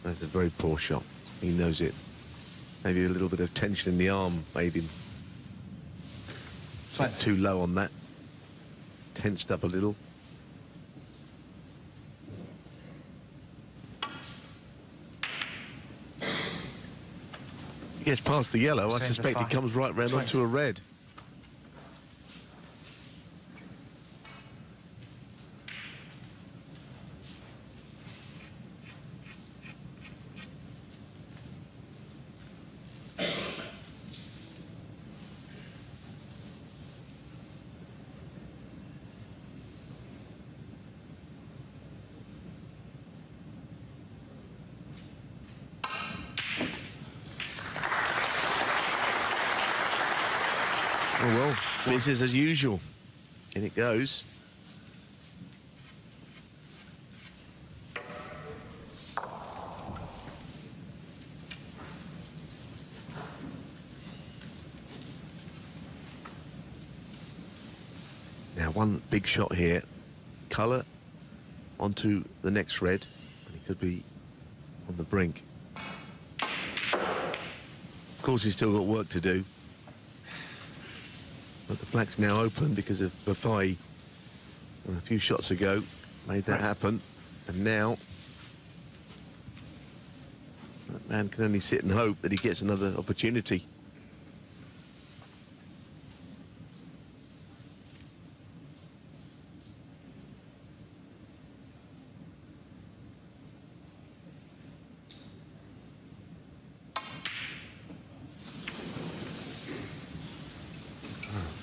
That's a very poor shot. He knows it. Maybe a little bit of tension in the arm made him too low on that. Tensed up a little. He gets past the yellow. I suspect he comes right round onto a red. Oh, well, business as usual. In it goes. Now, one big shot here. Colour onto the next red. And he could be on the brink. Of course, he's still got work to do. But the black's now open because of Vafai a few shots ago made that happen, and now that man can only sit and hope that he gets another opportunity.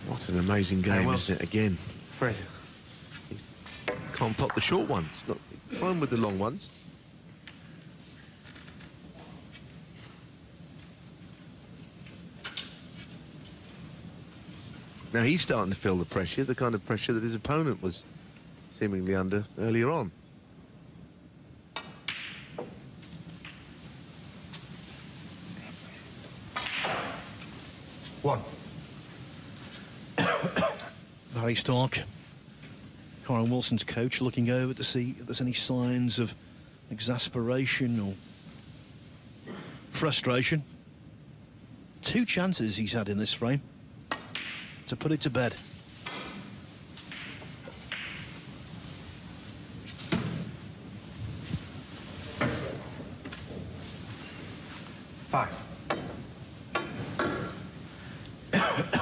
What an amazing game, isn't it? Again, Fred. Can't pop the short ones. Not fine with the long ones. Now he's starting to feel the pressure, the kind of pressure that his opponent was seemingly under earlier on. One. Barry Stark, Kyren Wilson's coach, looking over to see if there's any signs of exasperation or frustration. 2 chances he's had in this frame to put it to bed. Five.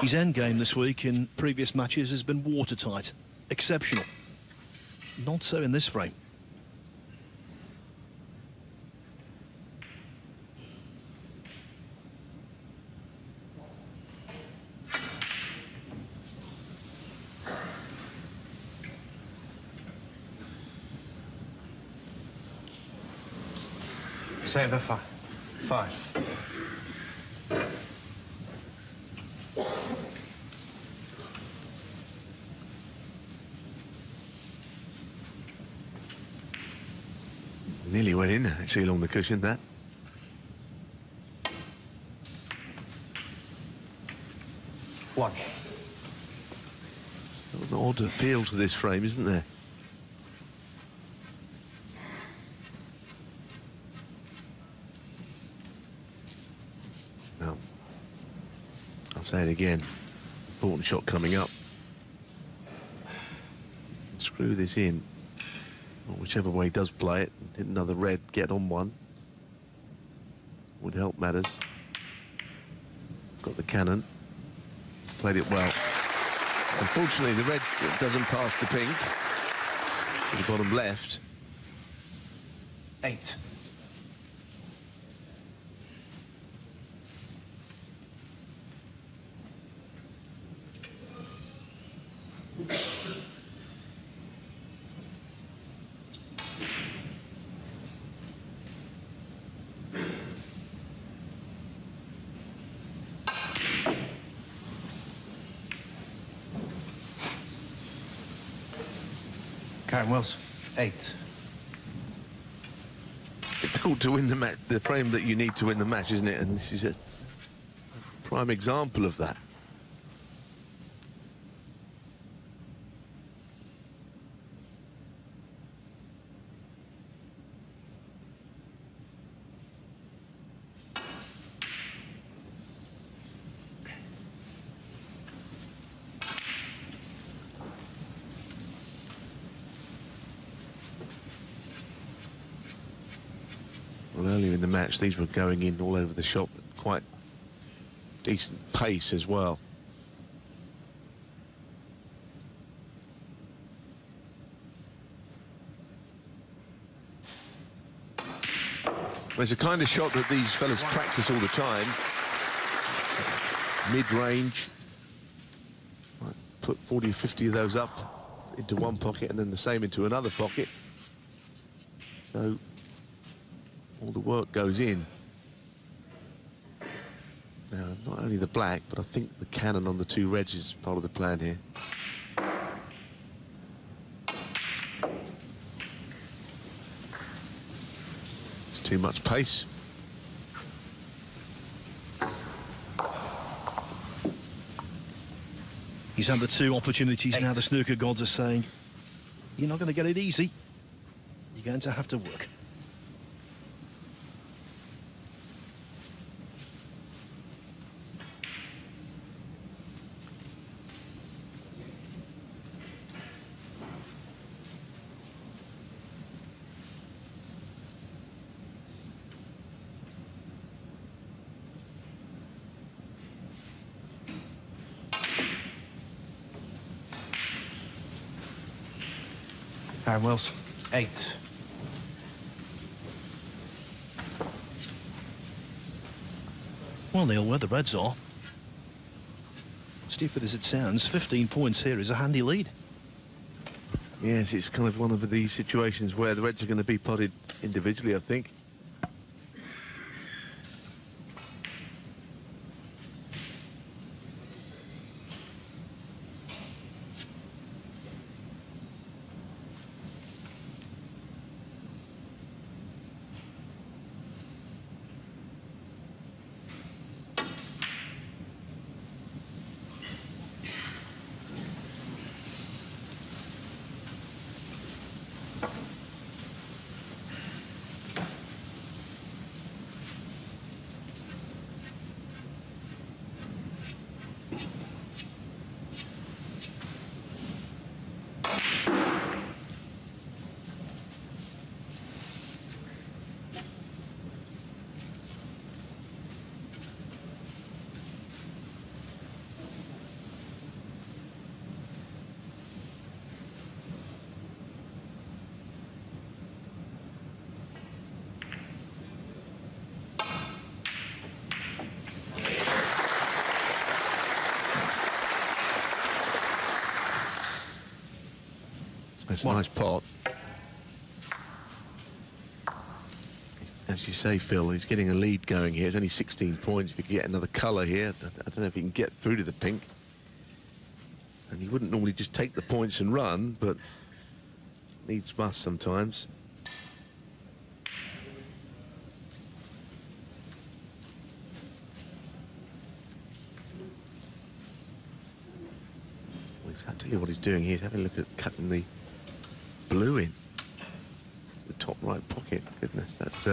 His end game this week in previous matches has been watertight, exceptional. Not so in this frame. Hossein Vafaei. 5. Nearly went in, actually, along the cushion, that. One. An odd feel to this frame, isn't there? Well, I'll say it again. Important shot coming up. Screw this in. Or whichever way he does play it, hit another red, get on one. Would help matters. Got the cannon. Played it well. Unfortunately, the red doesn't pass the pink. To the bottom left. 8. Kyren Wilson. 8. Difficult to win the match, the frame that you need to win the match, isn't it? And this is a prime example of that. Well, earlier in the match, these were going in all over the shop at quite decent pace as well. There's a kind of shot that these fellas practice all the time. Mid-range. Put 40 or 50 of those up into one pocket and then the same into another pocket. So all the work goes in. Now, not only the black, but I think the cannon on the 2 reds is part of the plan here. It's too much pace. He's had the 2 opportunities. 8. Now the snooker gods are saying, you're not going to get it easy. You're going to have to work. Kyren Wilson. 8. Well, Neil, where the reds are, stupid as it sounds, 15 points here is a handy lead. Yes, it's kind of one of these situations where the reds are going to be potted individually, I think. That's a nice pot. As you say, Phil, he's getting a lead going here. It's only 16 points. If he can get another colour here, I don't know if he can get through to the pink. And he wouldn't normally just take the points and run, but needs must sometimes. I'll tell you what he's doing here. He's having a look at cutting the blue in the top right pocket. Goodness, that's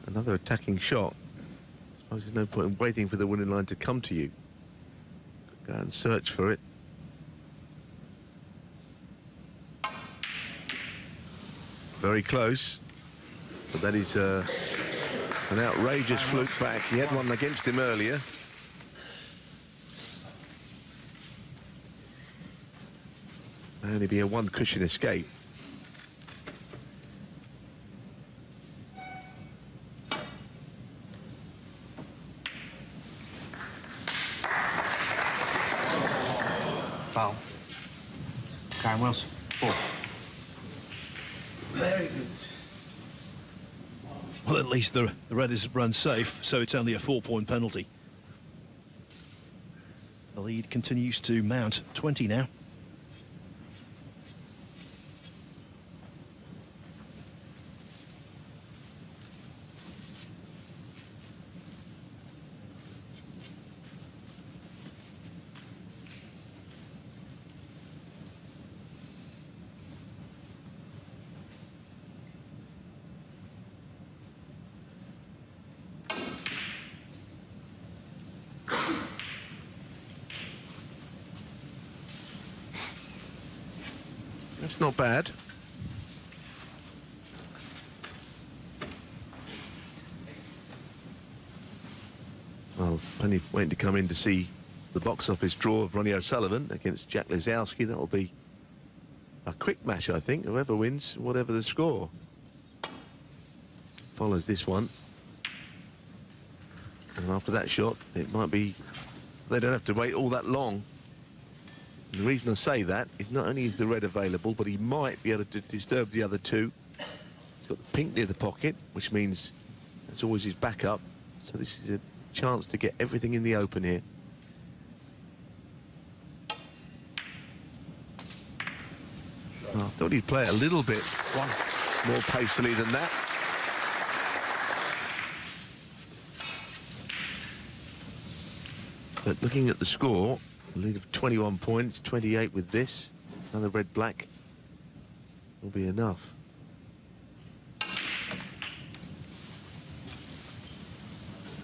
another attacking shot. I suppose there's no point in waiting for the winning line to come to you. Go and search for it. Very close, but that is an outrageous fluke back. He had one against him earlier. Only be a one cushion escape. Foul. Kyren Wilson, 4. Very good. Well, at least the red is run safe, so it's only a 4-point penalty. The lead continues to mount, 20 now. That's not bad. Well, plenty waiting to come in to see the box office draw of Ronnie O'Sullivan against Jack Lisowski. That'll be a quick match, I think. Whoever wins, whatever the score. Follows this one. And after that shot, it might be... They don't have to wait all that long. And the reason I say that is not only is the red available, but he might be able to disturb the other two. He's got the pink near the pocket, which means that's always his backup. So this is a chance to get everything in the open here. Well, I thought he'd play a little bit more pacily than that. But looking at the score, a lead of 21 points, 28 with this. Another red-black will be enough.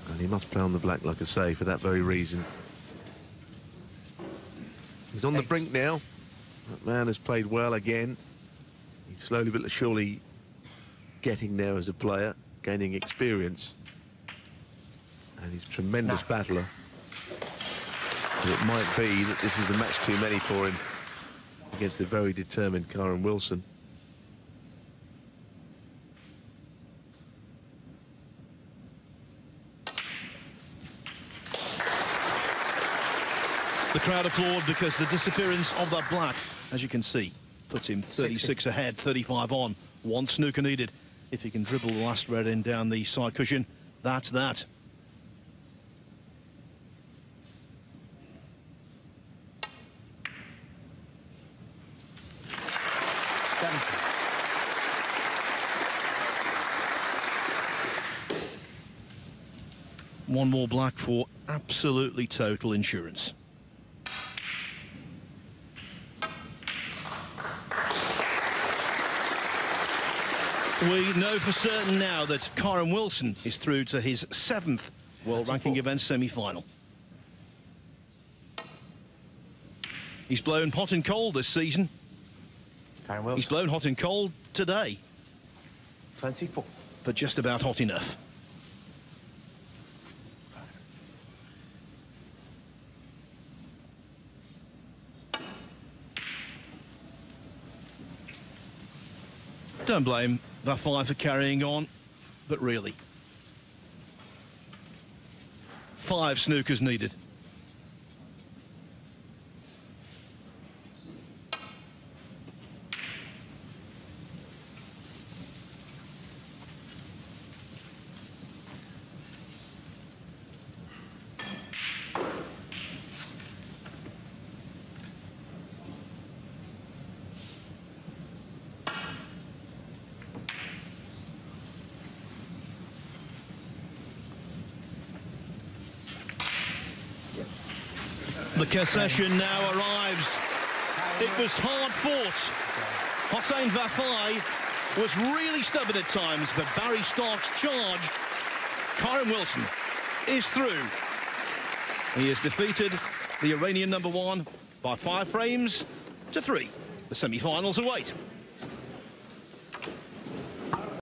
And he must play on the black, like I say, for that very reason. He's on the brink now. That man has played well again. He's slowly but surely getting there as a player, gaining experience. And he's a tremendous battler. And it might be that this is a match too many for him against the very determined Kyren Wilson. The crowd applaud because the disappearance of that black, as you can see, puts him 36 ahead, 35 on. One snooker needed. If he can dribble the last red in down the side cushion, that's that. One more black for absolutely total insurance. We know for certain now that Kyren Wilson is through to his 7th World Ranking Event semi-final. He's blown hot and cold this season. Kyren Wilson. He's blown hot and cold today. 24. But just about hot enough. Don't blame Vafai for carrying on, but really. 5 snookers needed. The concession now arrives. It was hard fought. Hossein Vafaei was really stubborn at times, but Barry Stark's charge. Kyren Wilson is through. He has defeated the Iranian #1 by 5 frames to 3. The semi-finals await.